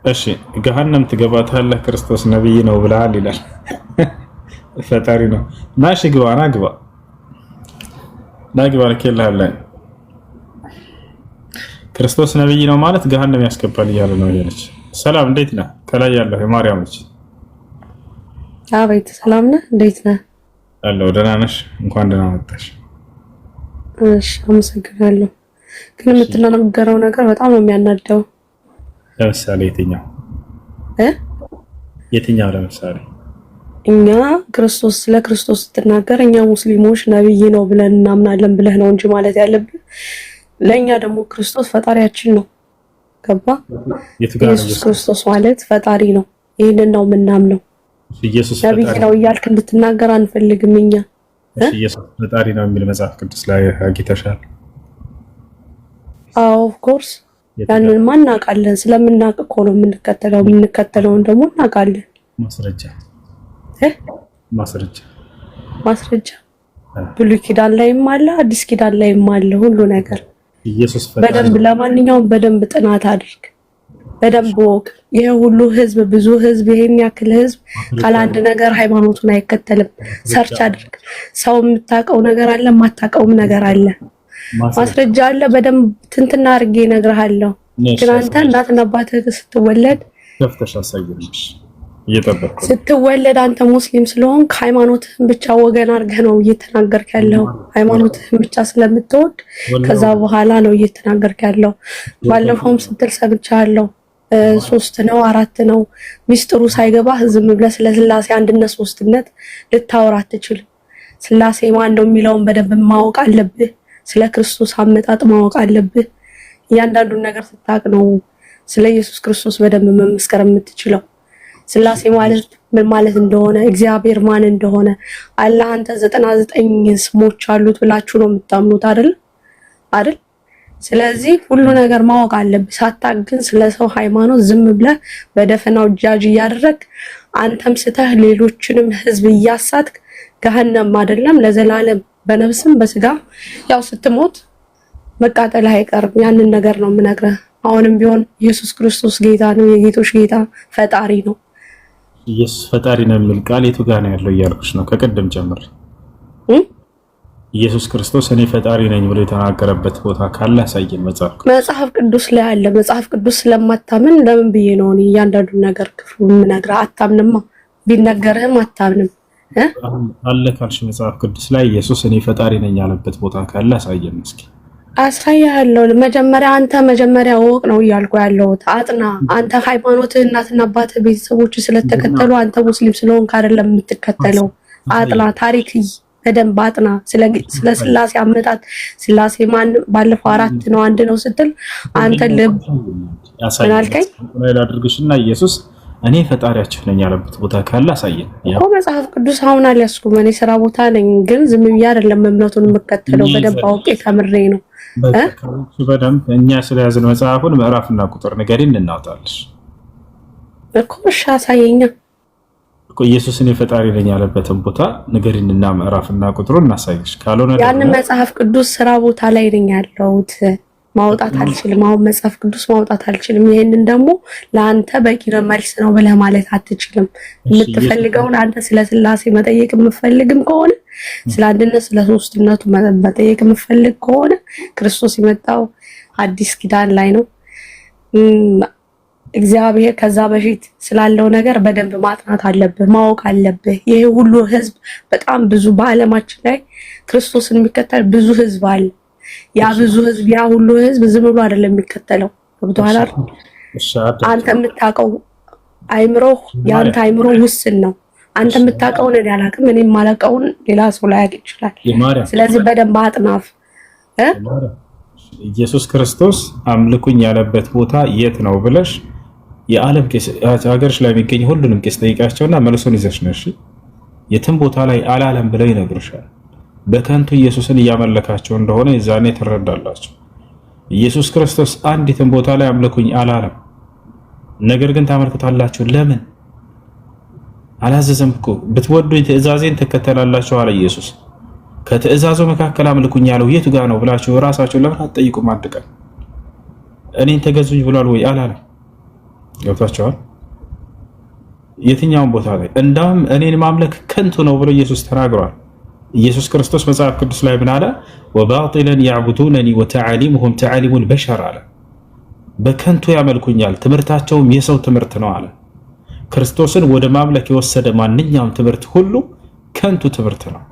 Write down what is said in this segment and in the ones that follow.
እሺ ገሃነም ትገባታለህ ክርስቶስ ነብይ ነው ብለሃል ይላል። ፈጣሪ ነው። ናሽ ግባ ናግባ ለከለህ ክርስቶስ ነብይ ነው ማለት ገሃነም ያስገባል እያለ ነው ይሄነች። ሰላም እንዴት ነህ? ከላይ ያለው የማርያም ልጅ አቤት ሰላም ነህ? እንዴት ነህ? አለው ደህና ነሽ? እንኳን ደህና መጣሽ። እሺ አመሰግናለሁ። ግን የምትናገረው ነገር በጣም ነው የሚያናደው። ለምሳሌ የትኛው ለምሳሌ እኛ ክርስቶስ ስለ ክርስቶስ ስትናገር እኛ ሙስሊሞች ነብይ ነው ብለን እናምናለን ብለህ ነው እንጂ ማለት ያለብህ ለኛ ደግሞ ክርስቶስ ፈጣሪያችን ነው። ገባ? ኢየሱስ ክርስቶስ ማለት ፈጣሪ ነው። ይሄንን ነው የምናምነው። ኢየሱስ ነብይ ነው እያልክ እንድትናገር አንፈልግም እኛ። ኢየሱስ ፈጣሪ ነው የሚል መጽሐፍ ቅዱስ ላይ አግኝተሻል? አዎ ኦፍ ኮርስ ያንን ማናቃለን። ስለምናውቅ እኮ ነው የምንከተለው። የምንከተለውን ደግሞ እናውቃለን። ማስረጃ ብሉይ ኪዳን ላይም አለ፣ አዲስ ኪዳን ላይም አለ ሁሉ ነገር። ኢየሱስ ፈጣሪ በደንብ ለማንኛውም በደንብ ጥናት አድርግ፣ በደንብ ወቅ። ይሄ ሁሉ ህዝብ፣ ብዙ ህዝብ፣ ይሄን ያክል ህዝብ ካለ አንድ ነገር ሃይማኖቱን አይከተልም። ሰርች አድርግ። ሰው የምታውቀው ነገር አለ፣ የማታውቀውም ነገር አለ። ማስረጃ አለ። በደንብ ትንትና አድርጌ እነግርሃለሁ። ግን አንተ እናትና አባትህ ስትወለድ ስትወለድ አንተ ሙስሊም ስለሆንክ ሃይማኖትህን ብቻ ወገን አድርገህ ነው እየተናገርክ ያለው። ሃይማኖትህን ብቻ ስለምትወድ ከዛ በኋላ ነው እየተናገርክ ያለው። ባለፈውም ስትል ሰምቻለሁ። 3 ነው 4 ነው ሚስጥሩ ሳይገባህ ዝም ብለህ ስለ ስላሴ አንድነት ሶስትነት ልታወራ አትችልም። ስላሴ ማን ነው የሚለውን በደንብ ማወቅ አለብህ። ስለ ክርስቶስ አመጣጥ ማወቅ አለብህ። እያንዳንዱን ነገር ስታውቅ ነው ስለ ኢየሱስ ክርስቶስ በደንብ መመስከር የምትችለው። ስላሴ ማለት ምን ማለት እንደሆነ፣ እግዚአብሔር ማን እንደሆነ፣ አላህ አንተ 99 ስሞች አሉት ብላችሁ ነው የምታምኑት አይደል? ስለዚህ ሁሉ ነገር ማወቅ አለብህ። ሳታውቅ ግን ስለ ሰው ሃይማኖት ዝም ብለህ በደፈናው ጃጅ እያደረግ አንተም ስተህ ሌሎችንም ህዝብ እያሳትክ ገሃነም አይደለም ለዘላለም በነፍስም በስጋ ያው ስትሞት መቃጠል አይቀርም። ያንን ነገር ነው የምነግርህ። አሁንም ቢሆን ኢየሱስ ክርስቶስ ጌታ ነው፣ የጌቶች ጌታ ፈጣሪ ነው። ኢየሱስ ፈጣሪ ነው የሚል ቃል የቱ ጋር ነው ያለው እያልኩሽ ነው ከቀደም ጀምር። ኢየሱስ ክርስቶስ እኔ ፈጣሪ ነኝ ብሎ የተናገረበት ቦታ ካለ ያሳየን መጽሐፍ ቅዱስ ላይ አለ። መጽሐፍ ቅዱስ ስለማታምን ለምን ብዬ ነው እኔ እያንዳንዱን ነገር ክፍሉ የምነግርህ? አታምንማ። ቢነገርህም አታምንም። አለ ካልሽ መጽሐፍ ቅዱስ ላይ ኢየሱስ እኔ ፈጣሪ ነኝ ያለበት ቦታ ካለ ያሳየን እስኪ። አሳያለሁ። መጀመሪያ ወቅ ነው እያልኩ ያለሁት። አጥና። አንተ ሃይማኖትህ እናትና አባትህ ቤተሰቦች ስለተከተሉ አንተ ሙስሊም ስለሆንክ አይደለም የምትከተለው። አጥና፣ ታሪክ በደንብ አጥና። ስለ ስላሴ አመጣጥ ስላሴ ማን ባለፈው 4 ነው 1 ነው ስትል አንተ ልብ ምናልከኝ አድርግሽና ኢየሱስ እኔ ፈጣሪያችሁ ነኝ ያለበት ቦታ ካለ አሳየን እኮ። መጽሐፍ ቅዱስ አሁን አልያዝኩም እኔ ስራ ቦታ ነኝ፣ ግን ዝም ብዬ አይደለም እምነቱን የምከተለው። በደንብ አውቄ ተምሬ ነው። በደንብ እኛ ስለያዝን መጽሐፉን ምዕራፍና ቁጥር ንገሪን እናውጣለሽ እኮ። እሺ አሳየኛ እኮ። ኢየሱስን የፈጣሪ ነኝ ያለበትን ቦታ ንገሪንና ምዕራፍና ቁጥሩን እናሳይሽ። ካልሆነ ያንን መጽሐፍ ቅዱስ ስራ ቦታ ላይ ነኝ ያለሁት፣ ማውጣት አልችልም። አሁን መጽሐፍ ቅዱስ ማውጣት አልችልም። ይሄንን ደግሞ ለአንተ በቂ መልስ ነው ብለህ ማለት አትችልም። የምትፈልገውን አንተ ስለ ስላሴ መጠየቅ የምፈልግም ከሆነ ስለ አንድነት ስለ ሶስትነቱ መጠየቅ የምፈልግ ከሆነ ክርስቶስ የመጣው አዲስ ኪዳን ላይ ነው። እግዚአብሔር ከዛ በፊት ስላለው ነገር በደንብ ማጥናት አለብህ፣ ማወቅ አለብህ። ይሄ ሁሉ ህዝብ በጣም ብዙ በዓለማችን ላይ ክርስቶስን የሚከተል ብዙ ህዝብ አለ። ያ ብዙ ህዝብ ያ ሁሉ ህዝብ ዝም ብሎ አይደለም የሚከተለው። ገብቶሃል አይደል? አንተ የምታውቀው አይምሮ ያንተ አይምሮ ውስን ነው። አንተ የምታውቀውን እኔ አላውቅም፣ እኔ የማላውቀውን ሌላ ሰው ላይ ያውቅ ይችላል። ስለዚህ በደንብ አጥናፍ። ኢየሱስ ክርስቶስ አምልኩኝ ያለበት ቦታ የት ነው ብለሽ የዓለም ቄስ ሀገርሽ ላይ የሚገኝ ሁሉንም ቄስ ጠይቃቸውና መልሶን ይዘሽ ነሽ። የትም ቦታ ላይ አላለም ብለው ይነግሩሻል። በከንቱ ኢየሱስን እያመለካቸው እንደሆነ የዛኔ ትረዳላችሁ። ኢየሱስ ክርስቶስ አንዲትም ቦታ ላይ አምልኩኝ አላለም። ነገር ግን ታመልኩታላችሁ። ለምን አላዘዘም እኮ። ብትወዱኝ ትእዛዜን ትከተላላችሁ አለ ኢየሱስ። ከትእዛዙ መካከል አምልኩኝ ያለው የቱ ጋር ነው ብላችሁ ራሳችሁ ለምን አትጠይቁም? አንድ ቀን እኔን ተገዙኝ ብሏል ወይ አላለም? ገብታችኋል? የትኛውም ቦታ ላይ እንዳውም እኔን ማምለክ ከንቱ ነው ብሎ ኢየሱስ ተናግሯል። ኢየሱስ ክርስቶስ መጽሐፍ ቅዱስ ላይ ምን አለ? ወባጢለን ያዕቡዱነኒ ወተዓሊሙሁም ተዓሊሙል በሸር አለ። በከንቱ ያመልኩኛል፣ ትምህርታቸውም የሰው ትምህርት ነው አለ። ክርስቶስን ወደ ማምለክ የወሰደ ማንኛውም ትምህርት ሁሉ ከንቱ ትምህርት ነው።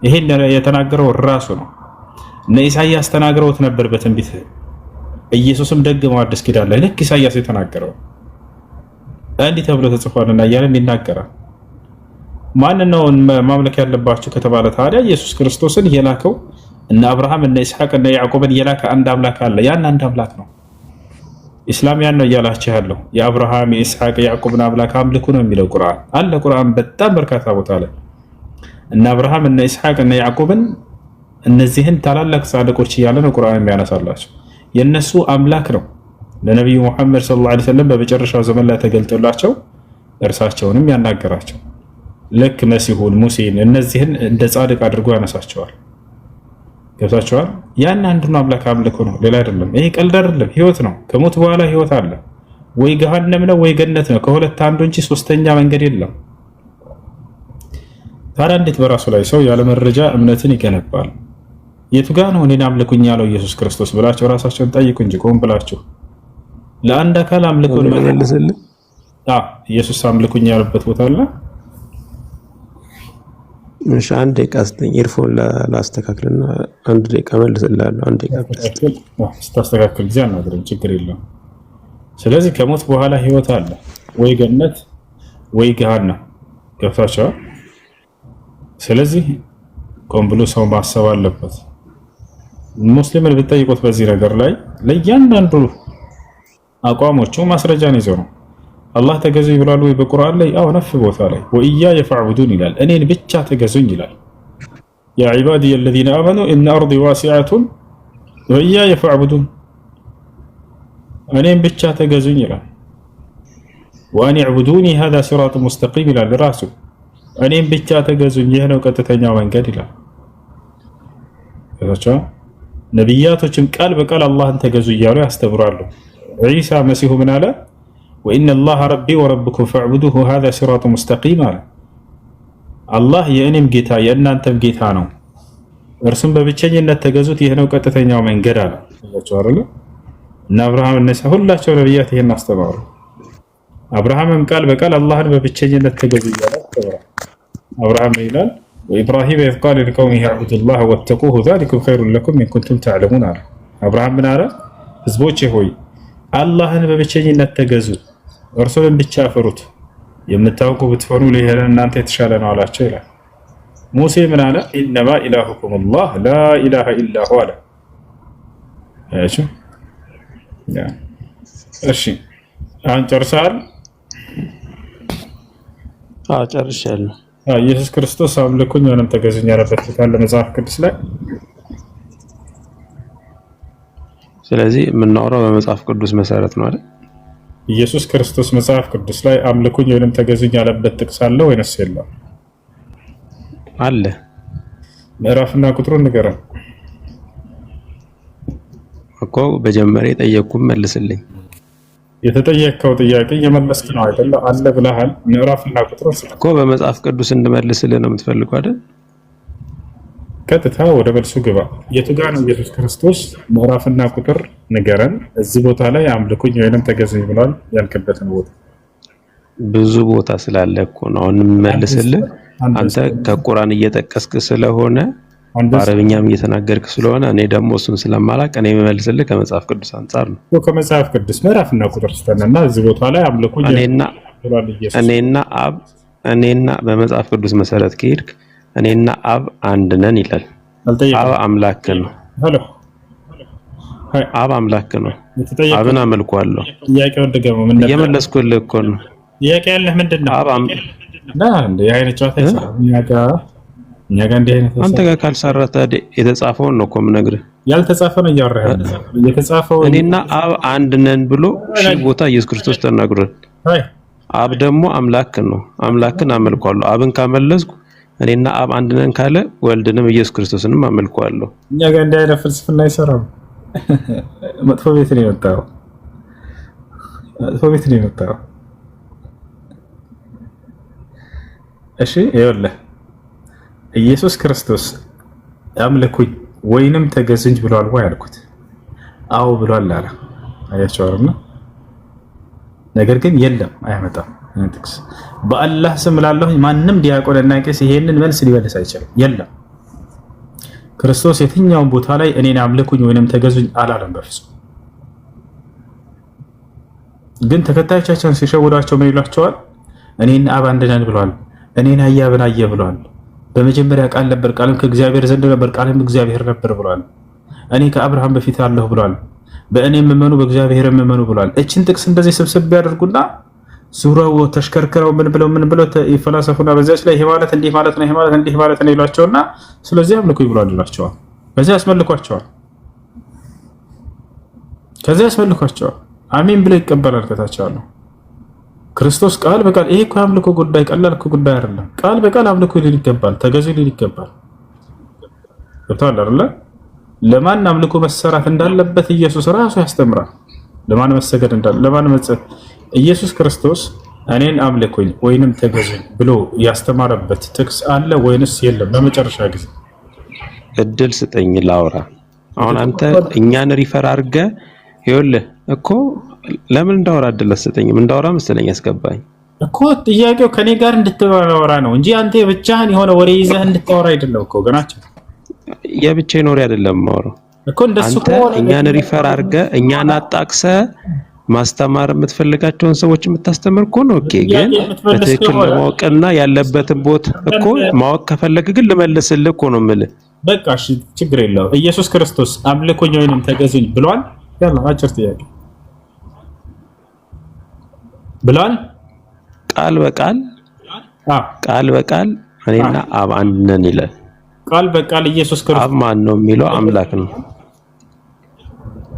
ይሄን የተናገረው ራሱ ነው። እነ ኢሳይያስ ተናግረውት ነበር በትንቢት። ኢየሱስም ደግመው አዲስ ኪዳን ላይ ልክ ኢሳይያስ የተናገረው እንዲህ ተብሎ ተጽፏልና እያለን ይናገራል። ማንን ነው ማምለክ ያለባችሁ ከተባለ ታዲያ ኢየሱስ ክርስቶስን የላከው እነ አብርሃም እነ ኢስሐቅ እነ ያዕቆብን የላከ አንድ አምላክ አለ። ያን አንድ አምላክ ነው። ኢስላም ያን ነው እያላችሁ ያለው። የአብርሃም የኢስሐቅ የያዕቆብን አምላክ አምልኩ ነው የሚለው ቁርአን አለ። ቁርአን በጣም በርካታ ቦታ ላይ እነ አብርሃም እነ ኢስሐቅ እነ ያዕቆብን እነዚህን ታላላቅ ጻድቆች እያለ ነው ቁርአን የሚያነሳላቸው። የነሱ አምላክ ነው ለነብዩ መሐመድ ሰለላሁ ዐለይሂ ወሰለም በመጨረሻው ዘመን ላይ ተገልጦላቸው እርሳቸውንም ያናገራቸው። ልክ መሲሁን ሙሴን እነዚህን እንደ ጻድቅ አድርጎ ያነሳቸዋል። ገብታችኋል? ያን አንዱን አምላክ አምልኮ ነው፣ ሌላ አይደለም። ይሄ ቀልድ አይደለም፣ ህይወት ነው። ከሞት በኋላ ህይወት አለ። ወይ ገሃነም ነው ወይ ገነት ነው፣ ከሁለት አንዱ እንጂ ሶስተኛ መንገድ የለም። ታዲያ እንዴት በራሱ ላይ ሰው ያለ መረጃ እምነትን ይገነባል? የቱ ጋ ነው እኔን አምልኩኝ ያለው ኢየሱስ ክርስቶስ ብላችሁ ራሳችሁን ጠይቁ እንጂ ቆም ብላችሁ ለአንድ አካል አምልኮን መልስልኝ። ኢየሱስ አምልኩኝ ያለበት ቦታ አለ። እሺ አንድ ደቂቃ ስተኝ ኤርፎን ላስተካክልና አንድ ደቂቃ መልስልሃለሁ። አንድ ደቂቃ ስታስተካክል ጊዜ አናግረኝ፣ ችግር የለም። ስለዚህ ከሞት በኋላ ህይወት አለ፣ ወይ ገነት ወይ ገሃነም። ገብታችኋል? ስለዚህ ቆም ብሎ ሰው ማሰብ አለበት። ሙስሊምን ብትጠይቁት በዚህ ነገር ላይ ለእያንዳንዱ አቋሞቹ ማስረጃን ይዘው ነው። አላህ ተገዙ ይብላሉ ወይ በቁርአን ላይ? አዎ ነፍ ቦታ ላይ ወኢያየ ፈዕቡዱን ይላል። እኔን ብቻ ተገዙኝ ይላል። ያ ዒባዲየ አለዚነ አመኑ ኢነ አርዲ ዋሲዐቱን ወኢያየ ፈዕቡዱን፣ እኔን ብቻ ተገዙኝ ይላል። ወአን ዕቡዱኒ ሃዛ ሲራጡ ሙስተቂም ይላል ራሱ። እኔን ብቻ ተገዙኝ፣ ይህ ነው ቀጥተኛው መንገድ ይላል። ነቢያቶችም ቃል በቃል አላህን ተገዙ እያሉ ያስተምራሉ። ዒሳ መሲሁ ምን አለ? ወኢነ አላህ ረቢ ወረብኩም ፈዕቡዱሁ ሃዛ ሲራጡ ሙስተቂም አለ። አላህ የእኔም ጌታ የእናንተም ጌታ ነው፣ እርሱም በብቸኝነት ተገዙት፣ ይህ ነው ቀጥተኛው መንገድ አለ። እና አብርሃም እነሳ ሁላቸው ነቢያት ይህን አስተማሩ። አብርሃምም ቃል በቃል አላህን በብቸኝነት ተገዙ እያለ አስተምራል። አብርሃም ይላል ወኢብራሂም ኢዝ ቃለ ሊቀውሚሂ አዕቡዱላህ ወተቁሁ ዛሊኩም ኸይሩን ለኩም ኢን ኩንቱም ተዕለሙን አለ። አብርሃም ምን አለ? ህዝቦቼ ሆይ አላህን በብቸኝነት ተገዙ፣ እርሱንም ብቻ ፍሩት፣ የምታውቁ ብትሆኑ ለእናንተ የተሻለ ነው አላቸው ይላል። ሙሴ ምን አለ? ኢነማ ኢላሁኩም አላህ ላ ኢላሃ ኢላ ሁ አለ። እሺ አሁን ጨርሰሃል? ጨርሻለሁ። ኢየሱስ ክርስቶስ አምልኩኝ ወይንም ተገዙኝ ያለበት ካለ መጽሐፍ ቅዱስ ላይ። ስለዚህ የምናወራው በመጽሐፍ ቅዱስ መሰረት ነው አይደል? ኢየሱስ ክርስቶስ መጽሐፍ ቅዱስ ላይ አምልኩኝ ወይንም ተገዙኝ ያለበት ጥቅስ አለ ወይንስ የለም? አለ። ምዕራፍና ቁጥሩን ንገረን እኮ በጀመረ የጠየቅኩህን መልስልኝ። የተጠየቀው ጥያቄ እየመለስክ ነው አይደል? አለ ብለሃል። ምዕራፍና ቁጥሩን እኮ በመጽሐፍ ቅዱስ እንድመልስልህ ነው የምትፈልገው አይደል? ቀጥታ ወደ መልሱ ግባ። የቱ ጋር ነው ኢየሱስ ክርስቶስ ምዕራፍና ቁጥር ንገረን። እዚህ ቦታ ላይ አምልኩኝ ወይንም ተገዙኝ ብሏል ያልክበትን ቦታ። ብዙ ቦታ ስላለ እኮ ነው አሁን የምመልስልህ። አንተ ከቁርአን እየጠቀስክ ስለሆነ በአረብኛም እየተናገርክ ስለሆነ እኔ ደግሞ እሱን ስለማላቅ እኔ የምመልስልህ ከመጽሐፍ ቅዱስ አንፃር ነው። ከመጽሐፍ ቅዱስ ምዕራፍና ቁጥር ስተነና እዚህ ቦታ ላይ አምልኩኝ እኔና በመጽሐፍ ቅዱስ መሰረት ከሄድክ እኔና አብ አንድ ነን ይላል። አብ አምላክ ነው። አብ አምላክ ነው። አብን አመልኳለሁ። ጥያቄውን ደግሞ ምን ነበር? እየመለስኩልህ እኮ ነው። ጥያቄ ያለህ ምንድነው? አብ እንደ አይነት ጨዋታ ይሰራል። እኛ ጋር እንደ አይነት አንተ ጋር ካልሰራ ታዲያ የተጻፈውን ነው እኮ የምነግርህ። ያልተጻፈ ነው እያወራህ ያለው። የተጻፈው እኔና አብ አንድ ነን ብሎ ሺህ ቦታ ኢየሱስ ክርስቶስ ተናግሯል። አብ ደግሞ አምላክ ነው። አምላክን አመልኳለሁ። አብን ካመለስኩ እኔና አብ አንድ ነን ካለ ወልድንም ኢየሱስ ክርስቶስንም አመልኳለሁ። እኛ ጋር እንደ አይነት ፍልስፍና አይሰራም። መጥፎ ቤት ነው የወጣው። ቤት ነው የመጣው። እሺ ይኸውልህ ኢየሱስ ክርስቶስ አምልኩኝ ወይንም ተገዝኝ ብሏል ወይ አልኩት። አዎ ብሏል አለ። አያቸው አይደል? ነገር ግን የለም አያመጣም ጥቅስ። በአላህ ስም እላለሁኝ ማንም ዲያቆንና ቄስ ይሄንን መልስ ሊመልስ አይችልም። የለም ክርስቶስ የትኛውን ቦታ ላይ እኔን አምልኩኝ ወይንም ተገዙኝ አላለም በፍጹም። ግን ተከታዮቻቸውን ሲሸውዷቸው ምን ይሏቸዋል? እኔን አብ አንድ ነን ብሏል። እኔን አያብን አየ ብሏል። በመጀመሪያ ቃል ነበር፣ ቃልም ከእግዚአብሔር ዘንድ ነበር፣ ቃልም እግዚአብሔር ነበር ብሏል። እኔ ከአብርሃም በፊት አለሁ ብሏል። በእኔ የምመኑ በእግዚአብሔር የምመኑ ብሏል። እችን ጥቅስ እንደዚህ ስብስብ ያደርጉና ዙረው ተሽከርክረው ምን ብለው ይፈላሰፉና በዚያች ላይ ይሄ ማለት እንዲህ ማለት ነው፣ ይሄ ማለት እንዲህ ማለት ነው ይሏቸውና ስለዚህ አምልኩኝ ብሏል ይሏቸዋል። ከዚያ ያስመልኳቸዋል። አሜን ብለው ይቀበላል። ከታች ያለው ክርስቶስ ቃል በቃል ይሄ እኮ አምልኮ ጉዳይ ቀላል እኮ ጉዳይ አይደለም። ቃል በቃል አምልኮ ሊል ይገባል፣ ተገዙ ሊል ይገባል። ገብቶሃል አይደለ? ለማን አምልኮ መሰራት እንዳለበት ኢየሱስ ራሱ ያስተምራል። ለማን መሰገድ እንዳለ ለማን መጸት ኢየሱስ ክርስቶስ እኔን አምልኩኝ ወይንም ተገዙኝ ብሎ ያስተማረበት ጥቅስ አለ ወይንስ የለም? ለመጨረሻ ጊዜ እድል ስጠኝ ላውራ። አሁን አንተ እኛን ሪፈር አድርገህ ይኸውልህ እኮ ለምን እንዳወራ እድል አትሰጠኝም? እንዳወራ መሰለኝ ያስገባኝ እኮ ጥያቄው ከኔ ጋር እንድታወራ ነው እንጂ አንተ የብቻህን የሆነ ወሬ ይዘህ እንድታወራ አይደለም እኮ ገናቸው። የብቻዬን ወሬ አይደለም የማወራው እኮ እንደሱ አንተ እኛን ሪፈር አድርገህ እኛን አጣቅሰህ ማስተማር የምትፈልጋቸውን ሰዎች የምታስተምር እኮ ነው። ኦኬ፣ ግን በትክክል ለማወቅና ያለበትን ቦታ እኮ ማወቅ ከፈለግ ግን ልመልስልህ እኮ ነው የምልህ። በቃ እሺ ችግር የለውም። ኢየሱስ ክርስቶስ አምልኩኝ ወይንም ተገዙኝ ብሏል? ያላ አጭር ጥያቄ ብሏል? ቃል በቃል እኔና አብ አንድ ነን ይላል። ቃል በቃል ኢየሱስ ክርስቶስ አብ ማን ነው የሚለው አምላክ ነው።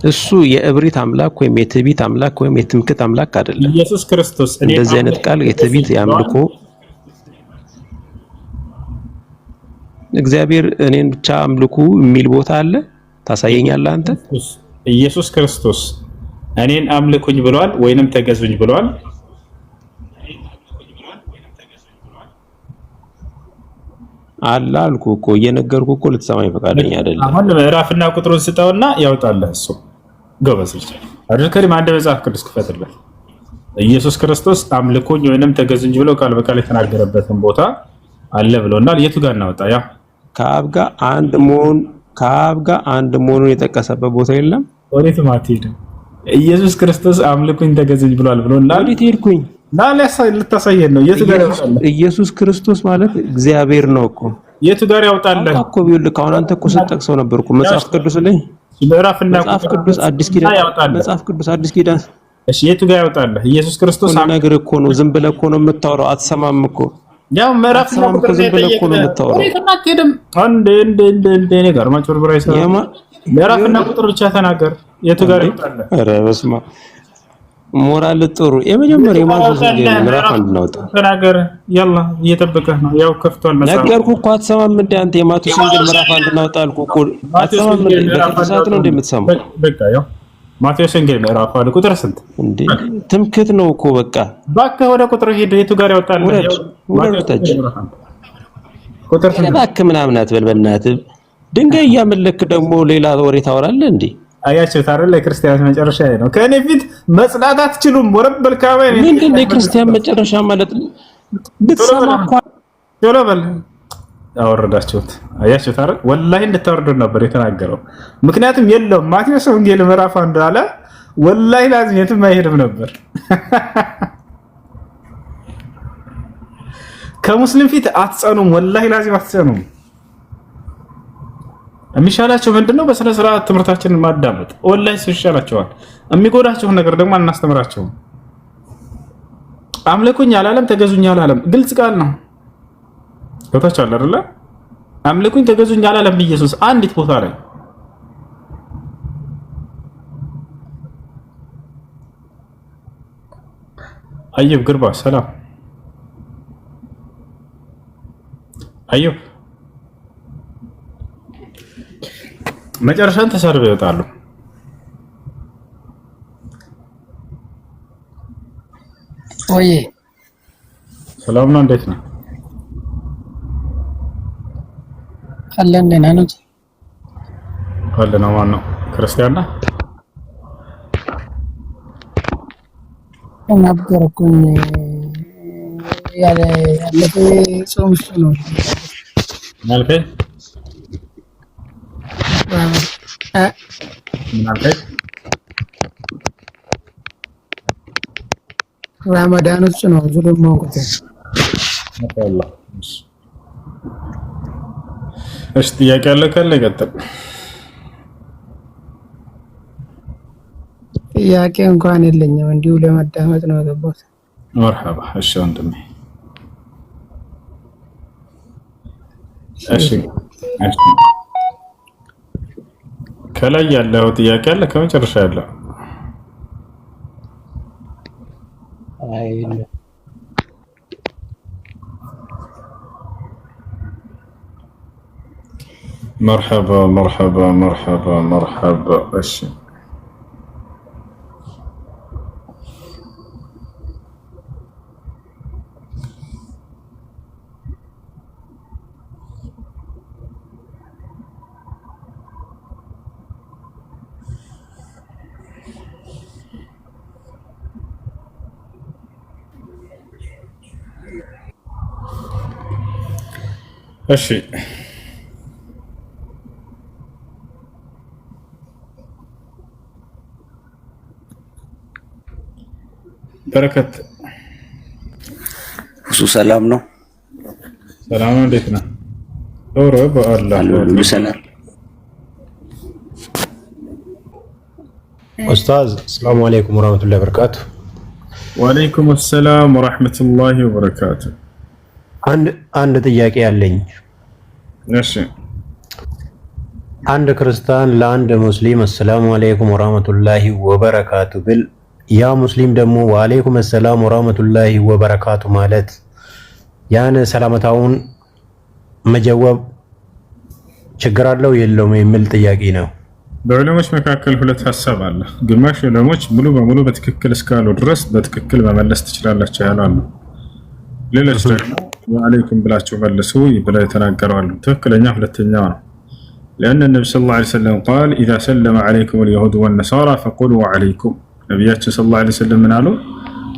እሱ የእብሪት አምላክ ወይም የትዕቢት አምላክ ወይም የትምክት አምላክ አይደለም። ኢየሱስ ክርስቶስ እንደዚህ አይነት ቃል የትዕቢት የአምልኮ እግዚአብሔር እኔን ብቻ አምልኩ የሚል ቦታ አለ? ታሳየኛለህ አንተ? ኢየሱስ ክርስቶስ እኔን አምልኩኝ ብሏል ወይንም ተገዙኝ ብሏል? አለ አልኩህ እኮ እየነገርኩህ እኮ ልትሰማኝ ፈቃደኛ አይደለም። አሁን ምዕራፍና ቁጥሩን ስጠውና ያውጣልህ እሱ ጎበዝ ልጅ አብዱል ከሪም አንድ መጽሐፍ ቅዱስ ክፈትልህ። ኢየሱስ ክርስቶስ አምልኩኝ ወይንም ተገዙኝ ብሎ ቃል በቃል የተናገረበትን ቦታ አለ ብሎናል። የቱ ጋር እናወጣ? ያ ከአብ ጋር አንድ መሆኑን የጠቀሰበት ቦታ የለም። ወዴት ማትሄድ? ኢየሱስ ክርስቶስ አምልኩኝ ተገዙኝ ብሏል ብሎናል። ወዴት ሄድኩኝ? ልታሳየን ነው። የቱ ጋር ያውጣልህ? ኢየሱስ ክርስቶስ ማለት እግዚአብሔር ነው እኮ። የቱ ጋር ያውጣልህ እኮ ቢውል ካሁን አንተ እኮ ስትጠቅሰው ነበርኩ መጽሐፍ ቅዱስ ላይ ምዕራፍና መጽሐፍ ቅዱስ አዲስ ኪዳን እሺ፣ የቱ ጋር ያውጣልህ? ኢየሱስ ክርስቶስ ነገር እኮ ነው። ዝም ብለህ እኮ ነው የምታወራው። አትሰማም እኮ ያው ምዕራፍና ቁጥር ዝም ብለህ እኮ ነው የምታወራው። እንደ እኔ ጋር ማጭበርበር አይሰራም። ምዕራፍና ቁጥር ብቻ ተናገር። የቱ ጋር ያውጣልህ? ኧረ በስመ አብ ሞራል ጥሩ። የመጀመሪያ የማቴዎስ ወንጌል ምዕራፍ 1 ነው። ተናገር ያላ እየጠበቀህ ነው። ያው ከፍቷል መጽሐፍ። ነገርኩህ እኮ አትሰማም እንዴ አንተ? የማቴዎስ ወንጌል ምዕራፍ 1 ነው አልኩህ እኮ አትሰማም እንዴ? በተሳሳተ ነው እንደምትሰማው። በቃ ያው ማቴዎስ ወንጌል ምዕራፍ 1 ቁጥር ስንት እንዴ? ትምክህት ነው እኮ በቃ እባክህ ወደ ቁጥር ሄድ። የቱ ጋር ያወጣል? ወረድታች ቁጥር ስንት? እባክህ ምናምን አትበል በእናትህ። ድንጋይ እያመለክ ደግሞ ሌላ ወሬ ታወራለህ እንዴ? አያችሁት አይደል? ለክርስቲያኖች መጨረሻ ነው። ከእኔ ፊት መጽናት አትችሉም። ወረበል ካባይ ነው። ምንድን ነው የክርስቲያን መጨረሻ ማለት? ብትሰማ እኮ ቶሎ በል አወረዳችሁት። አያችሁት አይደል? ወላሂ እንድታወርዱ ነበር የተናገረው። ምክንያቱም የለውም ማቴዎስ ወንጌል ምዕራፍ 1 አለ። ወላሂ ላዝም የትም አይሄድም ነበር። ከሙስሊም ፊት አትጸኑም። ወላሂ ላዝም አትጸኑም። የሚሻላቸው ምንድነው? በስነ ስርዓት ትምህርታችንን ማዳመጥ። ወላሂ ይሻላቸዋል። የሚጎዳቸውን ነገር ደግሞ አናስተምራቸውም። አምልኩኝ አላለም፣ ተገዙኝ አላለም። ግልጽ ቃል ነው። ገብታችኋል አይደለ? አምልኩኝ ተገዙኝ አላለም ኢየሱስ አንዲት ቦታ ላይ። አዩብ ግርባ ሰላም። አዩብ መጨረሻን ተሰርበው ይወጣሉ። ወይ ሰላም ነው፣ እንዴት ነው? አለን ደህና ነው። አለን። ማን ነው? ክርስቲያን ነህ? እናብቀርኩኝ ያለፈ ጾም ውስጥ ነው ማልከኝ ረመዳን ውስጥ ነው ዙሉም ማውቀት ማሻአላህ። እሺ ጥያቄ አለ ካለ ይቀጥል። ጥያቄ እንኳን የለኝም፣ እንዲሁ ለማዳመጥ ነው የገባሁት። መርሐባ። እሺ ወንድሜ፣ እሺ ከላይ ያለው ጥያቄ አለ ከመጨረሻ ያለው? አይ مرحبا مرحبا مرحبا مرحبا. እሺ እሺ በረከት እሱ ሰላም ነው። ሰላም ነው። እንዴት ነህ? ዶሮ በአላህ ሁሉ ሰላም። ኡስታዝ ሰላም አለይኩም ወራህመቱላሂ ወበረካቱ። ወአለይኩም ሰላም ወራህመቱላሂ ወበረካቱ። አንድ ጥያቄ አለኝ። እሺ አንድ ክርስቲያን ለአንድ ሙስሊም አሰላሙ አለይኩም ወራህመቱላሂ ወበረካቱ ብል ያ ሙስሊም ደግሞ ወአለይኩም ሰላም ወራህመቱላሂ ወበረካቱ ማለት ያን ሰላምታውን መጀወብ ችግር አለው የለውም የሚል ጥያቄ ነው። በዑለሞች መካከል ሁለት ሐሳብ አለ። ግማሽ ዑለሞች ሙሉ በሙሉ በትክክል እስካሉ ድረስ በትክክል መመለስ ትችላላችሁ ያላሉ፣ ሌሎች ደግሞ ወአለይኩም ብላችሁ መልሱ ብለው የተናገሩ አሉ። ትክክለኛ ሁለተኛው ነው። لأن النبي صلى الله عليه وسلم قال إذا سلم عليكم اليهود والنصارى فقولوا وعليكم. ነብያችን ሰለላሁ ዐለይሂ ወሰለም ምን አሉ?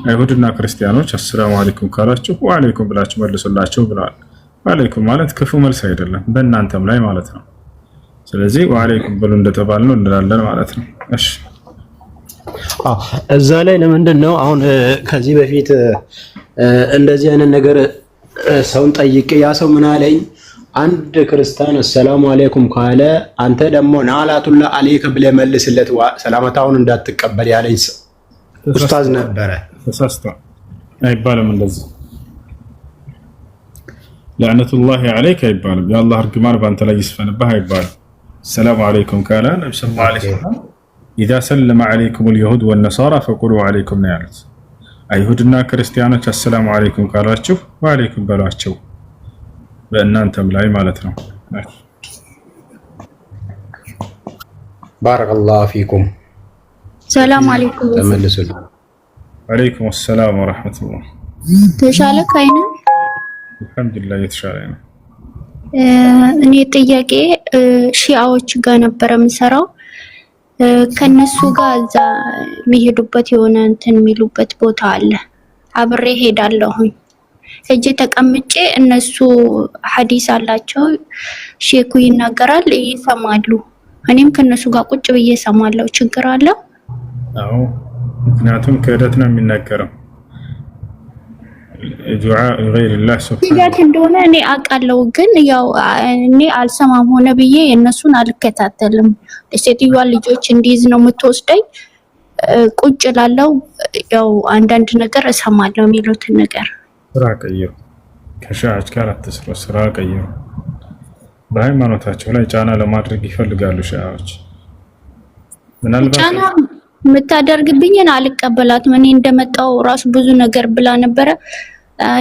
አይሁድና ክርስቲያኖች አሰላሙ አለይኩም ካላችሁ ወአለይኩም ብላችሁ መልሱላችሁ ብለዋል። ወአለይኩም ማለት ክፉ መልስ አይደለም፣ በእናንተም ላይ ማለት ነው። ስለዚህ ወአለይኩም ብሉ እንደተባልነው እንላለን ማለት ነው። እሺ እዛ ላይ ለምንድን ነው አሁን ከዚህ በፊት እንደዚህ አይነት ነገር ሰውን ጠይቄ ያ ሰው ምን አለኝ? አንድ ክርስቲያን አሰላሙ አለይኩም ካለ አንተ ደግሞ ናላቱላ አለይከ ብለህ መልስለት ሰላምታውን እንዳትቀበል ያለኝ ኡስታዝ ነበረ። ተሳስቷል። አይባልም እንደዚህ። ለዕነቱላሂ አለይከ አይባልም። የአላህ እርግማን በአንተ ላይ ይስፈንብህ አይባልም። ሰላሙ አለይኩም ካለ ነብዩ ሰለላሁ ዐለይሂ ወሰለም ኢዛ ሰለመ ዐለይኩም አልየሁድ ወነሳራ ፈቁሉ ዐለይኩም ነው ያሉት። አይሁድና ክርስቲያኖች አሰላሙ አለይኩም ካላችሁ ወአለይኩም በሏቸው በእናንተም ላይ ማለት ነው። ባረከላሁ ፊኩም። ሰላም አለይኩም። ተመልሱልኝ። ወአለይኩም ሰላም ወራህመቱላህ። ተሻለ ካይነ አልሐምዱሊላህ የተሻለ ነው። እኔ ጥያቄ ሺዓዎች ጋር ነበር የምሰራው። ከነሱ ጋር እዛ የሚሄዱበት የሆነ እንትን የሚሉበት ቦታ አለ። አብሬ ሄዳለሁኝ። እጄ ተቀምጬ እነሱ ሐዲስ አላቸው፣ ሼኩ ይናገራል፣ ይሰማሉ። እኔም ከነሱ ጋር ቁጭ ብዬ እሰማለሁ። ችግር አለው? አዎ፣ ምክንያቱም ክህደት ነው የሚናገረው። ዱዓ ለገይሪላህ ሱብሃነሁ እንደሆነ እኔ አውቃለሁ፣ ግን ያው እኔ አልሰማም ሆነ ብዬ እነሱን አልከታተልም። ሴትዮዋ ልጆች እንዲይዝ ነው የምትወስደኝ። ቁጭ ላለው ያው አንዳንድ ነገር እሰማለሁ የሚሉትን ነገር። ስራ ቀይሩ፣ ከሺዓዎች ጋር አትስሩ፣ ስራ ቀይሩ። በሃይማኖታቸው ላይ ጫና ለማድረግ ይፈልጋሉ ሺዓዎች። ምናልባት ጫና የምታደርግብኝን አልቀበላትም። እኔ እንደመጣው ራሱ ብዙ ነገር ብላ ነበረ።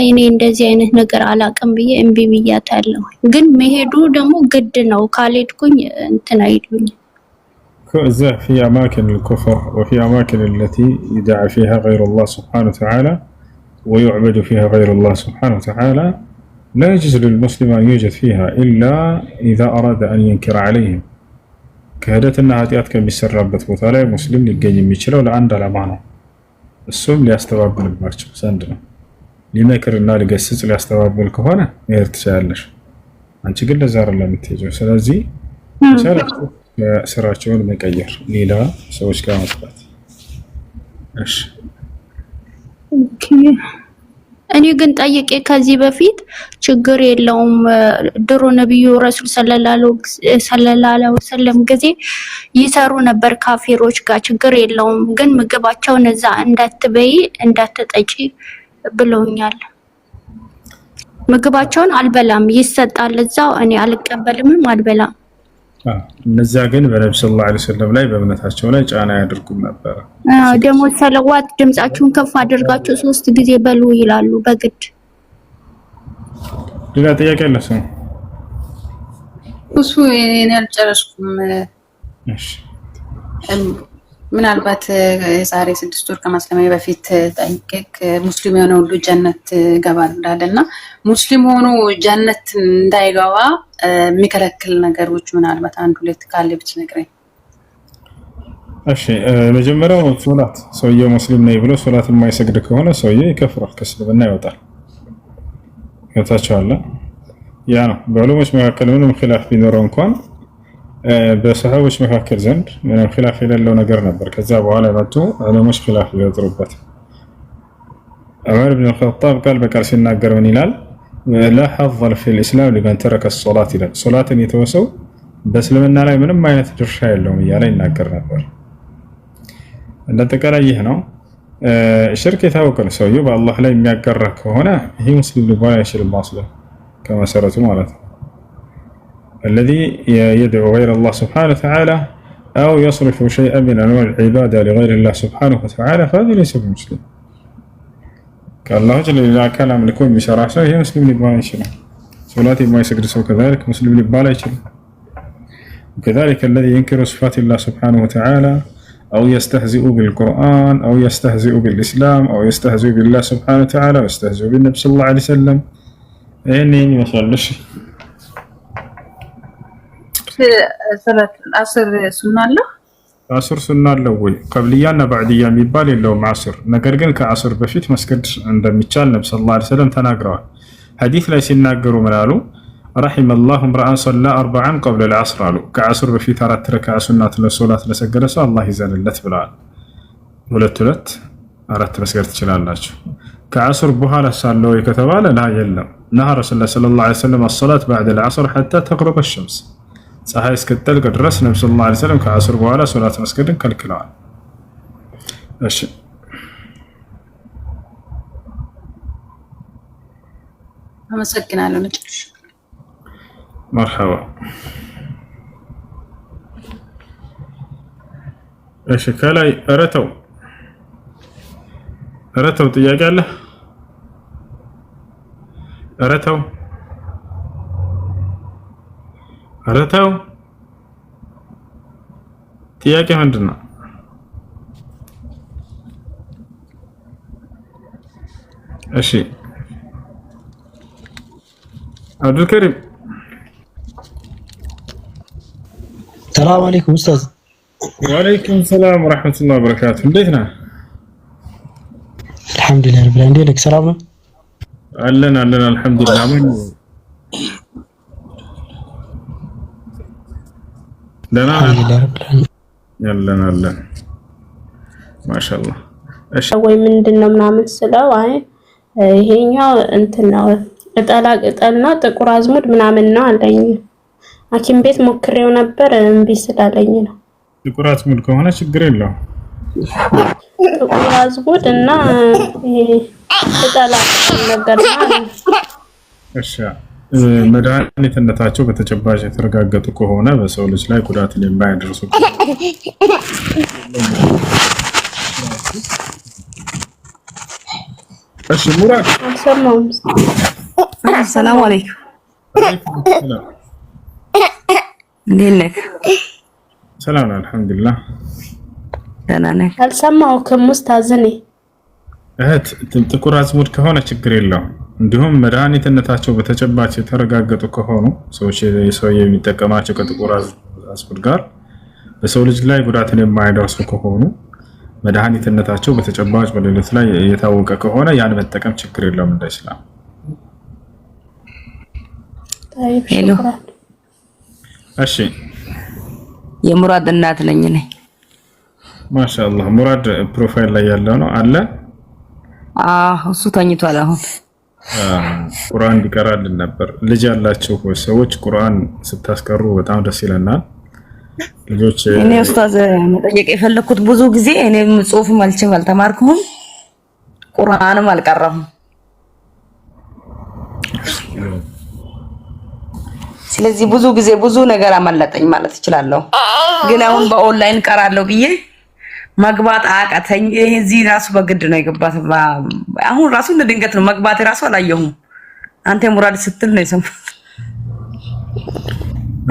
እኔ እንደዚህ አይነት ነገር አላውቅም ብዬ እምቢ ብያታለሁ። ግን መሄዱ ደግሞ ግድ ነው። ካልሄድኩኝ እንትን አይሉኝ። እዛ في أماكن الكفر وفي أماكن التي يدعى فيها غير الله سبحانه وتعالى ويعبد فيها غير الله سبحانه وتعالى لا يجوز للمسلم أن يوجد فيها إلا إذا أراد أن ينكر عليهم كهدتنا هاتيات كميسرابت ቦታ ላይ ሙስሊም ሊገኝ የሚችለው ለአንድ ዓላማ ነው እሱም ሊያስተባብልባቸው ዘንድ ነው ሊመክርና ሊገስጽ ሊያስተባብል ከሆነ መሄድ ትችላለሽ አንቺ ግን ለዛ አይደለም የምትሄጂው ስለዚህ ስራቸውን መቀየር ሌላ ሰዎች ጋር መስራት እሺ እኔ ግን ጠይቄ ከዚህ በፊት ችግር የለውም ድሮ ነብዩ ረሱል ሰለላሁ ዐለይሂ ወሰለም ጊዜ ይሰሩ ነበር ካፊሮች ጋር ችግር የለውም ግን ምግባቸውን እዛ እንዳትበይ እንዳትጠጪ ብለውኛል ምግባቸውን አልበላም ይሰጣል እዛው እኔ አልቀበልም አልበላም እነዛ ግን በነብዩ ሰለላሁ ዐለይሂ ወሰለም ላይ በእምነታቸው ላይ ጫና ያደርጉም ነበር ደግሞ ሰለዋት ድምጻችሁን ከፍ አድርጋችሁ 3 ጊዜ በሉ ይላሉ በግድ ሌላ ጥያቄ አለሽ እሱ እኔ አልጨረስኩም እሺ ምናልባት የዛሬ 6 ወር ከመስለሜ በፊት ጠይቄክ ሙስሊም የሆነ ሁሉ ጀነት ይገባል እንዳለና ሙስሊም ሆኖ ጀነት እንዳይገባ የሚከለክል ነገሮች ምናልባት አንድ ሁለት ካለ ብትነግረኝ እሺ መጀመሪያው ሶላት ሰውየው ሙስሊም ነኝ ብሎ ሶላት የማይሰግድ ከሆነ ሰውየው ይከፍራል ከእስልምና ይወጣል ከታቻለ ያ ነው በዑለሞች መካከል ምንም ኺላፍ ቢኖረው እንኳን በሰሃቦች መካከል ዘንድ ምንም ኺላፍ የሌለው ነገር ነበር ከዛ በኋላ መጥቶ ዑለሞች ኺላፍ ይወጥሩበት ዑመር ኢብኑ ኸጣብ ቃል በቃል ሲናገር ምን ይላል لا حظ في الاسلام لمن ترك الصلاه ይላል ሶላትን የተወሰው በእስልምና ላይ ምንም አይነት ድርሻ የለውም እያለ ይናገር ነበር እንደተቀራይ ይህ ነው ሽርክ የታወቀ ነው ሰውየው በአላህ ላይ የሚያጋራ ከሆነ ይሄ ሙስሊም ሊባል አይችልም ማስለ ከመሰረቱ ማለት ነው الذي يدعو غير الله سبحانه وتعالى أو يصرف شيئا من أنواع العبادة لغير الله سبحانه وتعالى فهذا ليس بمسلم كالله جل وعلا كلام لكم بشرع هي مسلم لبالا يشله صلاتي ما يسجد سو كذلك مسلم لبالا يشله وكذلك الذي ينكر صفات الله سبحانه وتعالى أو يستهزئ بالقرآن أو يستهزئ بالإسلام أو يستهزئ بالله سبحانه وتعالى ويستهزئ بالنبي صلى الله عليه وسلم إني يصلش صلاة العصر سنة له عصر سنة له ወይ قبلياና بعديا የሚባል የለውም عصر ነገር ግን ከعصر በፊት መስገድ እንደሚቻል ነብዩ ሰለላሁ ዐለይሂ ወሰለም ተናግረዋል ሐዲስ ላይ ሲናገሩ ምን አሉ رحم الله امرأ صلى 40 قبل العصر አሉ ከعصر በፊት 4 ረካዓ ሱናት ለሶላት ለሰገደ ሰው አላህ ይዘንለት ብለዋል ሁለት አራት መስገድ ትችላላችሁ ከعصر በኋላ ሳለው ከተባለ ላ የለም ነሃ ረሱላህ ሰለላሁ ዐለይሂ ወሰለም الصلاة بعد العصر حتى تغرب الشمس ፀሐይ እስክትጠልቅ ድረስ ነብዩ ሰለላሁ ዐለይሂ ወሰለም ከአስር በኋላ ሶላት መስገድን ከልክለዋል እሺ አመሰግናለሁ ነጭሽ مرحبا እሺ ከላይ እረተው ጥያቄ አለ እረተው ጥያቄ ምንድነው እሺ አብዱል ከሪም ሰላም አለይኩም ኡስታዝ ወአለይኩም ሰላም ወራህመቱላሂ ወበረካቱ እንዴት ነህ አልহামዱሊላህ ረብል ዓለሚን እንዴት ሰላም ነው አለን አልহামዱሊላህ አማን ደህና አልহামዱሊላህ ረብል ዓለሚን አለን ማሻአላህ እሺ ወይ ምንድነው ምናምን ስለው አይ ይሄኛው እንትን ነው ቅጠልና ጥቁር አዝሙድ ምናምን ነው አለኝ ሐኪም ቤት ሞክሬው ነበር እምቢ ስላለኝ ነው ጥቁር አዝሙድ ከሆነ ችግር የለውም ጥቁር አዝሙድ እና ቅጠላ ነገር ማለት እሺ መድኃኒትነታቸው በተጨባጭ የተረጋገጡ ከሆነ በሰው ልጅ ላይ ጉዳት የማያደርሱ እሺ ሙራድ አልሰማሁም ሰላም አለይኩም እንዴት ነህ ሰላም አልহামዱሊላህ ደህና ነህ አልሰማሁም ኡስታዝ እኔ እህት ጥቁር አዝሙድ ከሆነ ችግር የለውም። እንዲሁም መድኃኒትነታቸው በተጨባጭ የተረጋገጡ ከሆኑ ሰዎች ሰው የሚጠቀማቸው ከጥቁር አዝሙድ ጋር በሰው ልጅ ላይ ጉዳትን የማያደርሱ ከሆኑ መድኃኒትነታቸው በተጨባጭ በሌሎች ላይ የታወቀ ከሆነ ያን መጠቀም ችግር የለውም እንደ ኢስላም። ሄሎ እሺ የሙራድ እናት ነኝ እኔ። ማሻአላህ ሙራድ ፕሮፋይል ላይ ያለው ነው አለ። እሱ ተኝቷል አሁን። ቁርአን እንዲቀራልን ነበር። ልጅ ያላችሁ ሰዎች ቁርአን ስታስቀሩ በጣም ደስ ይለናል። ልጆች እኔ ኡስታዝ መጠየቅ የፈለኩት ብዙ ጊዜ እኔም ጽሁፍም አልተማርኩም ቁርአንም አልቀራሁም። ስለዚህ ብዙ ጊዜ ብዙ ነገር አመለጠኝ ማለት እችላለሁ። ግን አሁን በኦንላይን ቀራለሁ ብዬ መግባት አቃተኝ። እዚህ ራሱ በግድ ነው የገባት። አሁን ራሱ ድንገት ነው መግባት ራሱ አላየሁም። አንተ ሙራድ ስትል ነው የሰማሁት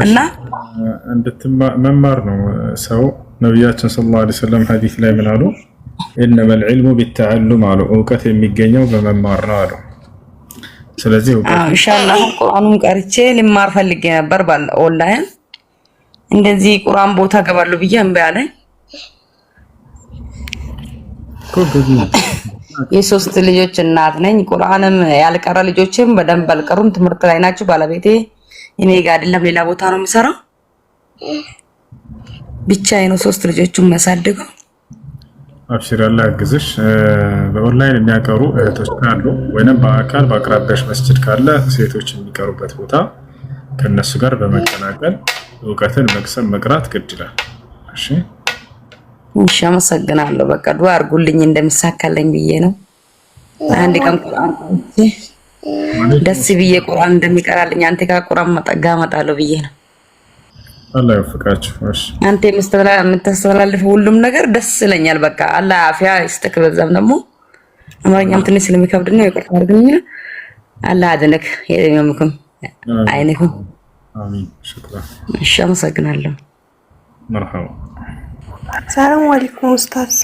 እና መማር ነው ሰው። ነብያችን ሰለላሁ ዐለይሂ ወሰለም ሐዲስ ላይ ምን አሉ? ኢነመል ዒልሙ ቢተዓሉም አሉ። እውቀት የሚገኘው በመማር ነው አሉ። ስለዚህ ኢንሻአላህ ቁርአኑን ቀርቼ ልማር ፈልጌ ነበር ኦንላይን። እንደዚህ ቁርአን ቦታ ገባለሁ ብዬ እምቢ አለኝ። የሶስት ልጆች እናት ነኝ። ቁርአንም ያልቀረ ልጆችም በደንብ አልቀሩም፣ ትምህርት ላይ ናቸው። ባለቤቴ እኔ ጋር አይደለም ሌላ ቦታ ነው የሚሰራው። ብቻዬን ነው ሶስት ልጆቹን የሚያሳድገው። አብሽር ያለ ያግዝሽ። በኦንላይን የሚያቀሩ እህቶች ካሉ ወይንም በአካል በአቅራቢያሽ መስጂድ ካለ ሴቶች የሚቀሩበት ቦታ ከነሱ ጋር በመቀላቀል እውቀትን መቅሰም መቅራት ግድ ይላል። እሺ አመሰግናለሁ። በቃ ዱአ አድርጉልኝ እንደሚሳካልኝ ብዬ ነው። አንድ ቀን ቁርአን ደስ ብዬ ቁርአን እንደሚቀራልኝ አንተ ጋር ቁርአን መጠጋ መጣለው ብዬ ነው። አላህ ይወፍቃችሁ። እሺ አንተ የምታስተላልፍ ሁሉም ነገር ደስ ይለኛል። በቃ አላህ አፊያ ይስጥክ። በዛም ደግሞ አማርኛም ትንሽ ስለሚከብድ ነው ይቅርታ አድርግልኝ። አላህ አድነክ የምኩም አይነኩም። አሚን ሽክራን። እሺ አመሰግናለሁ። መርሐባ። ሰላም አለይኩም ኡስታዝ።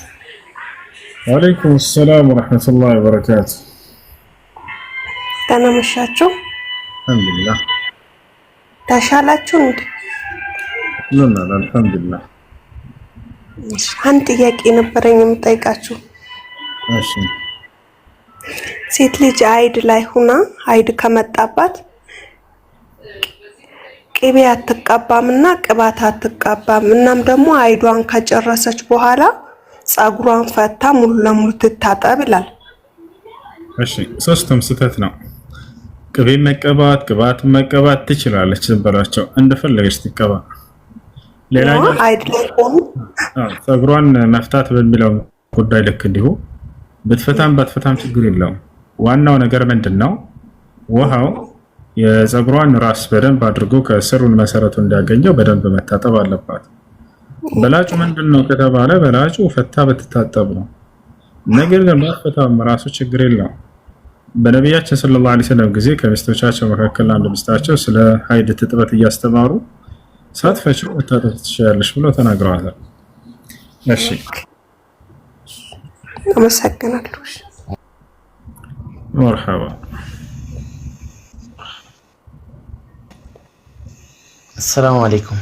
ወአለይኩም ሰላም ወራህመቱላሂ ወበረካቱ። ደህና መሻችሁ? አልሐምዱሊላህ። ተሻላችሁ እንዴ? አልሐምዱሊላህ። አንድ ጥያቄ ነበረኝ የምጠይቃችሁ። እሺ ሴት ልጅ አይድ ላይ ሁና አይድ ከመጣባት ቅቤ አትቀባምና ቅባት አትቀባም። እናም ደግሞ አይዷን ከጨረሰች በኋላ ጸጉሯን ፈታ ሙሉ ለሙሉ ትታጠብ ይላል። እሺ ሶስቱም ስህተት ነው። ቅቤ መቀባት ቅባት መቀባት ትችላለች። ዝም በላቸው እንደፈለገች ትቀባ። ሌላኛው አይድ ላይ ሆኖ ጸጉሯን መፍታት በሚለው ጉዳይ ልክ እንዲሁ ብትፈታም ባትፈታም ችግር የለውም። ዋናው ነገር ምንድነው? ውሃው የጸጉሯን ራስ በደንብ አድርጎ ከስሩን መሰረቱ እንዲያገኘው በደንብ መታጠብ አለባት። በላጩ ምንድነው ከተባለ በላጩ ፈታ በትታጠብ ነው። ነገር ግን ባትፈታም ራሱ ችግር የለውም። በነቢያችን ሰለላሁ ዐለይሂ ወሰለም ጊዜ ከሚስቶቻቸው መካከል አንድ ሚስታቸው ስለ ሀይድ ትጥበት እያስተማሩ ሳትፈቺው መታጠብ ትችላለሽ ብሎ ተናግረዋል። እሺ አመሰግናለሁ። መርሐባ። السلام عليكم.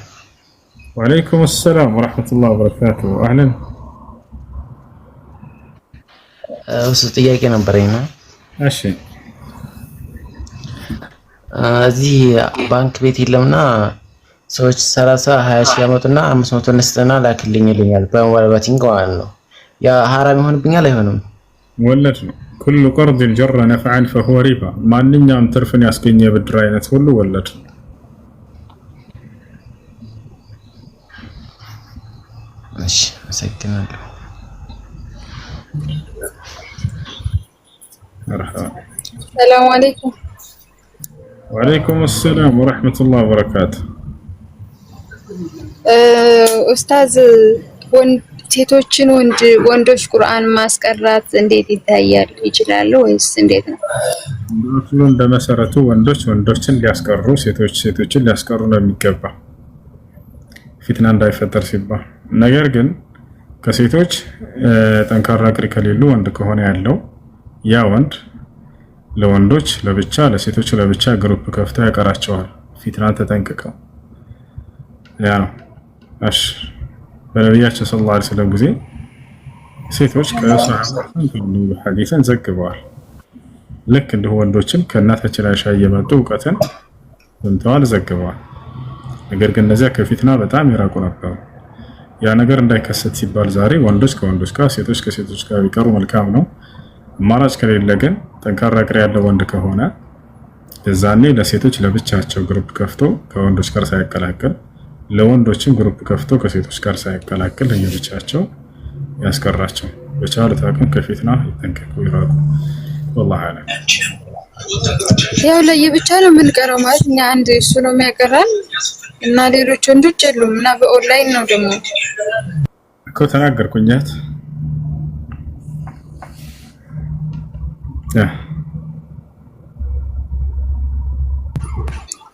وعليكم السلام ورحمة الله وبركاته. أهلا. እሱ ጥያቄ ነበረኝ ነው። እሺ እዚህ ባንክ ቤት የለምና ሰዎች 30 20 ሺህ ያመጡና 500 እንስጥና ላክልኝ ይሉኛል። በሞባይል ማለት ነው። ያ ሐራም ይሆንብኛል አይሆንም? ወለድ ነው። كل قرض جر نفعا فهو ربا። ማንኛውም ትርፍን ያስገኘ የብድር አይነት ሁሉ ወለድ ነው። እሺ አመሰግናለሁ። مرحبا. السلام عليكم. وعليكم السلام ورحمة الله وبركاته. ኡስታዝ ሴቶችን ወንዶች ቁርአን ማስቀራት እንዴት ይታያል? ይችላሉ ወይስ እንዴት ነው? እንደመሰረቱ ወንዶችን ሊያስቀሩ ሴቶችን ሊያስቀሩ ነው የሚገባ ፊትና እንዳይፈጠር ሲባል። ነገር ግን ከሴቶች ጠንካራ ቅሪ ከሌሉ ወንድ ከሆነ ያለው ያ ወንድ ለወንዶች ለብቻ ለሴቶች ለብቻ ግሩፕ ከፍተው ያቀራቸዋል። ፊትናን ተጠንቅቀው ያ ነው። እሺ በነቢያችን ሰለላሁ ዐለይሂ ወሰለም ጊዜ ሴቶች ሐዲስን ዘግበዋል። ልክ እንዲሁ ወንዶችም ከእናታችን አይሻ እየመጡ እውቀትን ሰምተዋል፣ ዘግበዋል። ነገር ግን እነዚያ ከፊትና በጣም የራቁ ነበሩ። ያ ነገር እንዳይከሰት ሲባል ዛሬ ወንዶች ከወንዶች ጋር ሴቶች ከሴቶች ጋር ቢቀሩ መልካም ነው። አማራጭ ከሌለ ግን ጠንካራ ቅር ያለው ወንድ ከሆነ እዛኔ ለሴቶች ለብቻቸው ግሩፕ ከፍቶ ከወንዶች ጋር ሳይቀላቀል፣ ለወንዶችም ግሩፕ ከፍቶ ከሴቶች ጋር ሳይቀላቀል ለየብቻቸው ያስቀራቸው። በቻሉት አቅም ከፊትና ይጠንቀቁ፣ ይራቁ። ወላሂ አለም። ያው ለየብቻ ነው የምንቀረው ማለት እኛ አንድ እሱ ነው የሚያቀራን እና ሌሎች ወንዶች የሉም እና በኦንላይን ነው ደግሞ እኮ ተናገርኩኛት።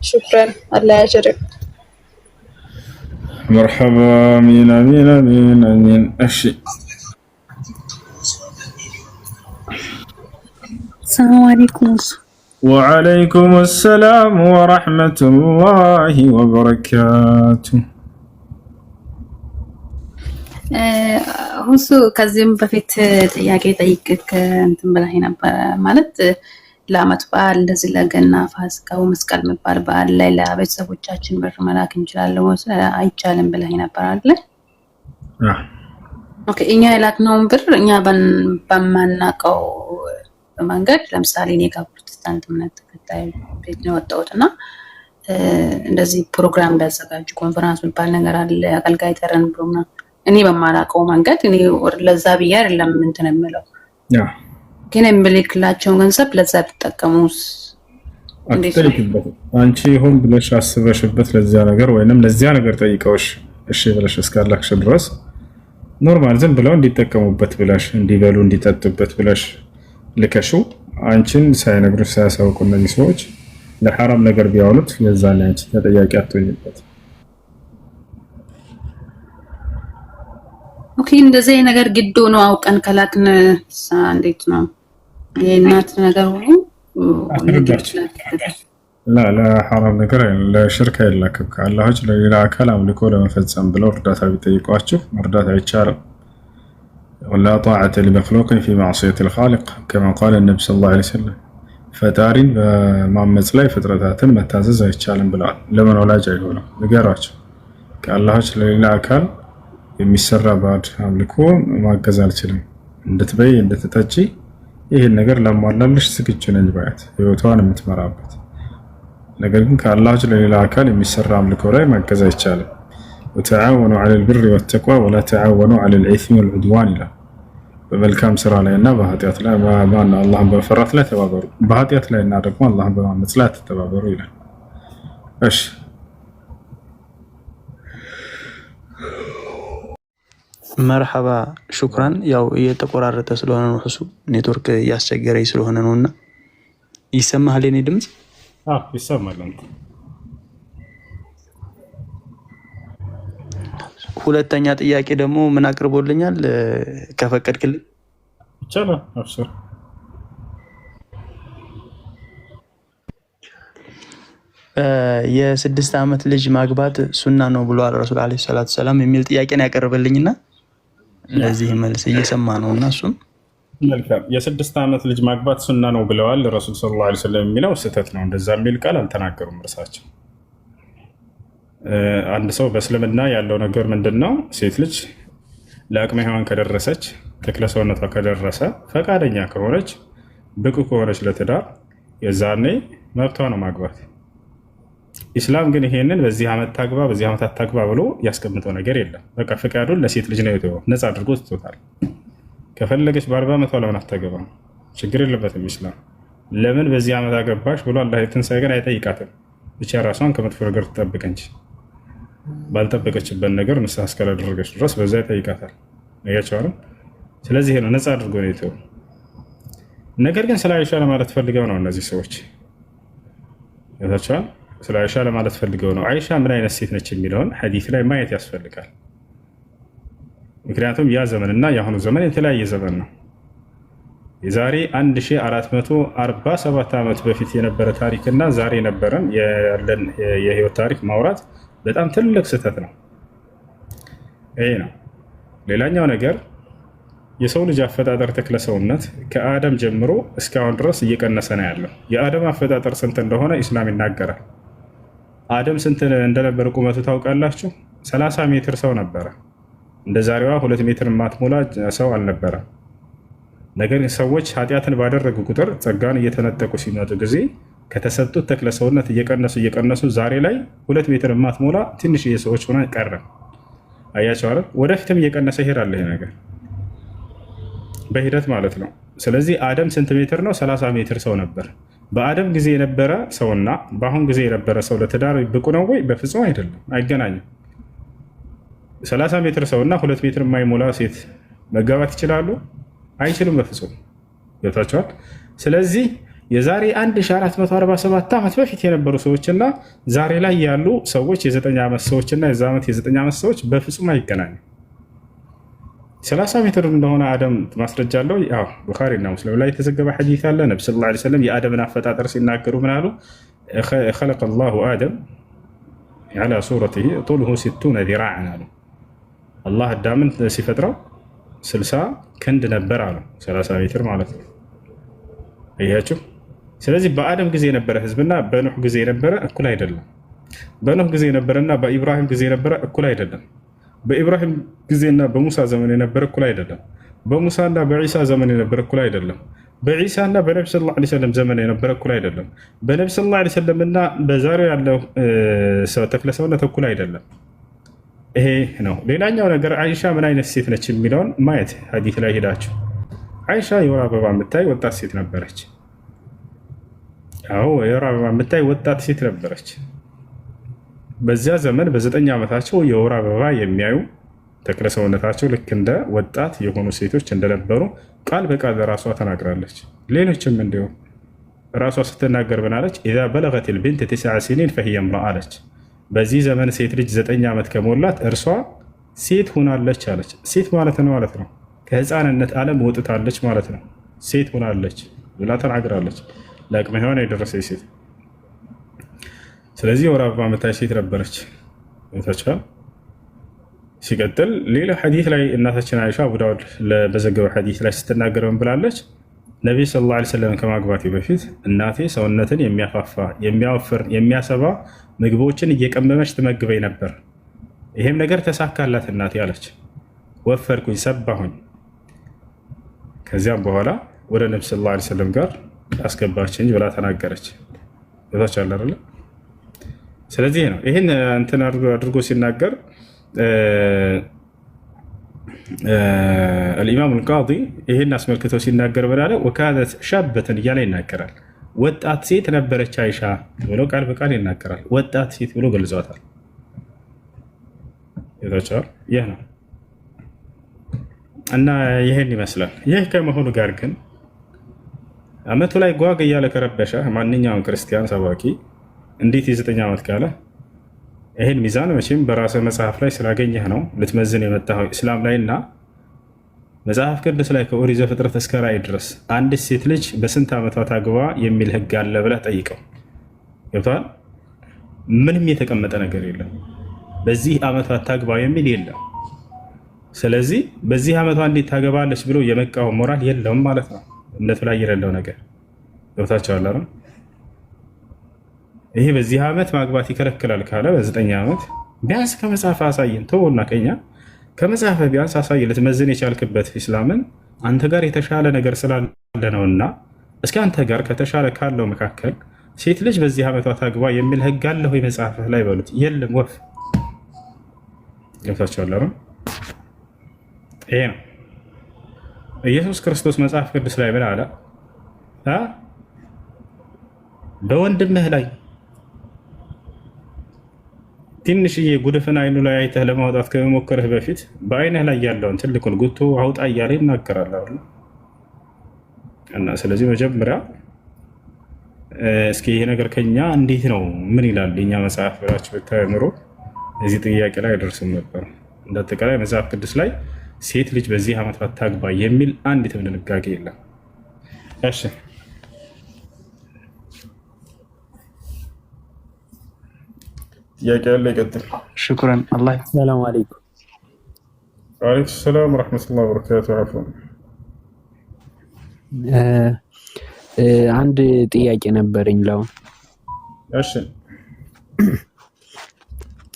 شكرا الله يجزاك مرحبا. امين امين امين امين. እሺ السلام عليكم. وعليكم السلام ورحمة الله وبركاته. ሁሱ ከዚህም በፊት ጥያቄ ጠይቅክ እንትን ብለህ ነበር ማለት ለዓመት በዓል እንደዚህ ለገና ፋሲካው መስቀል የሚባል በዓል ላይ ለቤተሰቦቻችን ብር መላክ እንችላለን ወይስ አይቻልም ብለህ ነበር አይደል? ኦኬ እኛ የላክነውን ብር እኛ በማናውቀው መንገድ ለምሳሌ እኔ ጋር ፕሮቴስታንት እምነት ተከታይ ቤት ነው የወጣሁትና እንደዚህ ፕሮግራም ቢያዘጋጁ ኮንፈረንስ የሚባል ነገር አለ አገልጋይ ጠረን ብሎና እኔ በማላውቀው መንገድ እኔ ለዛ ብዬ አይደለም እንትን የምለው ግን የምልክላቸውን ገንዘብ ለዛ ተጠቀሙስ አትጠይቅበት። አንቺ ሆን ብለሽ አስበሽበት ለዚያ ነገር ወይንም ለዚያ ነገር ጠይቀውሽ እሺ ብለሽ እስካላክሽ ድረስ ኖርማል ዝም ብለው እንዲጠቀሙበት ብለሽ እንዲበሉ እንዲጠጡበት ብለሽ ልከሹ አንቺን ሳይነግሩሽ ሳያሳውቁ እነዚህ ሰዎች ለሐራም ነገር ቢያውሉት የዛን አንቺ ተጠያቂ አትሆኝበት። ኦኬ እንደዚህ ነገር ግድ ሆኖ አውቀን ከላክን እንዴት ነው የእናት ነገር ሁሉ ላ ሐራም ነገር ለሽርክ አይላክም። ከአላህ ውጭ ለሌላ አካል አምልኮ ለመፈጸም ብለው እርዳታ ቢጠይቋችሁ መርዳት አይቻልም። ولا طاعة لمخلوق في معصية الخالق كما قال النبي صلى الله عليه وسلم ፈጣሪን በማመጽ ላይ ፍጥረታትን መታዘዝ አይቻልም ብለዋል። ለምን ወላጅ አይሆንም ንገሯቸው። ከአላህ ውጭ ለሌላ አካል የሚሰራ ባዕድ አምልኮ ማገዝ አልችልም። እንድትበይ እንድትጠጪ ይህን ነገር ላሟላልሽ ዝግጁ ነኝ ባያት ህይወቷን የምትመራበት። ነገር ግን ከአላህ ውጭ ለሌላ አካል የሚሰራ አምልኮ ላይ ማገዝ አይቻልም። ወተዓወኑ ዐለል ቢሪ ወተቅዋ ወላ ተዓወኑ ዐለል ኢስሚ ወልዑድዋን ይላል። በመልካም ስራ ላይ እና በኃጢአት ላይ አላህን በመፍራት ላይ ተባበሩ፣ በኃጢአት ላይ እና ደግሞ አላህን በማመጽ ላይ ተተባበሩ ይላል። እሺ መርሐባ ሹክራን። ያው እየተቆራረጠ ስለሆነ ነው እሱ ኔትወርክ እያስቸገረኝ ስለሆነ ነውና ይሰማሃል የኔ ድምጽ? አዎ ይሰማል። ሁለተኛ ጥያቄ ደግሞ ምን አቅርቦልኛል ከፈቀድክልኝ? ይቻላል። አብሽር። የ6 ዓመት ልጅ ማግባት ሱና ነው ብሏል ረሱል አለይሂ ሰላቱ ሰላም የሚል ጥያቄ ነው ያቀርበልኝና ለዚህ መልስ እየሰማ ነውና እሱም መልካም። የ6 ዓመት ልጅ ማግባት ሱና ነው ብለዋል ረሱል ሰለላሁ ዐለይሂ ወሰለም የሚለው ስህተት ነው። እንደዛ የሚል ቃል አልተናገሩም እርሳቸው። አንድ ሰው በእስልምና ያለው ነገር ምንድነው? ሴት ልጅ ለአቅመ ሔዋን ከደረሰች ተክለ ሰውነቷ ከደረሰ ፈቃደኛ ከሆነች ብቁ ከሆነች ለትዳር የዛኔ መብቷ ነው ማግባት። ኢስላም ግን ይሄንን በዚህ ዓመት ታግባ በዚህ ዓመት አታግባ ብሎ ያስቀምጠው ነገር የለም። በቃ ፈቃዱን ለሴት ልጅ ነው የተወው፣ ነፃ አድርጎ ትቶታል። ከፈለገች በ40 ዓመቷ ለምን አታገባም? ችግር የለበትም ኢስላም። ለምን በዚህ ዓመት አገባሽ ብሎ አላህ የትንሣኤ ቀን አይጠይቃትም። ብቻ ራሷን ከመጥፎ ነገር ትጠብቅ እንጂ ባልጠበቀችበት ነገር ንስሐ እስካላደረገች ድረስ በዛ ይጠይቃታል። ያቻውም ስለዚህ ነው ነፃ አድርጎ ነው የተወው። ነገር ግን ስለ አይሻ ለማለት ፈልገው ነው እነዚህ ሰዎች ያቻው ስለ አይሻ ለማለት ፈልገው ነው። አይሻ ምን አይነት ሴት ነች የሚለውን ሐዲስ ላይ ማየት ያስፈልጋል። ምክንያቱም ያ ዘመንና የአሁኑ ዘመን የተለያየ ዘመን ነው። የዛሬ 1447 ዓመት በፊት የነበረ ታሪክና ዛሬ ነበረን ያለን የህይወት ታሪክ ማውራት በጣም ትልቅ ስህተት ነው። ይሄ ነው። ሌላኛው ነገር የሰው ልጅ አፈጣጠር ተክለ ሰውነት ከአደም ጀምሮ እስካሁን ድረስ እየቀነሰ ነው ያለው። የአደም አፈጣጠር ስንት እንደሆነ ኢስላም ይናገራል። አደም ስንት እንደነበረ ቁመቱ ታውቃላችሁ? 30 ሜትር ሰው ነበረ። እንደ ዛሬዋ 2 ሜትር ማትሞላ ሰው አልነበረ። ነገር ግን ሰዎች ኃጢአትን ባደረጉ ቁጥር ጸጋን እየተነጠቁ ሲመጡ ጊዜ ከተሰጡት ተክለ ሰውነት እየቀነሱ ዛሬ ላይ 2 ሜትር ማትሞላ ትንሽዬ ሰዎች ሆነ ቀረ። አያቸው አይደል? ወደፊትም እየቀነሰ ይሄዳል ይሄ ነገር በሂደት ማለት ነው። ስለዚህ አደም ስንት ሜትር ነው? 30 ሜትር ሰው ነበር። በአደም ጊዜ የነበረ ሰውና በአሁን ጊዜ የነበረ ሰው ለትዳር ብቁ ነው ወይ? በፍጹም አይደለም፣ አይገናኝም። 30 ሜትር ሰውና 2 ሜትር የማይሞላ ሴት መጋባት ይችላሉ? አይችሉም፣ በፍጹም ገብታችኋል። ስለዚህ የዛሬ 1447 ዓመት በፊት የነበሩ ሰዎችና ዛሬ ላይ ያሉ ሰዎች የ9 ዓመት ሰዎችና የዛ ዓመት የ9 ዓመት ሰዎች በፍጹም አይገናኙም። 30 ሜትር እንደሆነ አደም ማስረጃ አለው። ያው ቡኻሪና ሙስሊም ላይ የተዘገበ ሐዲስ አለ። ነብዩ ሰለላሁ ዐለይሂ ወሰለም የአደምን አፈጣጠር ሲናገሩ ምን አሉ? خلق الله آدم على صورته طوله 60 ذراعا አሉ። አላህ አዳምን ሲፈጥረው 60 ክንድ ነበር አሉ። 30 ሜትር ማለት ነው። አያችሁ። ስለዚህ በአደም ጊዜ የነበረ ህዝብና በኑህ ጊዜ የነበረ እኩል አይደለም። በኑህ ጊዜ የነበረና በኢብራሂም ጊዜ የነበረ እኩል አይደለም። በኢብራሂም ጊዜና በሙሳ ዘመን የነበረ እኩል አይደለም። በሙሳና በዒሳ ዘመን የነበረ እኩል አይደለም። በዒሳና በነብዩ ሰለላሁ ዐለይሂ ወሰለም ዘመን የነበረ እኩል አይደለም። በነብዩ ሰለላሁ ዐለይሂ ወሰለምና በዛሬው ያለው ተክለ ሰውነት እኩል አይደለም። ይሄ ነው። ሌላኛው ነገር አይሻ ምን አይነት ሴት ነች የሚለውን ማየት ሐዲስ ላይ ሄዳችሁ አይሻ የወር አበባ የምታይ ወጣት ሴት ነበረች። አዎ የወር አበባ የምታይ ወጣት ሴት ነበረች። በዚያ ዘመን በ9 ዓመታቸው የወር አበባ የሚያዩ ተክለ ሰውነታቸው ልክ እንደ ወጣት የሆኑ ሴቶች እንደነበሩ ቃል በቃል ራሷ ተናግራለች። ሌሎችም እንዲሁ ራሷ ስትናገር ብናለች? ኢዛ በለገት ልብንት 9 ሲኒን ፈሂየ እምረአ አለች። በዚህ ዘመን ሴት ልጅ 9 ዓመት ከሞላት እርሷ ሴት ሆናለች አለች። ሴት ማለት ነው ከህፃንነት ዓለም ወጥታለች ማለት ነው። ሴት ሆናለች ብላ ተናግራለች። ለአቅመ ሔዋን የደረሰች ሴት። ስለዚህ የወር አበባ የምታይ ሴት ነበረች። ታቻል ሲቀጥል ሌላ ሐዲስ ላይ እናታችን አይሻ አቡ ዳውድ በዘገበው ሐዲስ ላይ ስትናገር ምን ብላለች? ነብዩ ሰለላሁ ዐለይሂ ወሰለም ከማግባቴ በፊት እናቴ ሰውነትን የሚያፋፋ የሚያወፍር የሚያሰባ ምግቦችን እየቀመመች ትመግበኝ ነበር። ይሄም ነገር ተሳካላት እናቴ አለች። ወፈርኩኝ፣ ሰባሁኝ። ከዚያም በኋላ ወደ ነብዩ ሰለላሁ ዐለይሂ ወሰለም ጋር አስገባችኝ ብላ ተናገረች። ታቻል አይደል? ስለዚህ ነው ይህን እንትን አድርጎ ሲናገር አልኢማም አልቃዲ ይህን አስመልክተው ሲናገር በላለ ወካነት ሻበትን እያለ ይናገራል። ወጣት ሴት ነበረች አይሻ ብሎ ቃል በቃል ይናገራል። ወጣት ሴት ብሎ ገልጿታል። ይህ ነው እና ይህን ይመስላል። ይህ ከመሆኑ ጋር ግን አመቱ ላይ ጓግ እያለ ከረበሸ ማንኛውም ክርስቲያን ሰባኪ እንዴት የ9 ዓመት ካለ ይህን ሚዛን መቼም በራስህ መጽሐፍ ላይ ስላገኘህ ነው ልትመዝን የመጣኸው እስላም ላይ እና መጽሐፍ ቅዱስ ላይ ከኦሪት ዘፍጥረት እስከ ራዕይ ድረስ አንዲት ሴት ልጅ በስንት ዓመቷ ታግባ የሚል ህግ አለ ብለህ ጠይቀው። ገብቶሃል? ምንም የተቀመጠ ነገር የለም። በዚህ ዓመቷ ታግባ የሚል የለም። ስለዚህ በዚህ ዓመቷ እንዴት ታገባለች ብሎ የመቃወም ሞራል የለውም ማለት ነው። እምነቱ ላይ የሌለው ነገር ገብታችኋል አይደል? ይሄ በዚህ ዓመት ማግባት ይከለክላል ካለ በ9 ዓመት ቢያንስ ከመጽሐፍ አሳየን። ተውና ከኛ ከመጽሐፍ ቢያንስ አሳይ ልትመዝን የቻልክበት ኢስላምን አንተ ጋር የተሻለ ነገር ስላለ ነውና እስኪ አንተ ጋር ከተሻለ ካለው መካከል ሴት ልጅ በዚህ ዓመቷ ታግባ የሚል ህግ አለ ወይ መጽሐፍ ላይ በሉት። የለም። ወፍ ገብታችኋል አይደል? ይሄ ነው ኢየሱስ ክርስቶስ መጽሐፍ ቅዱስ ላይ ምን አለ? በወንድምህ ላይ ትንሽዬ ጉድፍን አይኑ ላይ አይተህ ለማውጣት ከመሞከርህ በፊት በአይንህ ላይ ያለውን ትልቁን ጉቶ አውጣ እያለ ይናገራል አይደል? እና ስለዚህ መጀመሪያ እስኪ ይሄ ነገር ከኛ እንዴት ነው ምን ይላል የኛ መጽሐፍ ብላችሁ ብታምሩ እዚህ ጥያቄ ላይ አይደርስም ነበር። እንዳጠቃላይ መጽሐፍ ቅዱስ ላይ ሴት ልጅ በዚህ ዓመት አታግባ የሚል አንዲትም ድንጋጌ የለም። እሺ ጥያቄ ያለ ይቀጥል። ሽኩረን አላህ ሰላም አለይኩም። ወአለይኩም ሰላም ወራህመቱላሂ ወበረካቱ። አፍwan አንድ ጥያቄ ነበረኝ ለው። እሺ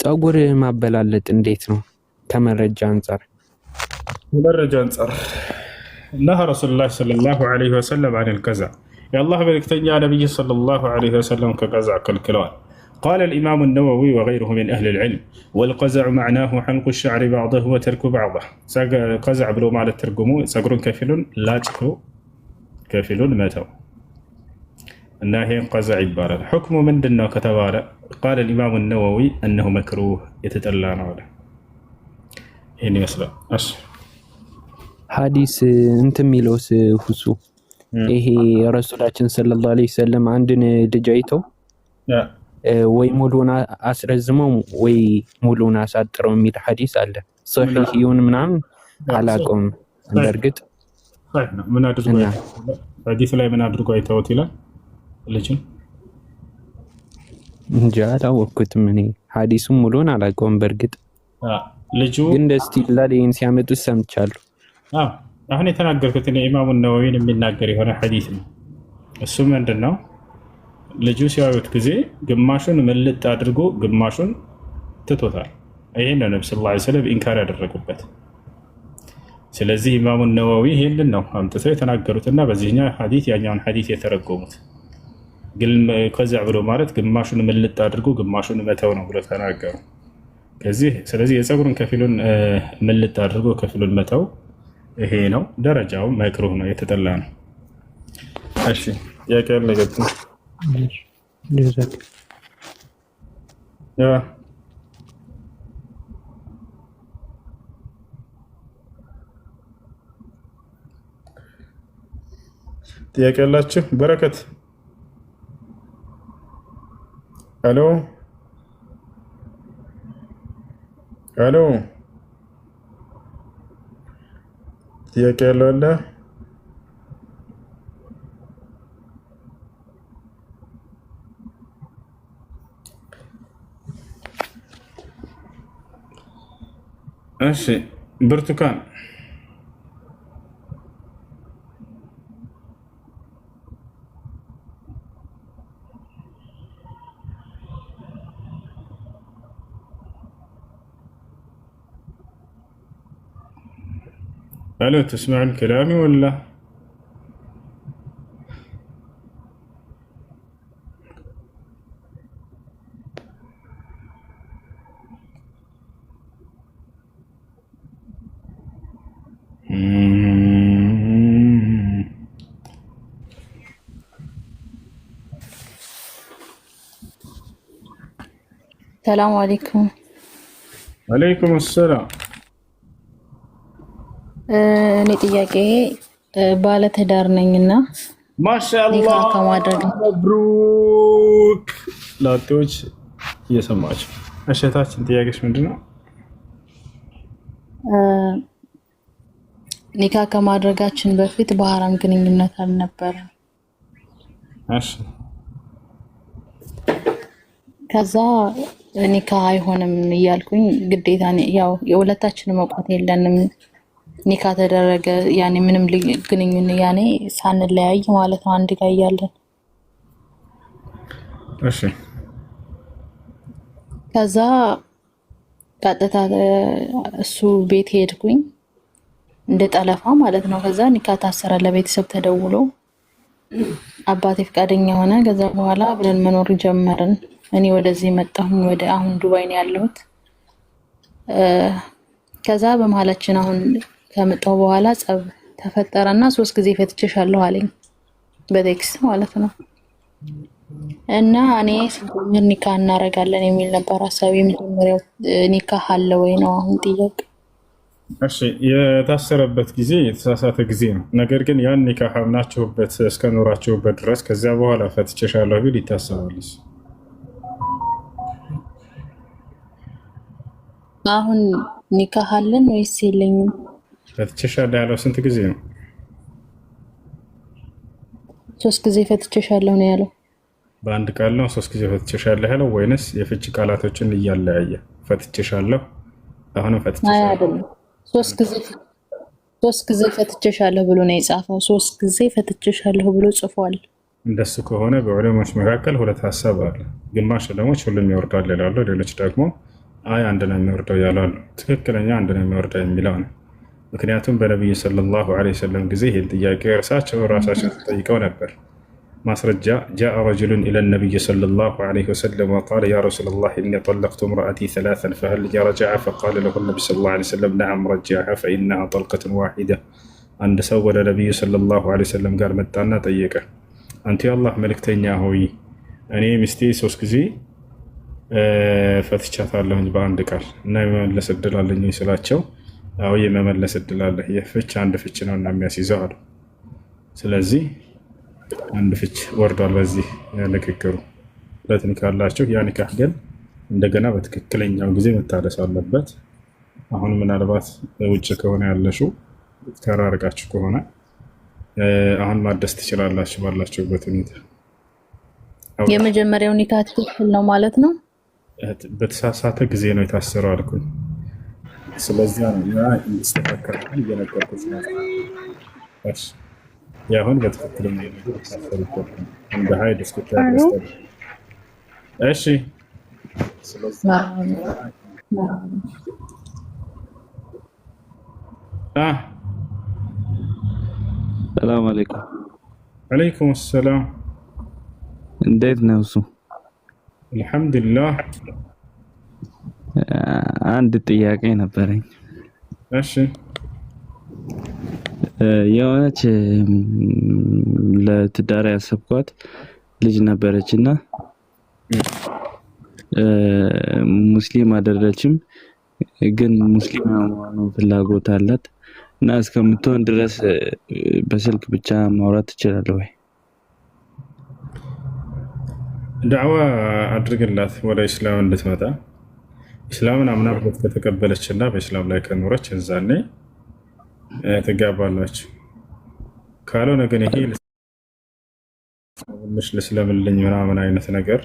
ፀጉር ማበላለጥ እንዴት ነው ከመረጃ አንፃር? መረጃ አንፃር ነሃ ረሱሉላህ ሰለላሁ ዐለይሂ ወሰለም عن القزع የአላህ መልእክተኛ ነብይ ሰለላሁ ዐለይሂ ወሰለም ከቀዛዕ ከልክለዋል። قال الإمام النووي وغيره من أهل العلم والقزع معناه حلق الشعر بعضه وترك بعضه. قزع بلو معنى ترجمه صقر كفل لا تكو كفل متو الناهي قزع عبارة حكم من دنا كتبارة. قال الإمام النووي أنه مكروه يتتلى نوله هنا يصل ሐዲስ እንትን ሚለውስ ሁሱ ይሄ ረሱላችን ሰለላሁ ዐለይሂ ወሰለም አንድን ልጅ አይተው ወይ ሙሉና አስረዝመው ወይ ሙሉና አሳጥረው የሚል ሐዲስ አለ። ሶሒህ ይሁን ምናምን አላውቀውም። በእርግጥ ምን አድርጎ ሐዲስ ላይ ምን አድርጎ አይተውት ይላል ልጅን እንጃ አላወቅኩትም። እኔ ሐዲሱን ሙሉን አላውቀውም። በእርግጥ ልጁ ግን ደስቲ ላሊን ሲያመጡት ሰምቻለሁ። አሁን የተናገርኩት እኔ ኢማሙ ነወዊን የሚናገር የሆነ ሐዲስ ነው። እሱ ምንድነው ልጁ ሲያዩት ጊዜ ግማሹን መልጥ አድርጎ ግማሹን ትቶታል። ይሄን ነው ነብዩ ሰለላሁ ዐለይሂ ወሰለም ኢንካር ያደረጉበት። ስለዚህ ኢማሙ ነወዊ ይሄንን ነው አምጥተው የተናገሩትና በዚህኛው ሐዲስ ያኛውን ሐዲስ የተረጎሙት። ግን ከዚያ ብሎ ማለት ግማሹን መልጥ አድርጎ ግማሹን መተው ነው ብሎ ተናገሩ። ስለዚህ የፀጉርን ከፊሉን መልጥ አድርጎ ከፊሉን መተው ይሄ ነው ደረጃው። መክሩህ ነው የተጠላ ነው። እሺ ጥያቄ ያለ ይቀጥል። ጥያቄ ያላችሁ በረከት ሄሎ ሄሎ ጥያቄ ያለው አለ? እሺ ብርቱካን ألو تسمعون كلامي ولا؟ السلام عليكم. وعليكم السلام. እኔ ጥያቄ ባለ ትዳር ነኝና ማሻአላህ ከማድረግ መብሩክ ላጤዎች እየሰማችሁ እሸታችን ጥያቄሽ ምንድነው? ኒካ ከማድረጋችን በፊት በሐራም ግንኙነት አልነበረም። እሺ ከዛ ኒካ አይሆንም እያልኩኝ ግዴታ ያው የሁለታችንም መቋት የለንም ኒካ ተደረገ። ያኔ ምንም ግንኙነት ያኔ ሳንለያይ ማለት ነው አንድ ጋር እያለን። እሺ ከዛ ቀጥታ እሱ ቤት ሄድኩኝ እንደ ጠለፋ ማለት ነው። ከዛ ኒካ ታሰረ። ለቤተሰብ ተደውሎ አባቴ ፈቃደኛ ሆነ። ከዛ በኋላ ብለን መኖር ጀመርን። እኔ ወደዚህ መጣሁኝ። ወደ አሁን ዱባይ ነው ያለሁት። ከዛ በመሀላችን አሁን ከመጣሁ በኋላ ጸብ ተፈጠረና 3 ጊዜ ፈትቼሻለሁ አለኝ በቴክስት ማለት ነው። እና እኔ ስንጀምር ኒካ እናረጋለን የሚል ነበር ሀሳቤ። የመጀመሪያው ኒካ አለ ወይ ነው አሁን ጥያቄ። እሺ የታሰረበት ጊዜ የተሳሳተ ጊዜ ነው። ነገር ግን ያን ኒካ አምናችሁበት እስከኖራችሁበት ድረስ ከዚያ በኋላ ፈትቼሻለሁ ቢል ይታሰባል። አሁን ኒካ አለን ወይስ የለኝም? ፈትቼሻለሁ ያለው ስንት ጊዜ ነው? 3 ጊዜ ፈትቼሻለሁ ነው ያለው? በአንድ ቃል ነው 3 ጊዜ ፈትቼሻለሁ ያለው ወይንስ የፍች ቃላቶችን እያለያየ ፈትቼሻለሁ አሁንም ፈትቼሻለሁ? አይደለም 3 ጊዜ ፈትቼሻለሁ ብሎ ነው የጻፈው። 3 ጊዜ ፈትቼሻለሁ ብሎ ጽፏል። እንደሱ ከሆነ በዑለሞች መካከል ሁለት ሐሳብ አለ። ግማሽ ዑለሞች ሁሉም ይወርዳል ይላሉ፣ ሌሎች ደግሞ አይ አንድ ነው የሚወርደው ያላሉ። ትክክለኛ አንድ ነው የሚወርደው የሚለው ነው። ምክንያቱም በነብዩ ሰለላሁ ዐለይሂ ወሰለም ጊዜ ይህን ጥያቄ ራሳቸው ተጠይቀው ነበር። ማስረጃ ጃአ ረጁሉን ኢለ ነቢይ ሰለላሁ ዐለይሂ ወሰለም ወቃለ ያ ረሱለላህ ኢኒ ጠለቅቱ እምረአቲ ሰላሰን ፈሀል ሊ ረጅዐ ፈቃለ ለሁ ነቢዩ ሰለላሁ ዐለይሂ ወሰለም ነዐም ረጅዐሃ ፈኢነሃ ጠልቀቱን ዋሂዳ። አንድ ሰው ወደ ነቢዩ ሰለላሁ ዐለይሂ ወሰለም ጋር መጣና ጠየቀ፣ አንተ የአላህ መልእክተኛ ሆይ እኔ ሚስቴ 3 ጊዜ ፈትቻታለሁኝ በአንድ ቃል እና የመመለስ እድል አለኝ ስላቸው፣ አዎ የመመለስ እድል አለ፣ የፍች አንድ ፍች ነው እና የሚያስይዘው አሉ። ስለዚህ አንድ ፍች ወርዷል በዚህ ንግግሩ። ሁለት ኒካህ አላቸው። ያ ኒካህ ግን እንደገና በትክክለኛው ጊዜ መታደስ አለበት። አሁን ምናልባት ውጭ ከሆነ ያለሽው ተራርቃችሁ ከሆነ አሁን ማደስ ትችላላችሁ ባላችሁበት ሁኔታ። የመጀመሪያው ኒካህ ትክክል ነው ማለት ነው። በተሳሳተ ጊዜ ነው የታሰረው አልኩኝ። ስለዚህ ያ እንዲስተካከል እየነገርኩት ነው። እሺ ያሁን በትክክለኛ ነገር ታሰሩበት እንደ ሀይድ እስከታደስ። እሺ ስለዚህ ሰላም አለይኩም። ወአለይኩም ሰላም። እንዴት ነው እሱ? አልሐምዱሊላህ። አንድ ጥያቄ ነበረኝ። እሺ የሆነች ለትዳር ያሰብኳት ልጅ ነበረችና ሙስሊም አይደለችም፣ ግን ሙስሊም የመሆኑ ፍላጎት አላት እና እስከምትሆን ድረስ በስልክ ብቻ ማውራት ትችላለህ ወይ? ዳዕዋ አድርግላት ወደ ኢስላም እንድትመጣ። ኢስላምን አምናበት ከተቀበለች እና በኢስላም ላይ ከኖረች እዛኔ ትጋባላችሁ። ካልሆነ ግን ይሄ ልስለምልኝ ምናምን አይነት ነገር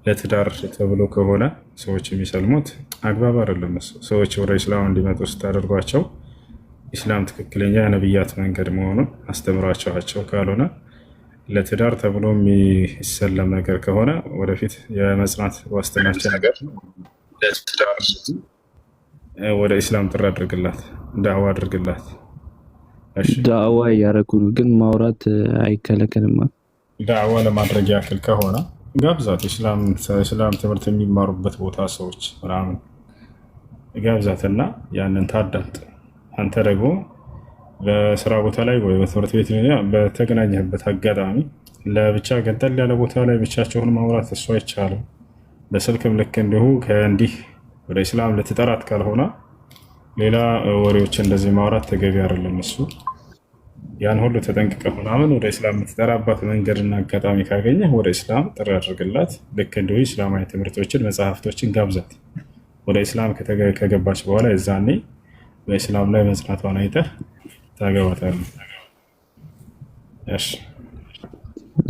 ለትዳር ተብሎ ከሆነ ሰዎች የሚሰልሙት አግባብ አይደለም። ሰዎች ወደ ኢስላም እንዲመጡ ስታደርጓቸው ኢስላም ትክክለኛ የነብያት መንገድ መሆኑን አስተምራቸዋቸው። ካልሆነ ለትዳር ተብሎ የሚሰለም ነገር ከሆነ ወደፊት የመጽናት ዋስትናቸው ነገር ለትዳር ወደ ኢስላም ጥሪ አድርግላት፣ ዳዕዋ አድርግላት። ዳዕዋ እያደረኩ ነው፣ ግን ማውራት አይከለከልም። ዳዕዋ ለማድረግ ያክል ከሆነ ጋብዛት። ኢስላም ትምህርት የሚማሩበት ቦታ ሰዎች ምናምን ጋብዛትና ያንን ታዳምጥ። አንተ ደግሞ በስራ ቦታ ላይ ወይ በትምህርት ቤት በተገናኘህበት አጋጣሚ ለብቻ ገንጠል ያለ ቦታ ላይ ብቻቸውን ማውራት እሱ አይቻልም። በስልክም ልክ እንዲሁ ከእንዲህ ወደ ኢስላም ልትጠራት ካልሆነ ሌላ ወሬዎች እንደዚህ ማውራት ተገቢ አይደለም። እሱ ያን ሁሉ ተጠንቅቀህ ምናምን ወደ ኢስላም የምትጠራባት መንገድና አጋጣሚ ካገኘህ ወደ ኢስላም ጥሪ አድርግላት። ልክ እንዲሁ ኢስላማዊ ትምህርቶችን መጽሐፍቶችን ጋብዛት። ወደ ኢስላም ከገባች በኋላ የዛኔ በኢስላም ላይ መጽናቷን አይተህ ታገባታለህ።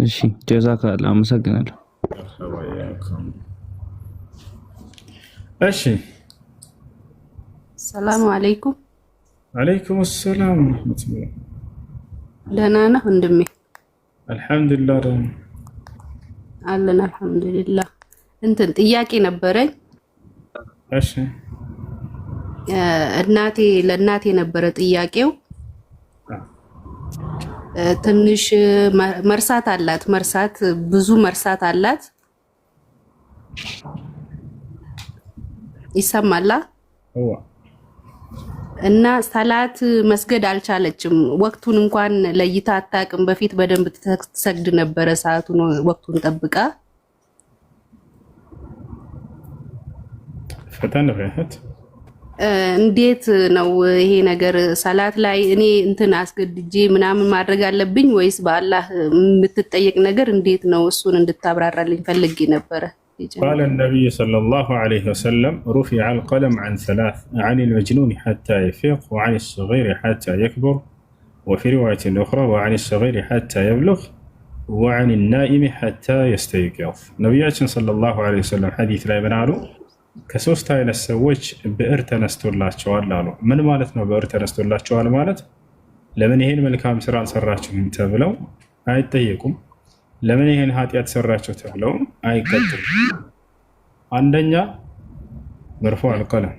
እሺ ጀዛካላህ፣ አመሰግናለሁ። እሺ ሰላም አለይኩም። አለይኩም ሰላም ወራህመቱላህ። ደህና ነህ ወንድሜ? አልሐምዱሊላህ ደህና አለን። አልሐምዱሊላህ። እንትን ጥያቄ ነበረኝ። እሺ ለእናቴ ነበረ ጥያቄው። ትንሽ መርሳት አላት፣ ብዙ መርሳት አላት። ይሰማላ? እና ሰላት መስገድ አልቻለችም። ወቅቱን እንኳን ለይታ አታውቅም። በፊት በደንብ ትሰግድ ነበረ ሰዓቱን ወቅቱን ጠብቃ። ፈተና ፈህት እንዴት ነው ይሄ ነገር? ሰላት ላይ እኔ እንትን አስገድጄ ምናምን ማድረግ አለብኝ ወይስ በአላህ የምትጠየቅ ነገር እንዴት ነው? እሱን እንድታብራራልኝ ፈልጌ ነበረ። قال النبي صلى الله عليه وسلم رفع القلم عن 3 عن المجنون حتى يفيق وعن الصغير حتى يكبر وفي رواية أخرى وعن الصغير حتى يبلغ وعن النائم حتى يستيقظ ነብያችን ሰለላሁ ዐለይሂ ወሰለም ሐዲስ ላይ ምን አሉ? ከሶስት አይነት ሰዎች ብዕር ተነስቶላቸዋል አሉ። ምን ማለት ነው ብዕር ተነስቶላቸዋል ማለት? ለምን ይሄን መልካም ስራ አልሰራችሁም ተብለው አይጠየቁም። ለምን ይሄን ኃጢአት ሰራችሁ ተብለው አይቀጡም። አንደኛ መርፉዕ አልቀለም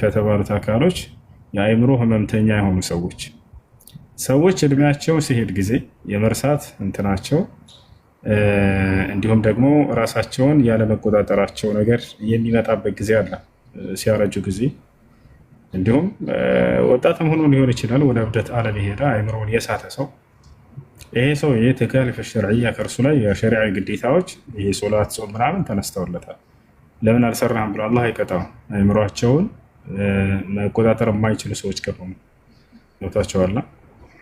ከተባሉት አካሎች የአእምሮ ህመምተኛ የሆኑ ሰዎች እድሜያቸው ሲሄድ ጊዜ የመርሳት እንትናቸው እንዲሁም ደግሞ ራሳቸውን ያለመቆጣጠራቸው ነገር የሚመጣበት ጊዜ አለ። ሲያረጁ ጊዜ እንዲሁም ወጣትም ሆኖ ሊሆን ይችላል ወደ እብደት ዓለም የሄደ አእምሮውን የሳተ ሰው ይሄ ሰው የተካለፈ ሸርዕያ ከእርሱ ላይ የሸሪዓ ግዴታዎች ይሄ ሶላት፣ ጾም ምናምን ተነስተውለታል። ለምን አልሰራህም ብሎ አላህ አይቀጣም። አእምሯቸውን መቆጣጠር የማይችሉ ሰዎች ከሆኑ ገብታቸዋል።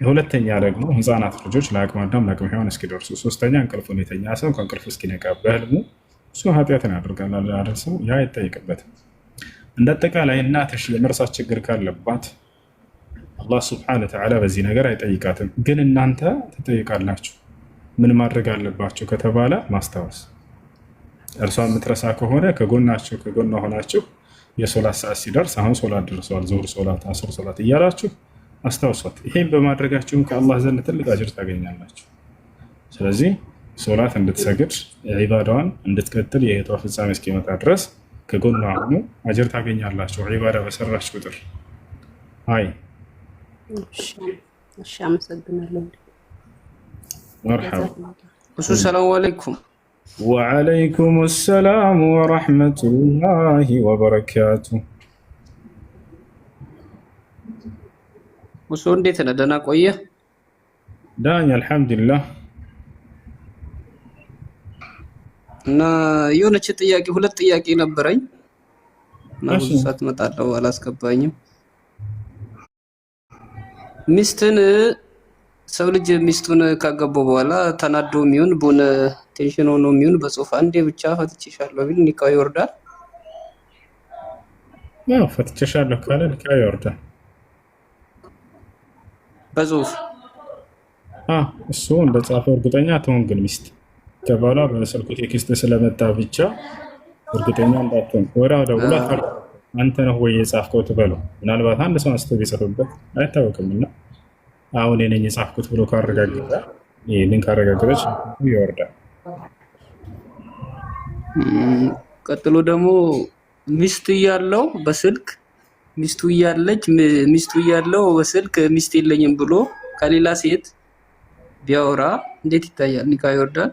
ሁለተኛ ደግሞ ህፃናት ልጆች ለአቅመ አዳም ለአቅመ ሔዋን እስኪደርሱ። ሶስተኛ እንቅልፉን የተኛ ሰው ከእንቅልፉ እስኪነቃ በህልሙ እሱ ኃጢአትን ያደርጋል አይደል? ሰው ያ አይጠይቅበትም። እንደ አጠቃላይ እናትሽ የመርሳት ችግር ካለባት አላህ ስብሐነሁ ወተዓላ በዚህ ነገር አይጠይቃትም። ግን እናንተ ትጠይቃላችሁ። ምን ማድረግ አለባችሁ ከተባለ ማስታወስ። እርሷ የምትረሳ ከሆነ ከጎኗ ሆናችሁ የሶላት ሰዓት ሲደርስ አሁን ሶላት ደርሷል፣ ዙሁር ሶላት፣ አስር ሶላት እያላችሁ አስታውሷት። ይሄን በማድረጋችሁም ከአላህ ዘንድ ትልቅ አጅር ታገኛላችሁ። ስለዚህ ሶላት እንድትሰግድ ዒባዳዋን እንድትቀጥል የህይወቷ ፍጻሜ እስኪመጣ ድረስ ከጎኗ ሆኑ፣ አጅር ታገኛላችሁ ዒባዳ በሰራች ቁጥር። አይ እሺ፣ አመሰግናለሁ። መርሐባ። ሰላም አለይኩም። ወዐለይኩም ሰላም ወረሕመቱላሂ ወበረካቱ። ሙሱ እንዴት ነህ? ደህና ቆየህ? ዳኝ አልሐምዱሊላህ። እና የሆነች ጥያቄ ሁለት ጥያቄ ነበረኝ እና ብዙ ሰዓት እመጣለሁ አላስገባኝም። ሚስትን ሰው ልጅ ሚስቱን ካገባው በኋላ ተናዶ የሚሆን ቡን ቴንሽን ሆኖ የሚሆን በጽሁፍ አንዴ ብቻ ፈትቼሻለሁ ቢል ኒካው ይወርዳል? ያው ፈትቼሻለሁ ካለ ኒካው ይወርዳል በጽሁፍ። እሱ እንደጻፈው እርግጠኛ ትሆን። ግን ሚስት ከባሏ በስልኩ ቴክስት ስለመጣ ብቻ እርግጠኛ እንዳትሆን። ወዲያው ደውላ አንተ ነህ ወይ የጻፍከው ትበለው። ምናልባት አንድ ሰው አንስቶ ቢጽፍበት አይታወቅምና አሁን የኔን የጻፍኩት ብሎ ካረጋገጠ ይሄንን ካረጋገጠች ይወርዳል። ቀጥሎ ደግሞ ሚስት እያለው በስልክ ሚስቱ እያለው በስልክ ሚስት የለኝም ብሎ ከሌላ ሴት ቢያወራ እንዴት ይታያል? ኒካ ይወርዳል?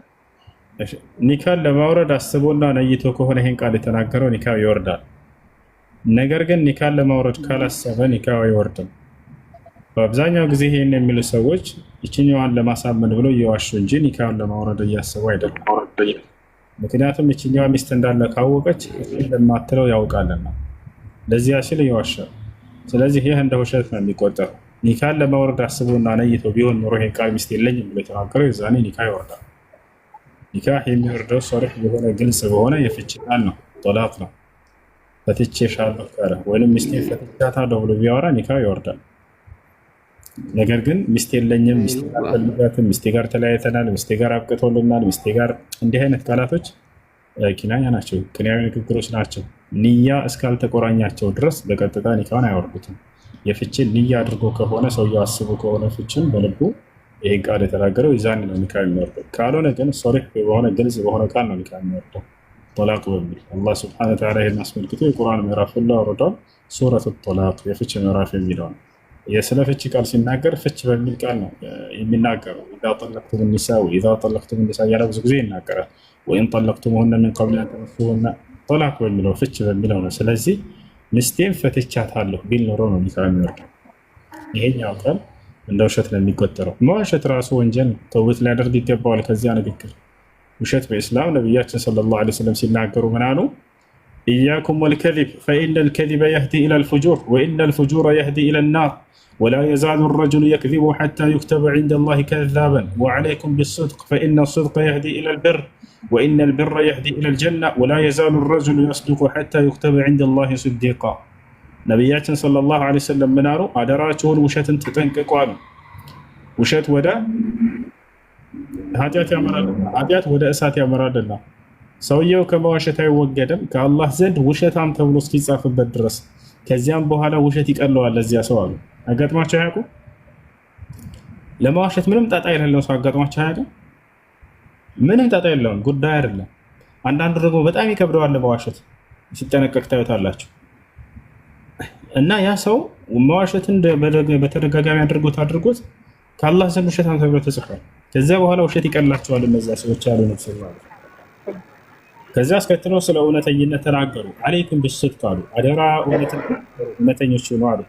ኒካን ለማውረድ አስቦና ነይቶ ከሆነ ይሄን ቃል የተናገረው ኒካ ይወርዳል። ነገር ግን ኒካን ለማውረድ ካላሰበ ኒካ አይወርድም። በአብዛኛው ጊዜ ይሄን የሚሉ ሰዎች ይችኛዋን ለማሳመን ብለው እየዋሹ እንጂ ኒካን ለማውረድ እያሰቡ አይደለም። ምክንያቱም ይችኛዋ ሚስት እንዳለ ካወቀች እንደማትለው ያውቃልና ለዚያ ሲል ይዋሻል። ስለዚህ ይህ እንደ ውሸት ነው የሚቆጠረው። ኒካን ለማውረድ አስቦና ነይቶ ቢሆን ኖሮ ይሄን ቃል ሚስት የለኝም ብሎ የተናገረው የዛኔ ኒካ ይወርዳል። ኒካህ የሚወርደው ሶሪህ በሆነ ግልጽ በሆነ የፍቺ ቃል ነው፣ ጦላቅ ነው። ፈትቼሻለሁ ካለ ወይም ሚስቴን ፈትቻታለሁ ብሎ ቢያወራ ኒካ ይወርዳል። ነገር ግን ሚስት የለኝም፣ ሚስቴ አልፈልጋትም፣ ሚስቴ ጋር ተለያይተናል፣ ሚስቴ ጋር አብቅቶልናል፣ ሚስቴ ጋር እንዲህ አይነት ቃላቶች ኪናያ ናቸው፣ ቅንያዊ ንግግሮች ናቸው። ንያ እስካልተቆራኛቸው ድረስ በቀጥታ ኒካውን አይወርዱትም። የፍቺን ንያ አድርጎ ከሆነ ሰውየው አስቡ ከሆነ ፍቺን በልቡ ይህን ቃል የተናገረው ይዛን ነው ኒካ የሚወርደው። ካልሆነ ግን ሶሪህ በሆነ ግልጽ በሆነ ቃል ነው ኒካ የሚወርደው ጦላቅ በሚል። አላህ ሱብሓነሁ ወተዓላ ይህን አስመልክቶ የቁርአን ምዕራፍ ሁሉ አውርዷል። ሱረቱ ጦላቅ የፍቺ ምዕራፍ የሚለው ነው። የስለ ፍቺ ቃል ሲናገር ፍቺ በሚል ቃል ነው የሚናገረው። ኢዛ ጠለቅቱም ኒሳ ወኢዛ ጠለቅቱም ኒሳ እያለ ብዙ ጊዜ ይናገራል። ወኢን ጠለቅቱሙሁነ ሚን ቀብሊ አን ተመሱሁነ ጦላቅ በሚለው ፍቺ በሚለው ነው። ስለዚህ ሚስቴን ፈትቻታለሁ ቢል ኖሮ ነው ኒካ የሚወርደው። ይሄኛው ቃል እንደ ውሸት ነው የሚቆጠረው። መዋሸት ራሱ ወንጀል ተውበት ሊያደርግ ይገባዋል። ከዚያ ንግግር ውሸት በኢስላም ነቢያችን ሰለላሁ ዐለይሂ ወሰለም ሲናገሩ ምን አሉ? ኢያኩም ወልከዚብ ፈኢነል ከዚበ የህዲ ኢለል ፉጁር ወኢነል ፉጁረ የህዲ ኢለል ናር ወላ የዛሉ ረጁሉ የክዚቡ ሐታ ዩክተበ ዒንደላሂ ከዛበን ወዐለይኩም ቢስድቅ ፈኢነ ስድቀ የህዲ ኢለል ቢር ወኢነል ቢረ የህዲ ኢለል ጀና ወላ የዛሉ ረጁሉ የስዱቁ ሐታ ዩክተበ ዒንደላሂ ስዲቃ። ነቢያችን ሰለላሁ ዐለይሂ ወሰለም ምን አሉ? አደራችሁን ውሸትን ተጠንቀቁ አሉ። ውሸት ወደ ኃጢአት ያመራል። ኃጢአት ወደ እሳት ያመራልና ሰውየው ከመዋሸት አይወገድም ከአላህ ዘንድ ውሸታም ተብሎ እስኪጻፍበት ድረስ። ከዚያም በኋላ ውሸት ይቀለዋል ለዚያ ሰው አሉ። አጋጥሟቸው አያውቁ? ለመዋሸት ምንም ጣጣ የሌለው ሰው አጋጥሟቸው አያውቅም? ምንም ጣጣ የለውም፣ ጉዳይ አይደለም። አንዳንዱ ደግሞ በጣም ይከብደዋል ለመዋሸት፣ ሲጠነቀቅ ታዩታላችሁ። እና ያ ሰው መዋሸትን በተደጋጋሚ አድርጎት ከአላህ ዘንድ ውሸታም ተብሎ ተጽፏል። ከዚያ በኋላ ውሸት ይቀላቸዋል እነዚያ ሰዎች ያሉ ነፍስ ማለት። ከዚያ አስከትለው ስለ እውነተኝነት ተናገሩ። አለይኩም ቢስድቅ አሉ፣ አደራ እውነተኞች ሁኑ አሉ።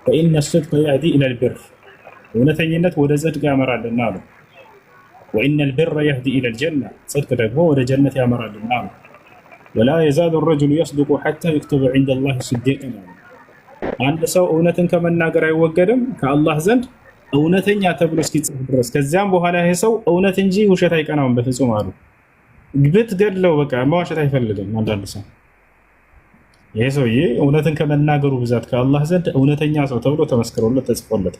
ፈኢነ ስድቀ የህዲ ኢለል ቢር፣ እውነተኝነት ወደ ጽድቅ ያመራልና አሉ። ወኢነ ልቢረ የህዲ ኢለል ጀና፣ ጽድቅ ደግሞ ወደ ጀነት ያመራልና አሉ። ወላ የዛሉ ረጅሉ የስድቁ ሐታ ዩክተበ ዐንደ ላሂ ሲዲቀን አሉ። አንድ ሰው እውነትን ከመናገር አይወገድም ከአላህ ዘንድ እውነተኛ ተብሎ እስኪጽፍ ድረስ። ከዚያም በኋላ ይሄ ሰው እውነት እንጂ ውሸት አይቀናውም በፍጹም አሉ። ብትገድለው በቃ መዋሸት አይፈልግም። አንዳንድ ሰው ይሄ ሰውዬ እውነትን ከመናገሩ ብዛት ከአላህ ዘንድ እውነተኛ ሰው ተብሎ ተመስክሮለት ተጽፎለት።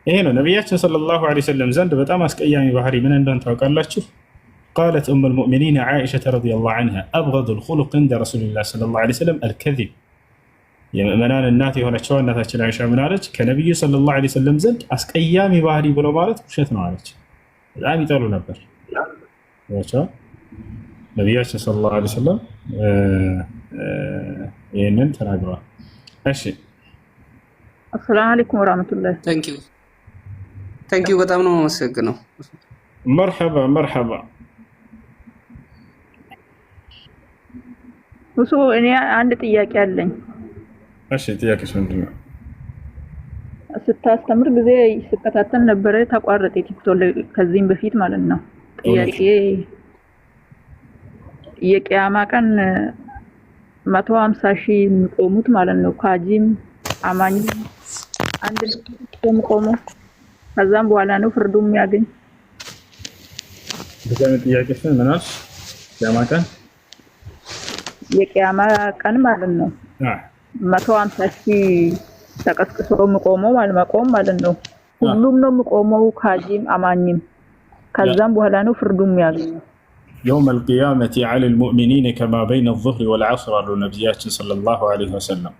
ይሄ ነው ነቢያችን ሰለላሁ ዐለይሂ ወሰለም ዘንድ በጣም አስቀያሚ ባህሪ ምን እንደሆነ ታውቃላችሁ? ቃለት ኡም ልሙእሚኒን ዓኢሸተ ረዲየላሁ ዐንሃ አብገዱ ልኹሉቅ እንደ ረሱሊላህ ሰለላሁ ዐለይሂ ወሰለም አልከዚብ። የምእመናን እናት የሆነችው እናታችን አይሻ ምን አለች? ከነቢዩ ሰለላሁ ዐለይሂ ወሰለም ዘንድ አስቀያሚ ባህሪ ብሎ ማለት ውሸት ነው አለች። በጣም ይጠሉ ነበር። ነቢያችን ሰለላሁ ዐለይሂ ወሰለም ይህንን ተናግረዋል። እሺ፣ አሰላሙ አለይኩም ወራህመቱላህ። ታንኪዩ በጣም ነው የማመሰግነው። መርሐባ መርሐባ። እሱ እኔ አንድ ጥያቄ አለኝ። እሺ፣ ጥያቄሽ ምንድን ነው? ስታስተምር ጊዜ ስከታተል ነበረ፣ ተቋረጠ ቲክቶክ ላይ ከዚህም በፊት ማለት ነው። ጥያቄ የቂያማ ቀን 150 ሺህ የሚቆሙት ማለት ነው ካጂም አማኝም አንድ ቆሞ ከዛም በኋላ ነው ፍርዱ የሚያገኝ። በዛም ጥያቄሽ ምን አልሽ? የቂያማ ቀን ማለት ነው 150 ሺህ ተቀስቅሶ የሚቆመው መቆም ማለት ነው። ሁሉም ነው የሚቆመው ካጂም አማኝም። ከዛም በኋላ ነው ፍርዱ የሚያገኘው። يوم القيامة على المؤمنين كما بين الظهر والعصر አሉ ነብያችን ሰለላሁ ዐለይሂ ወሰለም።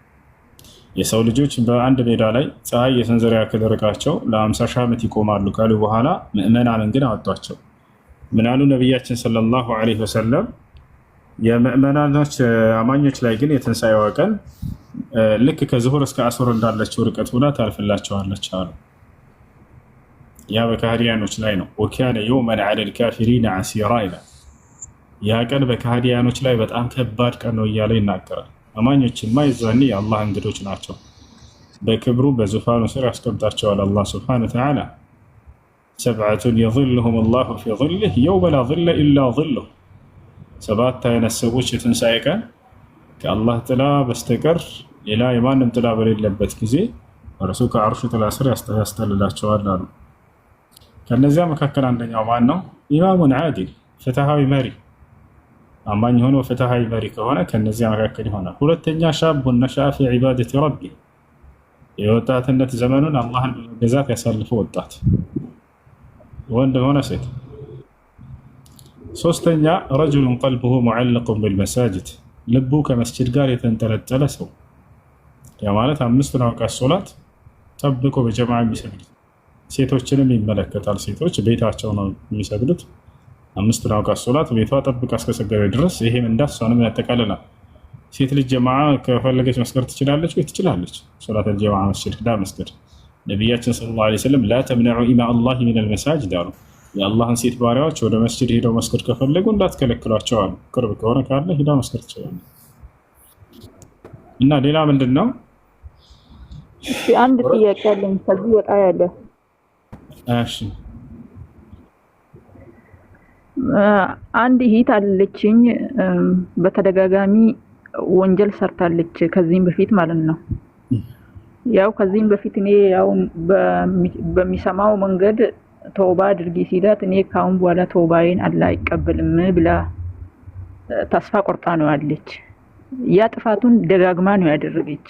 የሰው ልጆች በአንድ ሜዳ ላይ ፀሐይ የሰንዘር ያክል ርቃቸው ለ50 ሺህ ዓመት ይቆማሉ ካሉ በኋላ ምእመናንን ግን አወጧቸው። ምን አሉ ነብያችን ሰለላሁ ዐለይሂ ወሰለም? የምእመናኖች አማኞች ላይ ግን የትንሣኤዋ ቀን ልክ ከዙሁር እስከ አስር እንዳለችው ርቀት ሆና ታልፍላቸዋለች አሉ። ያ በካህዲያኖች ላይ ነው። ወካነ የውመን ዐለል ካፊሪን ዐሲራ ይላል። ያ ቀን በካህዲያኖች ላይ በጣም ከባድ ቀን ነው እያለ ይናገራል። አማኞችማ የዛኔ የአላህ እንግዶች ናቸው። በክብሩ በዙፋኑ ስር ያስቀምጣቸዋል አላህ ሱብሓነሁ ወተዓላ። ሰብዐቱን የظልሁም አላሁ ፊ ظልህ የውመ ላ ظለ ኢላ ظሉህ። 7 አይነት ሰዎች የትንሣኤ ቀን ከአላህ ጥላ በስተቀር ሌላ የማንም ጥላ በሌለበት ጊዜ እርሱ ከዐርሹ ጥላ ስር ያስጠልላቸዋል አሉ። ከነዚያ መካከል አንደኛው ማን ነው? ኢማሙን ዓዲል፣ ፍትሃዊ መሪ። አማኝ ሆኖ ፍትሃዊ መሪ ከሆነ ከነዚያ መካከል ይሆናል። ሁለተኛ ሻቡን ነሸአ ፊ ዒባደቲ ረቢ፣ የወጣትነት ዘመኑን አላህን በመገዛት ያሳልፈ ወጣት፣ ወንድ ሆነ ሴት። ሶስተኛ ረጁሉን ቀልቡሁ ሙዐለቁን ቢልመሳጅድ፣ ልቡ ከመስጅድ ጋር የተንጠለጠለ ሰው። ያ ማለት 5 አውቃት ሶላት ጠብቆ በጀማዓ የሚሰግድ፣ ሴቶችንም ይመለከታል። ሴቶች ቤታቸው ነው የሚሰግዱት። 5 አውቃት ሶላት ቤቷ ጠብቃ እስከሰገደ ድረስ ይሄም እንዳሷንም ያጠቃልላል። ሴት ልጅ ጀማዓ ከፈለገች መስገድ ትችላለች ወይ? ትችላለች። ሶላት አልጀማዓ መስጂድ ዳ መስገድ። ነቢያችን ሰለላሁ ዐለይሂ ወሰለም ላ ተምነዑ ኢማ አላህ ሚነል መሳጅድ አሉ። የአላህን ሴት ባሪያዎች ወደ መስጂድ ሄደው መስገድ ከፈለጉ እንዳትከለክሏቸው አሉ። ቅርብ ከሆነ ካለ ሄዳ መስገድ ትችላለች። እና ሌላ ምንድን ነው? አንድ ጥያቄ አለኝ ከዚህ ወጣ ያለ። እሺ፣ አንድ እህት አለችኝ በተደጋጋሚ ወንጀል ሰርታለች ከዚህም በፊት ማለት ነው። ያው ከዚህም በፊት እኔ ያው በሚሰማው መንገድ ተውባ አድርጊ ሲላት እኔ ካሁን በኋላ ተውባዬን አላህ አይቀበልም ብላ ተስፋ ቆርጣ ነው ያለች። ያ ጥፋቱን ደጋግማ ነው ያደረገች።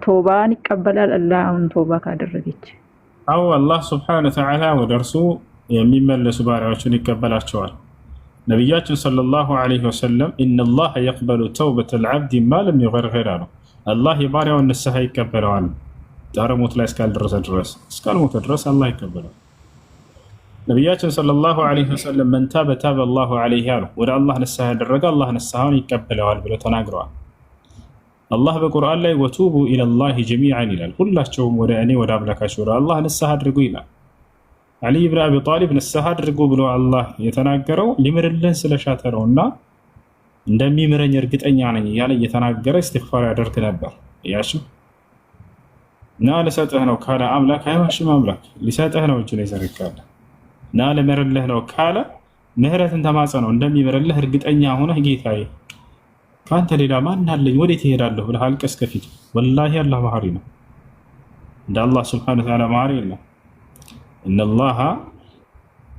ተውባን ይቀበላል አላህ አሁን ተውባ ካደረገች? አው አላህ ሱብሓነሁ ወተዓላ ወደ እርሱ የሚመለሱ ባሪያዎችን ይቀበላቸዋል። ነቢያችን ሰለላሁ ዐለይሂ ወሰለም ኢነላህ የቅበሉ ተውበተል ዐብድ ማ ለም ዩገርግር አሉ። አላህ የባሪያውን ንስሐ ይቀበለዋል ጣረ ሞት ላይ እስካልደረሰ ድረስ፣ እስካልሞተ ድረስ አላህ ይቀበለዋል። ነቢያችን ሰለላሁ ዐለይሂ ወሰለም መን ታበ ታበ አላሁ ዐለይሂ አሉ። ወደ አላህ ንስሐ ያደረገ አላህ ንስሐውን ይቀበለዋል ብለው ተናግረዋል። አላህ በቁርአን ላይ ወቱቡ ኢለላሂ ጀሚዐን ይላል። ሁላቸውም ወደ እኔ ወደ አምላካቸው ወደ አላህ ንስሐ አድርጉ ይላል። አሊ ብን አቢ ጣሊብ ንስሐ አድርጉ ብሎ አላህ የተናገረው ሊምርልን ስለሻተ ነውና እንደሚምረኝ እርግጠኛ ነኝ እያለ እየተናገረ እስትግፋር ያደርግ ነበር። እያችሁ እና ልሰጥህ ነው ካለ አምላክ አይዋሽም። አምላክ ሊሰጥህ ነው እጁን ይዘረጋል። እና ልምርልህ ነው ካለ ምህረትን ተማጸነው እንደሚምርልህ እርግጠኛ ሆነህ ጌታዬ ከአንተ ሌላ ማን አለኝ ወዴት እሄዳለሁ ብለህ አልቀስ ከፊት። ወላሂ አላህ መሐሪ ነው። እንደ አላህ ሱብሓነሁ ወተዓላ መሐሪ የለም። ኢነላሃ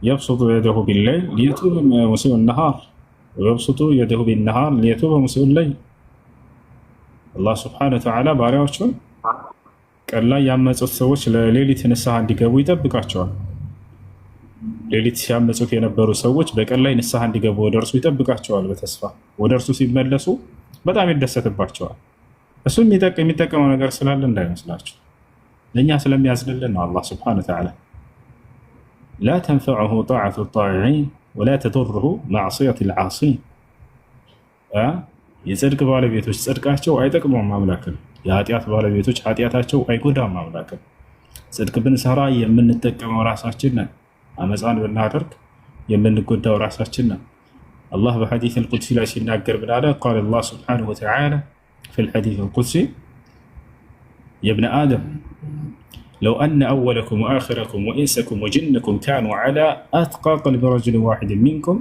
የብሱጡ የደሁ ቢለይል ሊየቱበ ሙሲኡ ነሃር ወየብሱጡ የደሁ ቢነሃር ሊየቱበ ሙሲኡ ለይል። አላህ ሱብሓነሁ ወተዓላ ባሪያዎቹን ቀን ላይ ያመፁት ሰዎች ለሌሊት ንስሐ እንዲገቡ ይጠብቃቸዋል። ሌሊት ሲያመፁት የነበሩ ሰዎች በቀን ላይ ንስሐ እንዲገቡ ወደ እርሱ ይጠብቃቸዋል በተስፋ። ወደ እርሱ ሲመለሱ በጣም ይደሰትባቸዋል። እሱ የሚጠቀመው ነገር ስላለ እንዳይመስላቸው ለእኛ ስለሚያዝንልን ነው። አላህ ሱብሓነሁ ወተዓላ ላ ተንፈዑሁ ጣዓቱ ጣዒዒን ወላ ተዱሩሁ ማዕሲየቱል ዓሲን። የጽድቅ ባለቤቶች ጽድቃቸው አይጠቅመውም አምላክን፣ የኃጢአት ባለቤቶች ኃጢአታቸው አይጎዳም አምላክን። ጽድቅ ብንሰራ የምንጠቀመው ራሳችን ነን፣ አመፃን ብናደርግ የምንጎዳው ራሳችን ነን። አላህ በሐዲስ አልቁድሲ ላይ ሲናገር ምን አለ? ቃለ አላህ ሱብሓነሁ ወተዓላ ፊል ሐዲስ አልቁድሲ የብነ አደም ለው አነ አወለኩም ወአኺረኩም ወኢንሰኩም ወጅነኩም ካኑ ዐላ አትቃ ቀልቢ ረጁሊን ዋሒድን ሚንኩም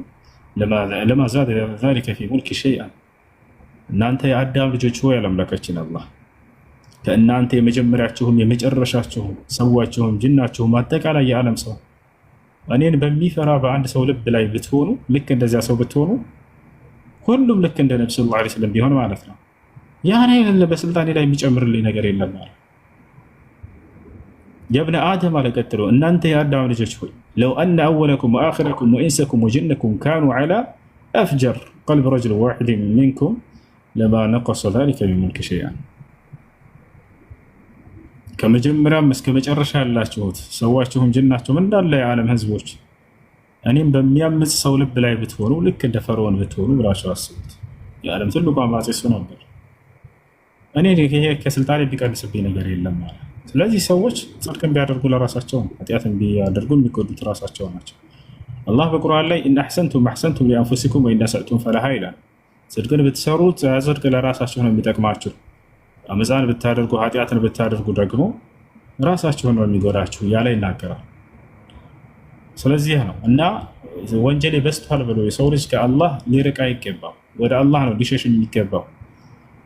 ለማ ዛደ ዛሊከ ፊ ሙልኪ ሸይአን። እናንተ የአዳም ልጆች ሆይ አምላካችን አላህ ከእናንተ የመጀመሪያችሁም የመጨረሻችሁም ሰዋችሁም ጅናችሁም አጠቃላይ የዓለም ሰው እኔን በሚፈራ በአንድ ሰው ልብ ላይ ብትሆኑ ልክ እንደዚያ ሰው ብትሆኑ ሁሉም ልክ እንደ ነብዩ ሰለላሁ ዐለይሂ ወሰለም ቢሆን ማለት ነው። ያን አይደለ በስልጣኔ ላይ የሚጨምርልኝ ነገር የለም ማለት የብነ አደም አለ። ቀጥሎ እናንተ የአዳም ልጆች ሆይ ለው አነ አወለኩም ወአኺረኩም ወኢንሰኩም ወጅነኩም ካኑ ዐላ አፍጀር ቀልቢ ረጁሊን ዋሒድን ሚንኩም ለማ ነቀሰ ዛሊከ ሚን ሙልኪ ሸይአን። ከመጀመሪያም እስከ መጨረሻ ያላችሁት ሰዋችሁም ጅናችሁም እንዳለ የዓለም ህዝቦች እኔም በሚያምፅ ሰው ልብ ላይ ብትሆኑ ልክ እንደ ፈርዖን ብትሆኑ ብላችሁ አስቡት። የዓለም ትልቁ አማጺ እሱ ነበር። እኔ ይሄ ከስልጣኔ ቢቀንስብኝ ነገር የለም ማለት። ስለዚህ ሰዎች ጽድቅን ቢያደርጉ ለራሳቸው ነው፣ ኃጢአትን ቢያደርጉ የሚጎዱት ራሳቸው ናቸው። አላህ በቁርአን ላይ ኢን አሕሰንቱም አሕሰንቱም ሊአንፉሲኩም ወኢን አስአእቱም ፈለሃ ይላል። ጽድቅን ብትሰሩት ጽድቅ ለራሳችሁ ነው የሚጠቅማችሁ፣ አመፃን ብታደርጉ ኃጢአትን ብታደርጉ ደግሞ ራሳችሁን ነው የሚጎዳችሁ እያለ ይናገራል። ስለዚህ ነው እና ወንጀሌ በዝቷል ብሎ የሰው ልጅ ከአላህ ሊርቅ አይገባም፣ ወደ አላህ ነው ሊሸሽ የሚገባው።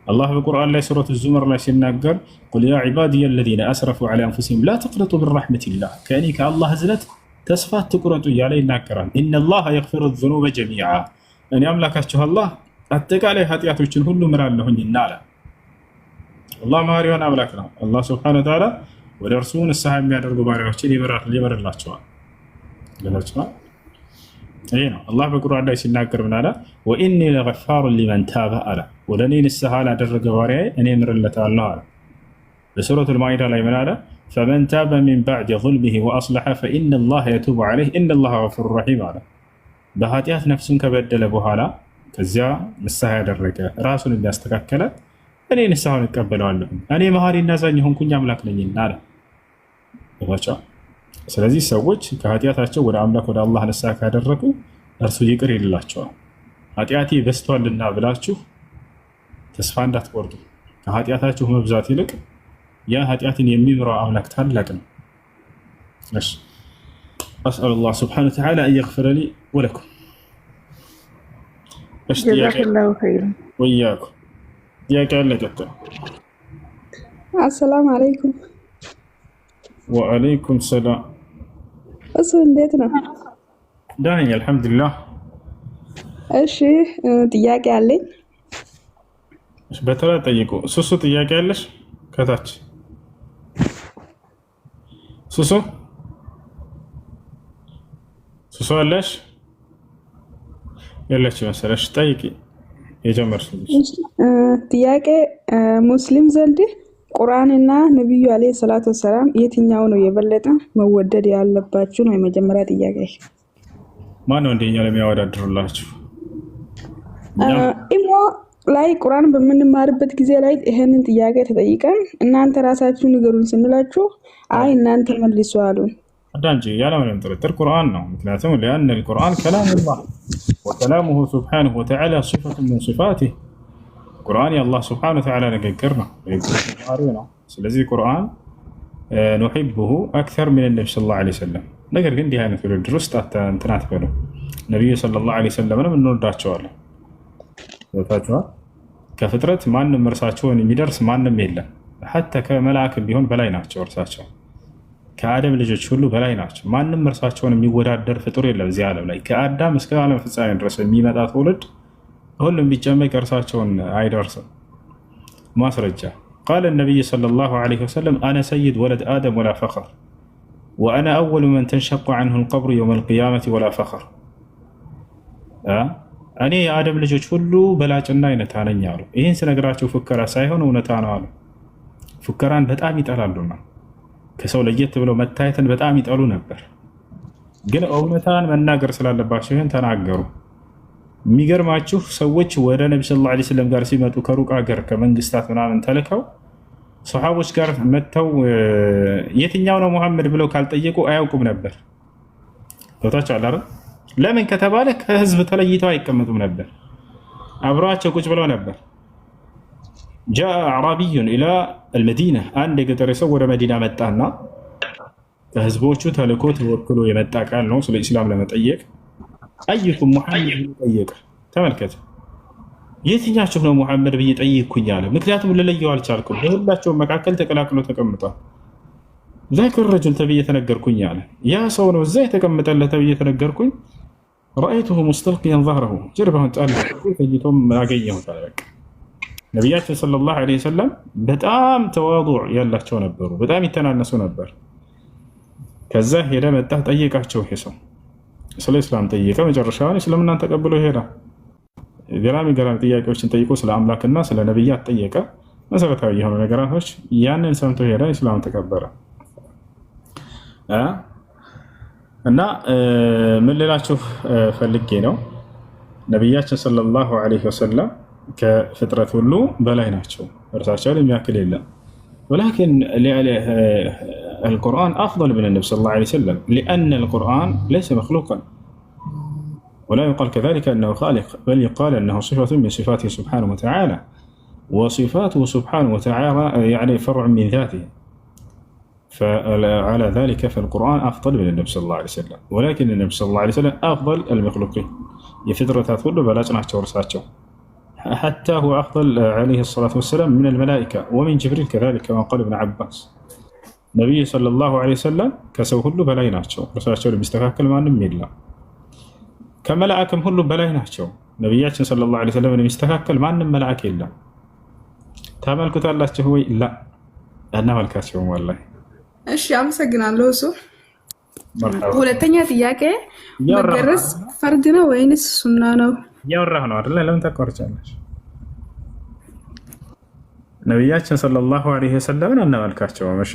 አላህ በቁርአን ላይ ሱረቱ ዙመር ላይ ሲናገር ቁል ያ ዒባዲየ አለዚነ አስረፉ ዐላ አንፉሲሂም ላ ተቅነጡ ሚን ረሕመቲላህ ከእኔ ከአላህ እዝነት ተስፋ አትቁረጡ እያለ ይናገራል። ኢነላሃ የግፊሩ ዙኑበ ጀሚዓ እኔ አምላካችሁ አላህ አጠቃላይ ኃጢአቶችን ሁሉ ምራለሁኝና አለ። አላህ መሐሪ የሆነ አምላክ ነው። አላህ ሱብሓነሁ ወተዓላ ወደ እርሱ ንስሐ የሚያደርጉ ባሪያዎችን ይምርላቸዋል። ይሄ ነው አላህ በቁርአን ላይ ሲናገር ምን አለ? ወኢኒ ለገፋሩን ሊመን ታበ አለ። ወደ እኔ ንስሐ ላደረገ ባሪያዬ እኔ እምርለታለሁ አለ። በሱረቱል ማኢዳ ላይ ምን አለ? ፈመን ታበ ሚን ባዕድ ዙልሚሂ ወአስለሐ ፈኢነላሃ የቱቡ ዐለይህ ኢነላሃ ገፉሩን ረሒም አለ። በኃጢአት ነፍሱን ከበደለ በኋላ ከዚያ ንስሐ ያደረገ ራሱን የሚያስተካከለ እኔ ንስሐውን እቀበለዋለሁ፣ እኔ መሐሪና አዛኝ ሆንኩኝ አምላክ ነኝና አለ። ስለዚህ ሰዎች ከኃጢአታቸው ወደ አምላክ ወደ አላህ ንስሐ ካደረጉ እርሱ ይቅር ይልላቸዋል። ኃጢአቴ በዝቷልና ብላችሁ ተስፋ እንዳትቆርጡ። ከኃጢአታችሁ መብዛት ይልቅ ያ ኃጢአትን የሚምረው አምላክ ታላቅ ነው። አስአሉላህ ሱብሓነሁ ወተዓላ አን የግፊረ ሊ ወለኩም። ጀዛከላሁ ኸይረን ወኢያኩም። ጥያቄ አለ? ቀጥታ። አሰላሙ አለይኩም። ወአለይኩም ሰላም። እሱ እንዴት ነው? ደህና ነኝ አልሐምዱሊላህ። እሺ ጥያቄ አለኝ። በተራ ጠይቁ። ሱሱ ጥያቄ አለሽ? ከታች ሱሱ ሱሱ አለሽ የለች መሰለሽ? ጠይቂ የጀመርሽ ጥያቄ ሙስሊም ዘንድ ቁርአንና ነብዩ አለይሂ ሰላቱ ወሰላም የትኛው ነው የበለጠ መወደድ ያለባችሁ ነው የመጀመሪያ ጥያቄ። ማን ነው እንደኛ ለሚያወዳድሩላችሁ? ኢሞ ላይ ቁርአን በምንማርበት ጊዜ ላይ ይሄንን ጥያቄ ተጠይቀን እናንተ ራሳችሁ ንገሩን ስንላችሁ አይ እናንተ መልሱ አሉን። አዳንጂ ያለምንም ጥርጥር ቁርአን ነው። ምክንያቱም لأن القرآن كلام الله وكلامه سبحانه وتعالى صفة من صفاته ቁርአን የአላህ ስብሐነ ወተዓላ ንግግር ነው። ስለዚህ ቁርአን نحبه أكثر من النبي صلى الله عليه وسلم። ነገር ግን እንዲህ አይነት ውድድር ውስጥ እንትን አትበሉ። ነብዩ ሰለላሁ ዐለይሂ ወሰለም እንወዳቸዋለን። ወታቸዋል ከፍጥረት ማንም እርሳቸውን የሚደርስ ማንም የለም። ሐታ ከመላእክ ቢሆን በላይ ናቸው። እርሳቸው ከአደም ልጆች ሁሉ በላይ ናቸው። ማንም እርሳቸውን የሚወዳደር ፍጡር የለም እዚህ ዓለም ላይ ከአዳም እስከ ዓለም ፍጻሜ ድረስ የሚመጣ ትውልድ ሁሉም ቢጨመቅ እርሳቸውን አይደርስም። ማስረጃ قال النبي صلى الله عليه وسلم أنا سيد ولد آدم ولا فخر وأنا أول من تنشق عنه القبر يوم القيامة ولا فخر እኔ የአደም ልጆች ሁሉ በላጭና አይነታ ነኝ አሉ። ይህን ስነግራቸው ፉከራ ሳይሆን እውነታ ነው አሉ። ፉከራን በጣም ይጠላሉና ከሰው ለየት ብለው መታየትን በጣም ይጠሉ ነበር። ግን እውነታን መናገር ስላለባቸው ይህን ተናገሩ። የሚገርማችሁ ሰዎች ወደ ነቢ ሰለላሁ ዐለይሂ ወሰለም ጋር ሲመጡ ከሩቅ ሀገር ከመንግስታት ምናምን ተልከው ሰሃቦች ጋር መጥተው የትኛው ነው ሙሐመድ ብለው ካልጠየቁ አያውቁም ነበር። ቦታቸው አላረ ለምን ከተባለ ከህዝብ ተለይተው አይቀመጡም ነበር። አብረዋቸው ቁጭ ብለው ነበር። جاء أعرابي إلى المدينة አንድ የገጠር ሰው ወደ መዲና መጣና ከህዝቦቹ ተልኮ ተወክሎ የመጣ ቃል ነው ስለ ኢስላም ለመጠየቅ አዩኩም ሙሐመድ ጠየቀ። ተመልከቱ የትኛችሁ ነው ሙሐመድ ብዬ ጠይቅኩኝ አለ። ምክንያቱም ልለየው አልቻልኩም። በሁላቸው መካከል ተቀላቅሎ ተቀምጧል። ذاك الرجل ተብዬ ተነገርኩኝ አለ። ያ ሰው ነው እዛ የተቀመጠለት ተብዬ ተነገርኩኝ። رأيته مستلقيا ظهره ጀርባውን ጣል ተይቶም አገኘሁት አለ። ነብያችን ሰለላሁ ዐለይሂ ወሰለም በጣም ተዋዱዕ ያላቸው ነበሩ። በጣም ይተናነሱ ነበር። ከዛ ሄደ መጣ ጠየቃቸው። ይሄ ሰው ስለ እስላም ጠየቀ። መጨረሻውን እስልምናን ተቀብሎ ሄደ። ገራሚ ጥያቄዎችን ጠይቆ ስለ አምላክና ስለ ነብያት ጠየቀ። መሰረታዊ የሆኑ ነገራቶች ያንን ሰምቶ ሄደ፣ እስላም ተቀበለ። እና ምን ልላችሁ ፈልጌ ነው ነብያችን ሰለላሁ ዐለይሂ ወሰለም ከፍጥረት ሁሉ በላይ ናቸው። እርሳቸውን የሚያክል የለም። ولكن القرآن أفضل من النبي صلى الله عليه وسلم لأن القرآن ليس مخلوقا ولا يقال كذلك أنه خالق بل يقال أنه صفة من صفاته سبحانه وتعالى وصفاته سبحانه وتعالى يعني فرع من ذاته فعلى ذلك فالقرآن أفضل من النبي صلى الله عليه وسلم ولكن النبي صلى الله عليه وسلم أفضل المخلوقين يفترة كله بلاجنا ورساتهم حتى هو أفضل عليه الصلاة والسلام من الملائكة ومن جبريل كذلك كما قال ابن عباس نبي صلى الله عليه وسلم كسو كله بلايناتشو رسالة بيستكاكل ما نمي الله كملائكم كله بلايناتشو نبياتنا صلى الله عليه وسلم بيستكاكل ما نم ملائكة إلا تامل كتاب الله هو لا أنا ملكاتهم والله እሺ አመሰግናለሁ። እሱ ሁለተኛ ጥያቄ መገረዝ ፈርድ ነው ወይንስ ሱና ነው? ያወራህ ነው አይደል? ለምን ተቆርጫለሽ? ነብያችን ሰለላሁ ዐለይሂ ወሰለም እናመልካቸው። እሺ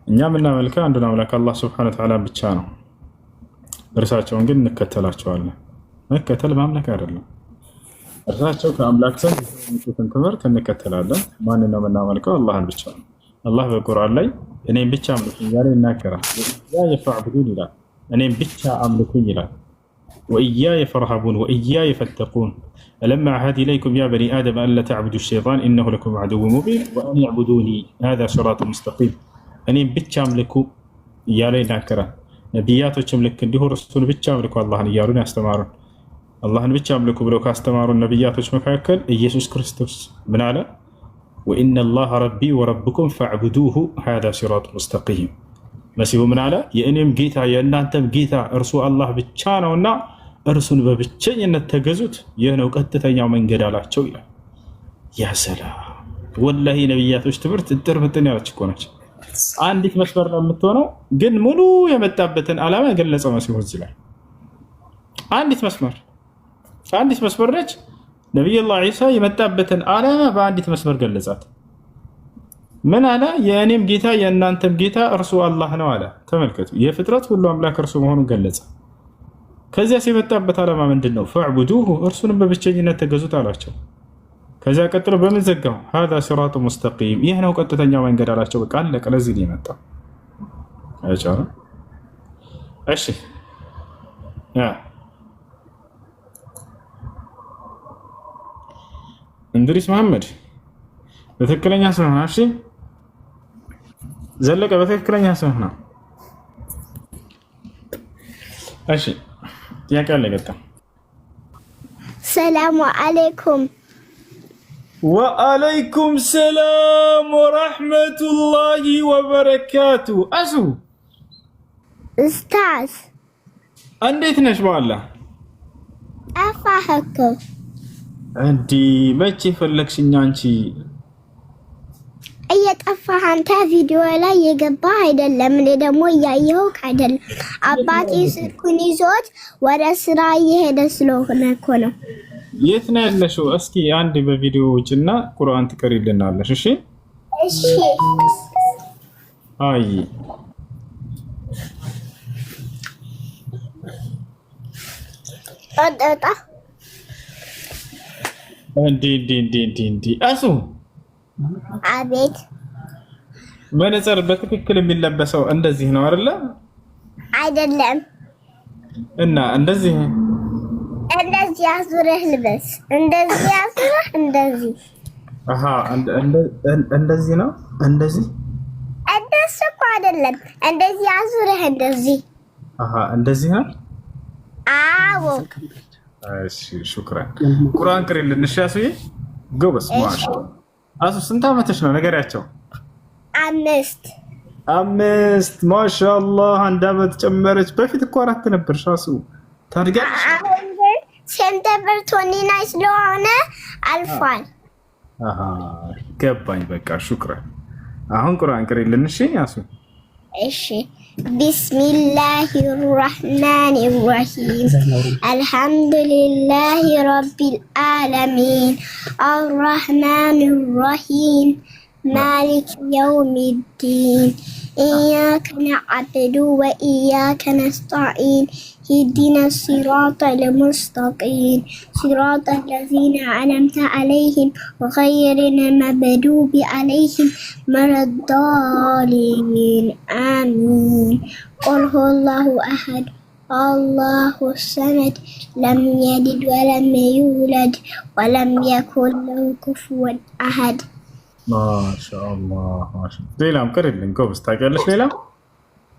እኛ የምናመልከው አንዱን አምላክ አላህ ሱብሓነሁ ወተዓላ ብቻ ነው። እርሳቸውን ግን እንከተላቸዋለን። መከተል ማምለክ አይደለም። እርሳቸው ከአምላክ ዘንድ የሚሰጡትን ትምህርት እንከተላለን። ማንን ነው የምናመልከው? አላህን ብቻ ነው። አላህ በቁርአን ላይ እኔም ብቻ አምልኩኝ እያለ ይናገራል። ወኢያየ ፈዕቡዱን ይላል። እኔም ብቻ አምልኩኝ ይላል። ወኢያየ ፈርሀቡን ወኢያየ ፈተቁን አለም አዕሀድ ኢለይኩም ያ በኒ አደም አላ ተዕቡዱ ሸይጣን ኢነሁ ለኩም ዐዱውን ሙቢን ወአን ያዕቡዱኒ ሃዛ ሲራጡን ሙስተቂም። እኔም ብቻ አምልኩ እያለ ይናገራል። ነቢያቶችም ልክ እንዲሁ እርሱን ብቻ አምልኩ አላህን እያሉን ያስተማሩን። አላህን ብቻ አምልኩ ብለው ካስተማሩን ነቢያቶች መካከል ኢየሱስ ክርስቶስ ምን አለ? ወኢነ አላህ ረቢ ወረብኩም ፈዕቡዱሁ ሃዛ ሲራጡን ሙስተቂም። መሲሁ ምን አለ? የእኔም ጌታ የእናንተም ጌታ እርሱ አላህ ብቻ ነውና እርሱን በብቸኝነት ተገዙት፣ ይህ ነው ቀጥተኛው መንገድ አላቸው ይላል። ያ ሰላም ወላሂ ነቢያቶች ትምህርት እጥር ምጥን ያለች እኮ ነች። አንዲት መስመር ነው የምትሆነው፣ ግን ሙሉ የመጣበትን ዓላማ የገለጸው መሲሁ እዚህ ላይ አንዲት መስመር ነች። ነቢዩላህ ዒሳ የመጣበትን ዓላማ በአንዲት መስመር ገለጻት። ምን አለ? የእኔም ጌታ የእናንተም ጌታ እርሱ አላህ ነው አለ። ተመልከቱ፣ የፍጥረት ሁሉ አምላክ እርሱ መሆኑን ገለጸ። ከዚያስ የመጣበት ዓላማ ምንድን ነው? ፈዕቡዱሁ እርሱንም በብቸኝነት ተገዙት አላቸው። ከዚያ ቀጥሎ በምን ዘጋው? ሃዛ ሲራጡ ሙስተቂም ይህ ነው ቀጥተኛው መንገድ አላቸው። በቃ አለቀ። ለዚህ ነው የመጣው። እሺ እንድሪስ መሐመድ በትክክለኛ ስምህ ነው። እሺ ዘለቀ በትክክለኛ ስምህ ነው። እሺ ጥያቄ አለ ገጠም። ሰላሙ አለይኩም። ወአለይኩም ሰላም ወራህመቱላሂ ወበረካቱ። አሱ ኡስታዝ እንዴት ነሽ? በኋላ ጠፋህ እኮ። እንዲህ መቼ ፈለግሽኝ አንቺ? እየጠፋህ አንተ ቪዲዮ ላይ የገባህ አይደለም። እኔ ደግሞ እያየሁህ አይደለም። አባቴ ስልኩን ይዞት ወደ ስራ እየሄደ ስለሆነ እኮ ነው። የት ነው ያለሽው? እስኪ አንድ በቪዲዮ ውጭና ቁርአን ትቀሪልናለሽ። እሺ እሺ። አይ አጣጣ እንዲ አሱ አቤት። መነጽር በትክክል የሚለበሰው እንደዚህ ነው አይደለ? አይደለም። እና እንደዚህ አዙረህ ልበስ። እንደዚህ አዙረህ እንደዚህ። አሃ እንደዚህ ነው። እንደዚህ እኮ አይደለም። እንደዚህ አዙረህ እንደዚህ። አሃ እንደዚህ ነው። አዎ። እሺ ሹክራን። ቁርአን ቅሪልን። እሺ አሱዬ ጎበስ። ማሻ አሱ ስንት ዓመትሽ ነው? ነገሪያቸው። 5 ማሻአላህ። 1 ዓመት ጨመረች። በፊት እኮ 4 ነበርሽ። አሱ ታድጋለሽ። አሁን ግን ሴፕቴምበር 29 ስለሆነ አልፏል። አሃ ገባኝ። በቃ ሹክራን። አሁን ቁርአን ቅሪልን። እሺ አሱ እሺ። ቢስሚላሂ ራህማኒ ራሂም አልሐምዱሊላሂ ረቢል ዓለሚን አርራህማኒ ራሂም ማሊክ የውሚዲን ኢያከ ነዕቡዱ ወኢያከ ነስተዒን اهدنا الصراط المستقيم صراط الذين أنعمت عليهم غير المغضوب عليهم ولا الضالين آمين قل هو الله أحد الله الصمد لم يلد ولم يولد ولم يكن له كفوا أحد. ما شاء الله ما شاء الله. ليلى مكرر لنكو بستاقلش ليلى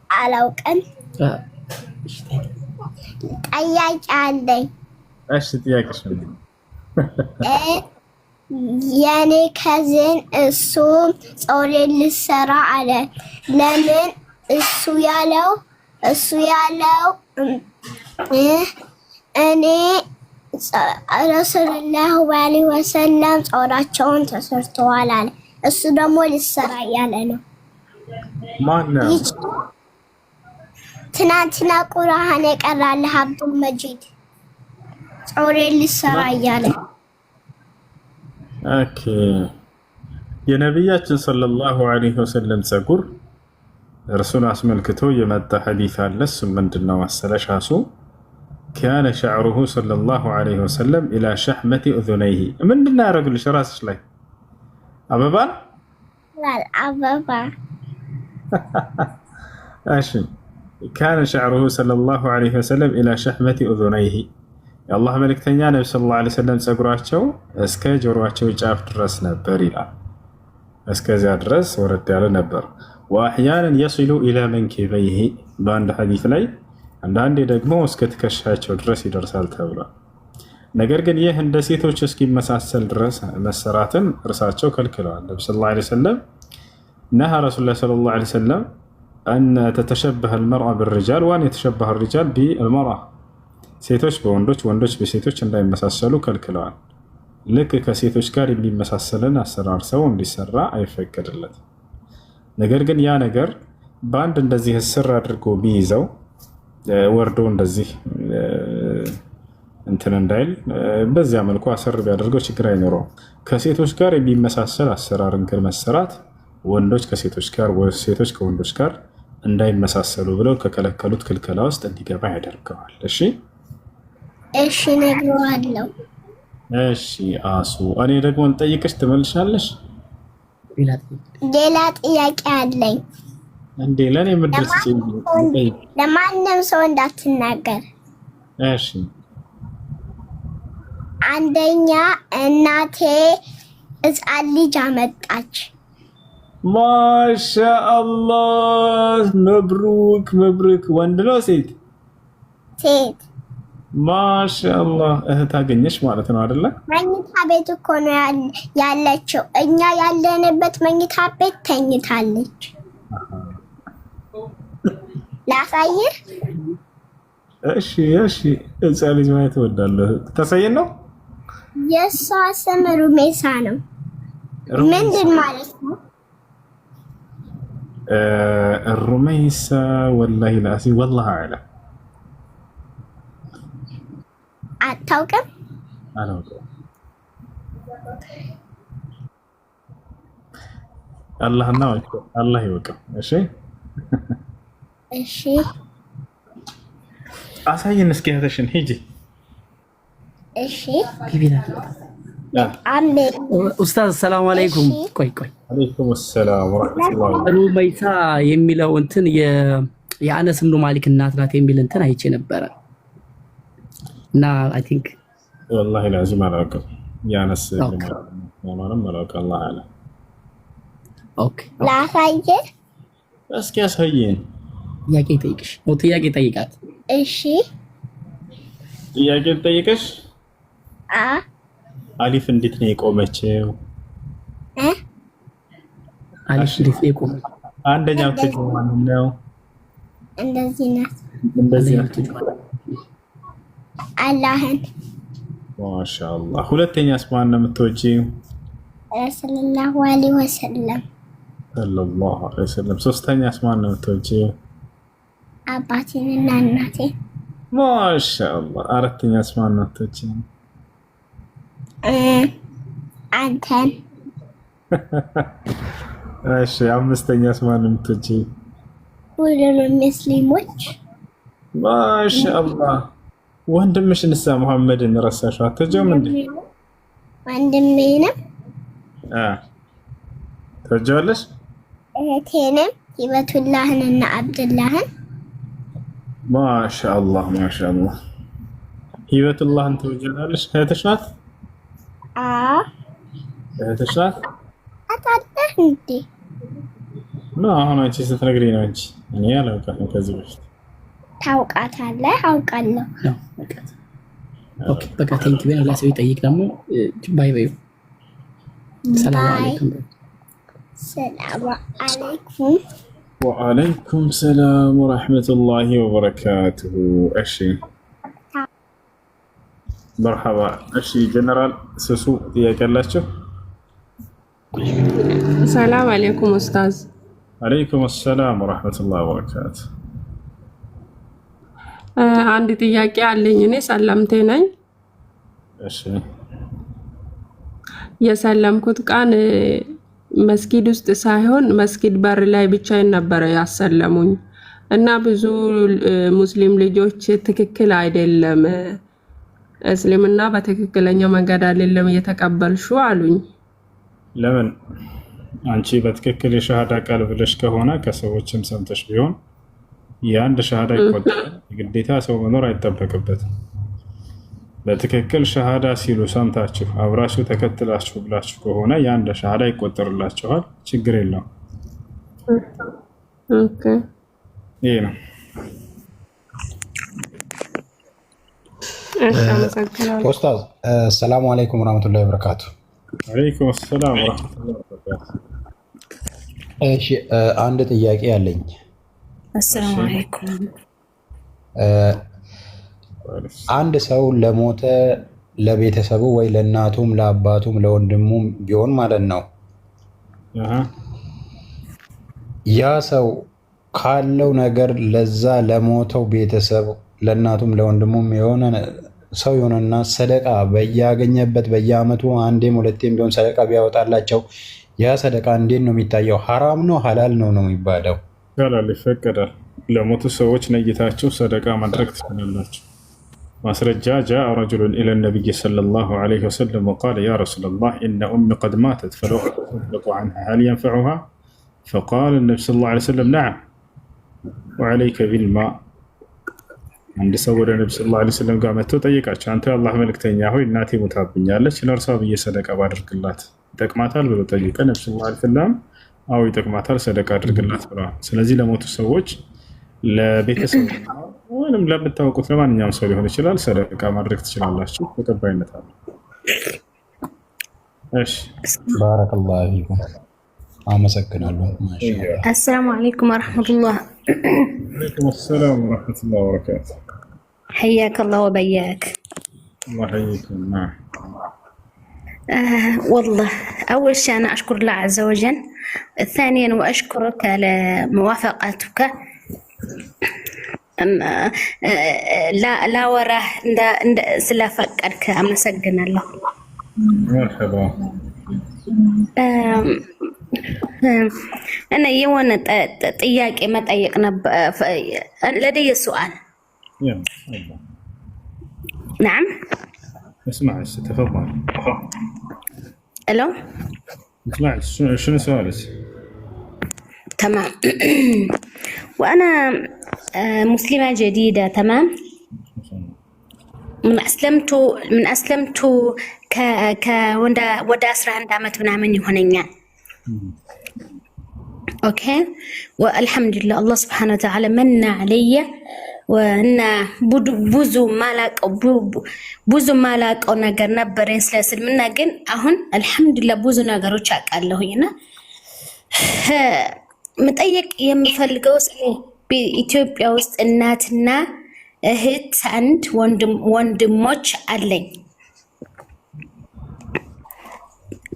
على وكان ጥያቄ አለኝ። እሺ ጥያቄሽ ምንድን ነው? የኔ ከዝን እሱ ጾሬ ልሰራ አለ። ለምን እሱ ያለው እኔ ረሱሉላህ ዐለይሂ ወሰለም ጾራቸውን ተሰርተዋል አለ። እሱ ደግሞ ልሰራ እያለ ነው። ማነው? ትናንትና ቁርአን የቀራልህ አብዱል መጂድ ጾሬ ልሰራ እያለ። ኦኬ የነቢያችን ሰለላሁ ዐለይሂ ወሰለም ፀጉር እርሱን አስመልክቶ የመጣ ሐዲስ አለ። እሱም ምንድነው መሰለሽ? አሱ ካነ ሸዕሩሁ ሰለላሁ ዐለይሂ ወሰለም ኢላ ሸሕመቲ እዙነይሂ። ምንድነው ያደረግልሽ ራስሽ ላይ? አበባን አበባ። እሺ ካነ ሸዕሩሁ ሰለላሁ ዐለይሂ ወሰለም ኢላ ሸሕመቲ እዙነይሂ። የአላህ መልእክተኛ ነቢ ሰለላሁ ዐለይሂ ወሰለም ፀጉራቸው እስከ ጆሮአቸው ጫፍ ድረስ ነበር ይላል። እስከዚያ ድረስ ወረድ ያለ ነበር። ወአሕያናን የሲሉ ኢላ መንኪበይሂ፣ በአንድ ሐዲስ ላይ አንዳንዴ ደግሞ እስከ ትከሻቸው ድረስ ይደርሳል ተብሏል። ነገር ግን ይህ እንደ ሴቶች እስኪመሳሰል ድረስ መሰራትን እርሳቸው ከልክለዋል። ነቢ ሰለላሁ ዐለይሂ ወሰለም ነሃ ረሱሉላህ ሰለላሁ ዐለይሂ ወሰለም አን ተተሸበሀ አልመርአ ብርጃል ወአን የተሸበሀ አልሪጃል ቢልመርአ፣ ሴቶች በወንዶች ወንዶች በሴቶች እንዳይመሳሰሉ ከልክለዋል። ልክ ከሴቶች ጋር የሚመሳሰልን አሰራር ሰው እንዲሰራ አይፈቀድለትም። ነገር ግን ያ ነገር በአንድ እንደዚህ እስር አድርጎ ቢይዘው ወርዶ እንደዚህ እንትን እንዳይል በዚያ መልኩ አሰር ቢያደርገው ችግር አይኖረውም። ከሴቶች ጋር የሚመሳሰል አሰራርን ግን መሰራት ወንዶች ከሴቶች ጋር ሴቶች ከወንዶች ጋር እንዳይመሳሰሉ ብለው ከከለከሉት ክልከላ ውስጥ እንዲገባ ያደርገዋል። እሺ እሺ ነግረዋለሁ። እሺ አሱ እኔ ደግሞ እንጠይቅሽ ትመልሻለሽ? ሌላ ጥያቄ አለኝ። እንዴ ለኔ ምድርስ ለማንም ሰው እንዳትናገር። እሺ አንደኛ እናቴ ሕፃን ልጅ አመጣች። ማሻአላህ መብሩክ መብሩክ። ወንድ ነው ሴት? ሴት። ማሻአላህ እህት አገኘሽ ማለት ነው አይደለ? መኝታ ቤት እኮ ነው ያለችው። እኛ ያለንበት መኝታ ቤት ተኝታለች። ላሳይህ? እሺ እሺ። ሕፃን ልጅ ማየት እወዳለሁ። ታሳየን ነው? የእሷ ስም ሩሜሳ ነው። ምንድን ማለት ነው? ሩሜሳ ወላሂ ላሲ ወላሂ አዕለም። አታውቅም? አላውቅም። አላህና አላህ ይወቀው። እሺ እሺ። አሳይን እስኪ እህትሽን ሂጂ። እሺ ኡስታዝ ሰላም አለይኩም። ቆይ አለይኩም ሰላም ወራህመቱላሂ። ሩመይሳ የሚለው እንትን የአነስ ብኑ ማሊክ እናት ናት የሚል እንትን አይቼ ነበረ እና አይ ቲንክ ወላሂ ላዚም አላውቅም። የአነስ ብኑ ማሊክ አላውቅም። አላህ አለ። ኦኬ ላሳይህ? እስኪ አሳይን። ጥያቄ ጠይቅሽ ነው? ጥያቄ ጠይቃት። እሺ ጥያቄ ጠይቅሽ? አሊፍ እንዴት ነው የቆመችው? አሊፍ እንዴት ነው የቆመችው? አንደኛው ትርጉም ማን ነው? እንደዚህ ናት። እንደዚህ ናት። አላህን። ማሻአላህ። ሁለተኛስ ማን ነው የምትወጂው? ሰለላሁ ዐለይሂ ወሰለም። ሰለላሁ ዐለይሂ ወሰለም። ሶስተኛስ ማን ነው የምትወጂው? አባቴንና እናቴን። ማሻአላህ። አራተኛስ ማን ነው የምትወጂው? አንተን። እሺ አምስተኛስ ማን ነው የምትወጂው? ሁሉንም ሙስሊሞች። ማሻአላህ። ወንድምሽን እሳ መሐመድን ረሳሽው? አትወጂውም እንዴ? ወንድሜንም ትወጂዋለሽ? እህቴንም ሂበቱላህንና አብዱላህን። ማሻአላህ ማሻአላህ። ሂበቱላህን ትወጂዋለሽ? እህትሽ ናት? እህትሽ ናት? አታውቅም እንዴ? ነው አሁን አንቺ ስትነግሪኝ ነው እንጂ እኔ አላውቃትም ከዚህ በፊት። ታውቃታለህ? አውቃለሁ። ኦኬ በቃ ቴንክ ዩ። ሌላ ሰው ይጠይቅ ደግሞ ባይ ባይ። ሰላም አለይኩም። ሰላም አለይኩም። ወአለይኩም ሰላም ወራህመቱላሂ ወበረካቱሁ። እሺ መርሐባ። እሺ ጀነራል ስሱ ጥያቄ አላችሁ? ሰላም አለይኩም ኡስታዝ። አለይኩም ሰላም ወራህመቱላሂ ወበረካቱሁ። አንድ ጥያቄ አለኝ። እኔ ሰለምቴ ነኝ። እሺ የሰለምኩት ቀን መስጊድ ውስጥ ሳይሆን መስጊድ በር ላይ ብቻዬን ነበረ ያሰለሙኝ እና ብዙ ሙስሊም ልጆች ትክክል አይደለም እስልምና በትክክለኛ መንገድ አይደለም እየተቀበልሽው አሉኝ። ለምን? አንቺ በትክክል የሸሃዳ ቃል ብለሽ ከሆነ ከሰዎችም ሰምተሽ ቢሆን የአንድ ሸሃዳ ይቆጠራል። ግዴታ ሰው መኖር አይጠበቅበትም። በትክክል ሸሃዳ ሲሉ ሰምታችሁ አብራችሁ ተከትላችሁ ብላችሁ ከሆነ የአንድ ሸሃዳ ይቆጠርላችኋል። ችግር የለውም። ኦኬ ይሄ ነው። ኡስታዝ ሰላም አለይኩም ወራህመቱላሂ ወበረካቱ። አለይኩም ሰላም ወራህመቱላሂ ወበረካቱ። እሺ አንድ ጥያቄ አለኝ። አሰላሙ አለይኩም። አንድ ሰው ለሞተ ለቤተሰቡ ወይ ለእናቱም ለአባቱም ለወንድሙም ቢሆን ማለት ነው ያ ሰው ካለው ነገር ለዛ ለሞተው ቤተሰብ ለእናቱም ለወንድሙም የሆነ ሰው የሆነና ሰደቃ በያገኘበት በየአመቱ አንዴም ሁለቴም ቢሆን ሰደቃ ቢያወጣላቸው ያ ሰደቃ እንዴት ነው የሚታየው? ሐራም ነው ሐላል ነው ነው የሚባለው? ይቻላል፣ ይፈቀዳል። ለሞቱ ሰዎች ነይታቸው ሰደቃ ማድረግ ትችላላችሁ። ማስረጃ ጃአ ረጁሉን ኢለ ነቢይ ሰለላሁ ዐለይሂ ወሰለም ወቃለ ያ ረሱለላህ ኢነ ኡሚ ቀድ ማተት ፈለው አተሰደቁ ዐንሃ ሀል የንፈዑሃ ፈቃለ ነቢ ሰለላሁ ዐለይሂ ወሰለም ነዓም ወዐለይከ ቢልማእ። አንድ ሰው ወደ ነቢ ሰለላሁ ዐለይሂ ወሰለም ጋር መጥቶ ጠየቃቸው፣ አንተ የአላህ መልእክተኛ ሆይ እናቴ ሞታብኛለች፣ ለእርሷ ብዬ ሰደቃ ባደርግላት ይጠቅማታል ብሎ ጠየቀ። ነቢ ሰለላሁ ዐለይሂ ወሰለም አዎ ይጠቅማታል፣ ሰደቃ አድርግላት ብለዋል። ስለዚህ ለሞቱ ሰዎች ለቤተሰብ ወይም ለምታውቁት ለማንኛውም ሰው ሊሆን ይችላል ሰደቃ ማድረግ ትችላላችሁ፣ ተቀባይነት አለ። እሺ ባረከላሁ ፊኩም። አመሰግናለሁ። ማሻአላህ። አሰላሙ አለይኩም ወራህመቱላህ። ወአለይኩም ሰላም ወራህመቱላህ ወበረካቱ። حياك الله وبياك. الله يحييكم. نعم. والله أول شيء أنا أشكر الله عز وجل، ثانيا وأشكرك على موافقتك. لا وراه سلافقك أمسجنا الله. مرحبا. أنا يوانا طياق ما طيقنا لدي سؤال. نعم. اسمع تفضل. الو. اسمع شنو سؤالك؟ تمام. وانا مسلمة جديدة. تمام. من اسلمت ك ودا 11 عمت ምናምን ይሆነኛል። اوكي والحمد لله الله سبحانه وتعالى من علي وأن ብዙ ማላቀው ነገር ነበረኝ ስለ እስልምና ግን አሁን አልহামዱሊላህ ብዙ ነገሮች አውቃለሁኝና መጠየቅ የምፈልገው በኢትዮጵያ ውስጥ እናትና እህት አንድ ወንድሞች አለኝ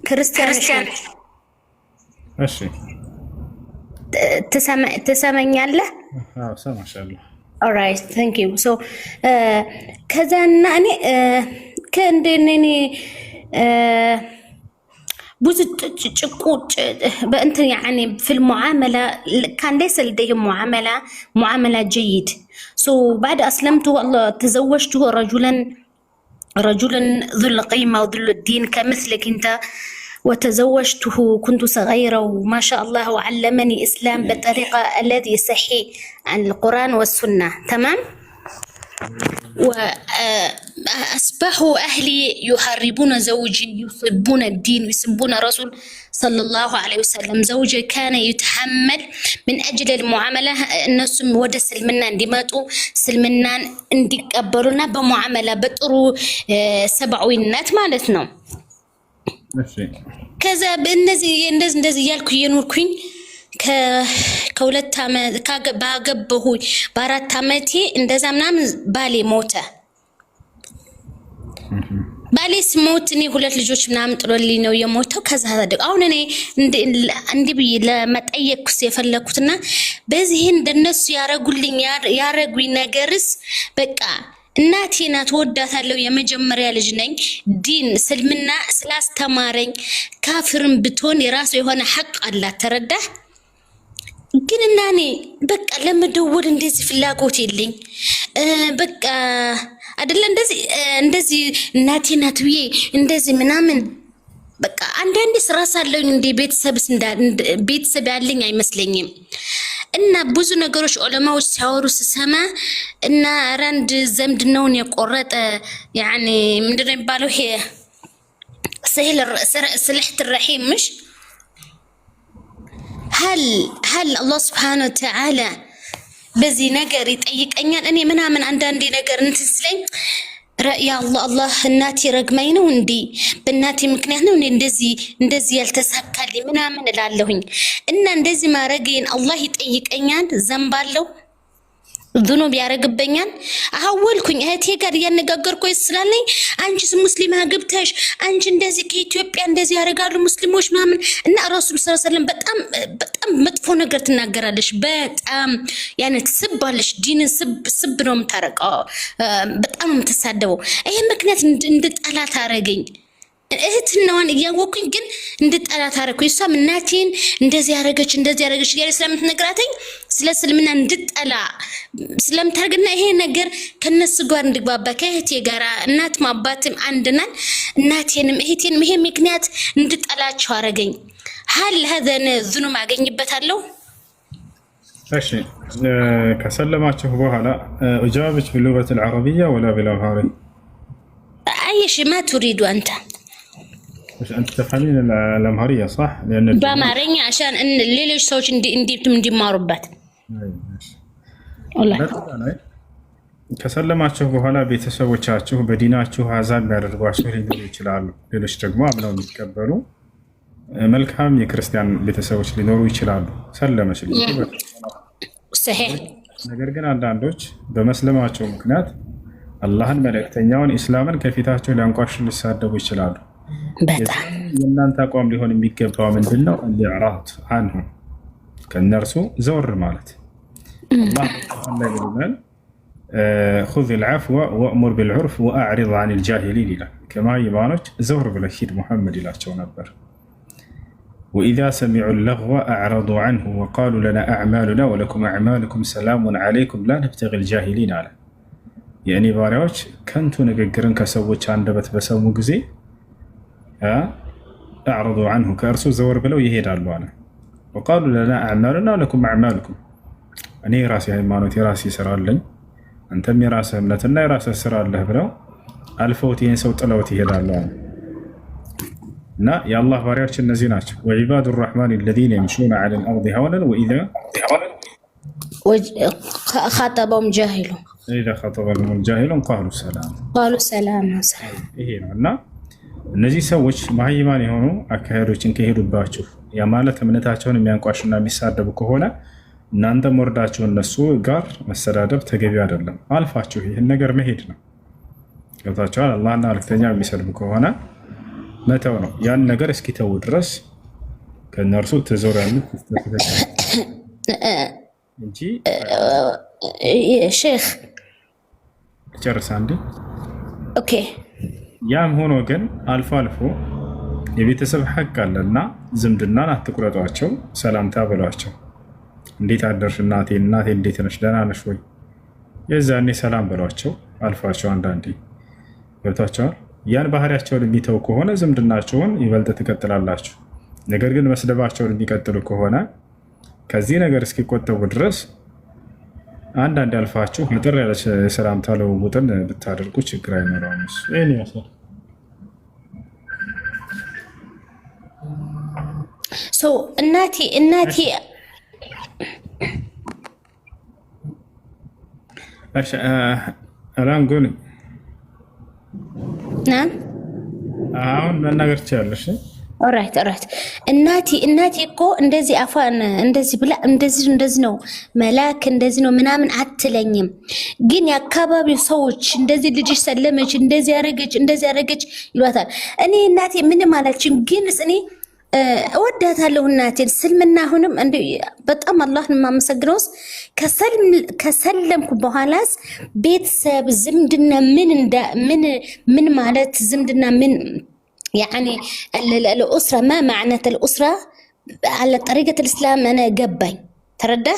ክርስቲያን። እሺ ትሰማኛለህ? አዎ ሰማሻለሁ። Alright, thank you. So, ከዛና እኔ ከእንደኔ ብዙ ጭቁጭ በእንትን يعني في المعاملة كان ليس لديهم معاملة جيد. So بعد أسلمت والله تزوجت رجلا ذو القيمة وذو الدين كمثلك أنت، وتزوجته كنت صغيرة وما شاء الله علمني إسلام بالطريقة التي صحي عن القرآن والسنة. تمام. وأصبحوا أهلي يحاربون زوجي، يسبون الدين ويسبون الرسول صلى الله عليه وسلم. زوجي كان يتحمل من أجل المعاملة الناس ودى سلمنا اندماتوا سلمنا اندي قبلونا بمعاملة بطرو سبعوينات مالتنا. ከዛ እንደዚህ ያልኩ የኖርኩኝ ከሁለት ዓመት ባገባሁ በአራት ዓመቴ እንደዛ ምናምን ባሌ ሞተ። ባሌ ሲሞት እኔ ሁለት ልጆች ምናምን ጥሎልኝ ነው የሞተው። ከዛ አሁን እኔ እንዲህ ብዬ ለመጠየቅኩስ የፈለኩትና በዚህ እንደነሱ ያረጉኝ ነገርስ በቃ እናቴ ናት፣ ወዳታለሁ፣ የመጀመሪያ ልጅ ነኝ። ዲን እስልምና ስላስተማረኝ ካፍርም ብትሆን የራሱ የሆነ ሐቅ አላት። ተረዳህ? ግን እናኔ በቃ ለመደወል እንደዚህ ፍላጎት የለኝ። በቃ አይደለ እንደዚህ እናቴ ናት ብዬ እንደዚህ ምናምን በቃ አንዳንዴ ስራ ሳለኝ እንደ ቤተሰብ ያለኝ አይመስለኝም። እና ብዙ ነገሮች ዑለማዎች ሲያወሩ ስሰማ እና ራንድ ዘምድናውን የቆረጠ يعني ምንድነው የሚባለው ይሄ ስልሕት الرحيم مش هل الله سبحانه وتعالى በዚህ ነገር ይጠይቀኛል? እኔ ምናምን አንዳንዴ ነገር እንትን ስለኝ ያ አላህ እናቴ ረግማኝ ነው እንዴ በእናቴ ምክንያት ነው እንደዚህ ያልተሳካልኝ ምናምን እላለሁኝ። እና እንደዚህ ማረጌን አላህ ይጠይቀኛል? ዘንባለው ذنوب ያረግበኛል አሐወልኩኝ እህቴ ጋር ያነጋገርኩኝ ስላለኝ አንቺስ ሙስሊም አግብተሽ አንቺ እንደዚህ ከኢትዮጵያ እንደዚህ ያረጋሉ ሙስሊሞች ማምን እና ረሱል ሰለላሁ ዐለይሂ ወሰለም በጣም መጥፎ ነገር ትናገራለሽ በጣም ያኔ ትስባለሽ ዲንን ስብ ነው የምታረቀው በጣም የምትሳደበው ይሄ ምክንያት እንድጠላት አረገኝ እህትናዋን እያወኩኝ ግን እንድጠላት አረኩኝ እሷም እናቴን እንደዚህ ያረገች እያለ ስለምትነግራተኝ ስለ እስልምና እንድጠላ ስለምታርግና ይሄ ነገር ከነሱ ጋር እንድግባባ ከእህቴ ጋር እናት ማባትም አንድናን እናቴንም እህቴንም ይሄ ምክንያት እንድጠላቸው አረገኝ هل هذا ذنوب አገኝበታለሁ እሺ ከሰለማችሁ በኋላ እጃበች باللغة العربية ولا بالأمهرية أي شيء ما تريد أنت أنت تفهمين الأمهرية صح؟ لأن بأمهرية عشان إن ليش سوتش إندي ماربات والله ከሰለማችሁ በኋላ ቤተሰቦቻችሁ በዲናችሁ አዛብ ያደርጓችሁ ሊኖሩ ይችላሉ ሌሎች ደግሞ አምነው የሚቀበሉ መልካም የክርስቲያን ቤተሰቦች ሊኖሩ ይችላሉ ሰለመች صحيح ነገር ግን አንዳንዶች በመስለማቸው ምክንያት አላህን መልእክተኛውን ኢስላምን ከፊታቸው ሊያንቋሹ ሊሳደቡ ይችላሉ በጣም የእናንተ አቋም ሊሆን የሚገባው ምንድነው الإعراض عنهم ከነርሱ ዘወር ማለት አላህ ላይ ብለናል خذ العفو وأمر بالعرف وأعرض عن الجاهلين إلى كما يبانوች ዘወር ብለህ ሂድ ሙሐመድ ይላቸው ነበር وإذا سمعوا اللغو أعرضوا عنه وقالوا لنا أعمالنا ولكم أعمالكم سلام عليكم لا نبتغي الجاهلين على يعني ባሪያዎች ከንቱ ንግግርን ከሰዎች አንደበት በሰሙ ጊዜ أعرضوا عنه ከእርሱ ዘወር ብለው ይሄዳሉ አለ وقالوا لنا أعمالنا ولكم أعمالكم እኔ የራሴ ሃይማኖት የራሴ ስራ አለኝ አንተም የራስህ እምነትና የራስህ ስራ አለህ ብለው አልፈውት ይሄን ሰው ጥለውት ይሄዳሉ አለ እና የአላህ ባሪያዎች እነዚህ ናቸው وعباد الرحمن الذين يمشون على الأرض هونا وإذا خاطبهم جاهل قالوا سلام ይሄ ነው እና እነዚህ ሰዎች ማህይማን የሆኑ አካሄዶችን ከሄዱባችሁ ያ ማለት እምነታቸውን የሚያንቋሽና የሚሳደቡ ከሆነ እናንተም ወርዳችሁ እነሱ ጋር መሰዳደብ ተገቢ አይደለም አልፋችሁ ይሄን ነገር መሄድ ነው ገብታችኋል አላህና መልእክተኛ የሚሰድቡ ከሆነ መተው ነው ያን ነገር እስኪተው ድረስ ከነርሱ ተዞራሉ እንጂ ሼክ ጨርሳ እንዴ ኦኬ ያም ሆኖ ግን አልፎ አልፎ የቤተሰብ ሐቅ አለና ዝምድናን አትቁረጧቸው ሰላምታ በሏቸው እንዴት አደርሽ እናቴ እንዴት ነሽ ደህና ነሽ ወይ የዛኔ ሰላም በሏቸው አልፋቸው አንዳንዴ ገብታችኋል ያን ባህሪያቸውን የሚተው ከሆነ ዝምድናቸውን ይበልጥ ትቀጥላላችሁ ነገር ግን መስደባቸውን የሚቀጥሉ ከሆነ ከዚህ ነገር እስኪቆጠቡ ድረስ አንዳንድ አልፋችሁ ምጥር ያለ ሰላምታ ለውውጥን ብታደርጉ ችግር አይኖረውም እኔ ያሰር ሶ እናቴ አላንጎን ናም አሁን መናገር ትችላለሽ ኦራይት እናቴ እኮ እንደዚህ አፋን እንደዚህ ብላ እንደዚህ ነው መላክ እንደዚህ ነው ምናምን አትለኝም ግን የአካባቢው ሰዎች እንደዚህ ልጅሽ ሰለመች እንደዚህ ያረገች ይሏታል እኔ እናቴ ምንም አላልችም ግን እኔ እወዳታለሁ እናቴን ስልምና አሁንም በጣም አላህን ማመሰግነውስ ከሰለምኩ በኋላስ ቤተሰብ ዝምድና ምን ማለት ዝምድና ምን يعني الأسرة ما معنى الأسرة على طريقة الإسلام أنا قبّي ترده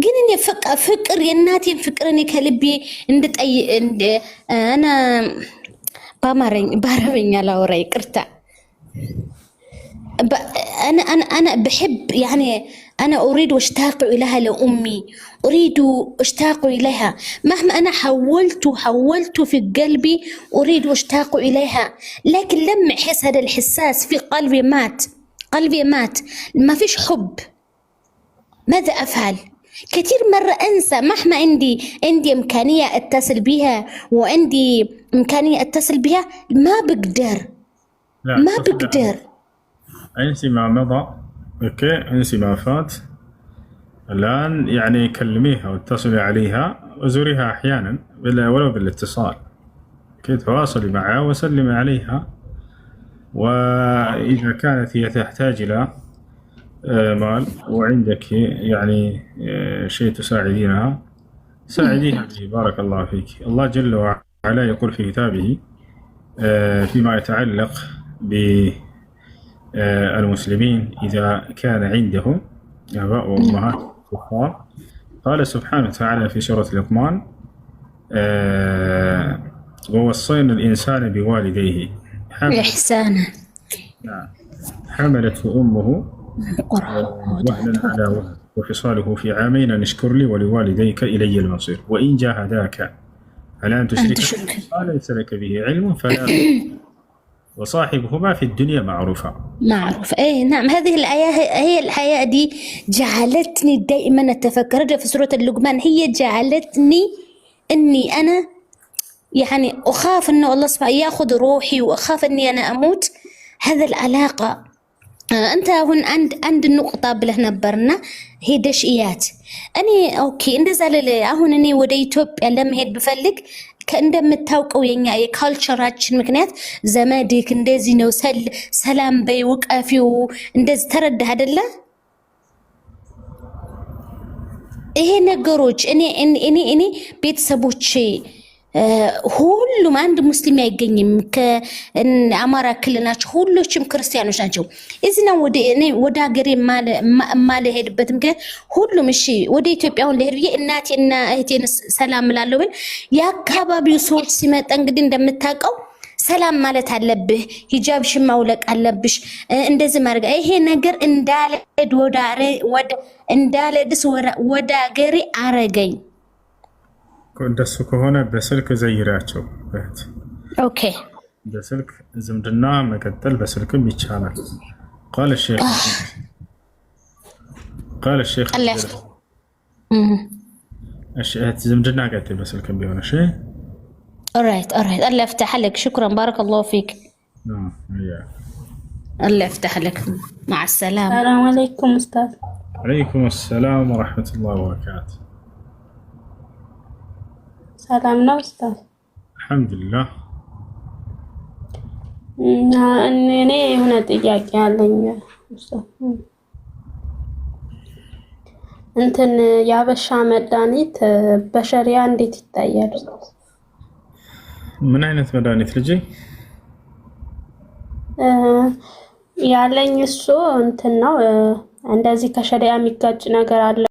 جنني فكر يناتي فكرني كلبي عند أي أنا باربين على وراي كرتا أنا بحب يعني أنا أريد واشتاق إليها لأمي أشتاق إليها مهما أنا حولت في قلبي أريد واشتاق إليها لكن لما أحس هذا الحساس في قلبي مات ما فيش حب ماذا أفعل كثير مرة أنسى مهما عندي إمكانية أتصل بها وعندي إمكانية أتصل بها ما بقدر انسي ما مضى اوكي انسي ما فات الآن يعني كلميها واتصلي عليها وزوريها أحيانا ولو بالاتصال، كي تواصلي معها وسلمي عليها. وإذا كانت هي تحتاج إلى مال وعندك يعني شيء تساعدينها ساعديها به. بارك الله فيك. الله جل وعلا يقول في كتابه فيما يتعلق بالمسلمين إذا كان عندهم آباء وأمهات كفار، قال سبحانه وتعالى في سورة لقمان ووصينا الإنسان بوالديه إحسانا حملته أمه وهنا على وهن وفصاله في عامين أن اشكر لي ولوالديك إلي المصير وإن جاهداك على أن تشرك ما ليس لك به علم فلا وصاحبهما في الدنيا معروفا. معروف. ايه نعم، هذه الآية هي الآية دي جعلتني دائما أتفكر في سورة اللقمان. هي جعلتني أني أنا يعني أخاف أنه الله سبحانه يأخذ روحي وأخاف أني أنا أموت. هذا العلاقة أنت هون عند النقطة بله نبرنا هي دشئيات أني أوكي إن زال هون أني ودي إثيوبيا لما هيد بفلك እንደምታውቀው የኛ የካልቸራችን ምክንያት ዘመድክ እንደዚህ ነው ሰላም በይውቀፊው እንደዚህ ተረዳህ አይደለ? ይሄ ነገሮች እኔ ቤተሰቦቼ ሁሉም አንድ ሙስሊም አይገኝም። ከአማራ ክልል ናቸው፣ ሁሎችም ክርስቲያኖች ናቸው። እዚህ ነው ወደ ሀገሬ ማለሄድበት ምክንያት ሁሉም እሺ ወደ ኢትዮጵያውን ለሄድ ብዬ እናቴና እህቴን ሰላም እላለሁ። ግን የአካባቢው ሰዎች ሲመጣ እንግዲህ እንደምታውቀው ሰላም ማለት አለብህ፣ ሂጃብሽን ማውለቅ አለብሽ፣ እንደዚህ ማድረግ ይሄ ነገር እንዳልሄድስ ወደ ሀገሬ አረገኝ። እንደሱ ከሆነ በስልክ ዘይራቸው እህት። ኦኬ በስልክ ዝምድና መቀጠል በስልክም ይቻላል። قال الشيخ እህት ዝምድና ቀጥል በስልክም ቢሆን እሺ። alright الله يفتح لك. شكرا بارك الله فيك. الله يفتح لك. مع السلامة. السلام عليكم أستاذ. عليكم السلام ورحمة الله وبركاته. ሰላም ነው ኡስታዝ? አልሐምዱሊላህ። እኔ የሆነ ጥያቄ አለኝ ኡስታዝ። እንትን የአበሻ መድኃኒት በሸሪያ እንዴት ይታያል? ምን አይነት መድኃኒት ልጄ? ያለኝ እሱ እንትን ነው እንደዚህ ከሸሪያ የሚጋጭ ነገር አለ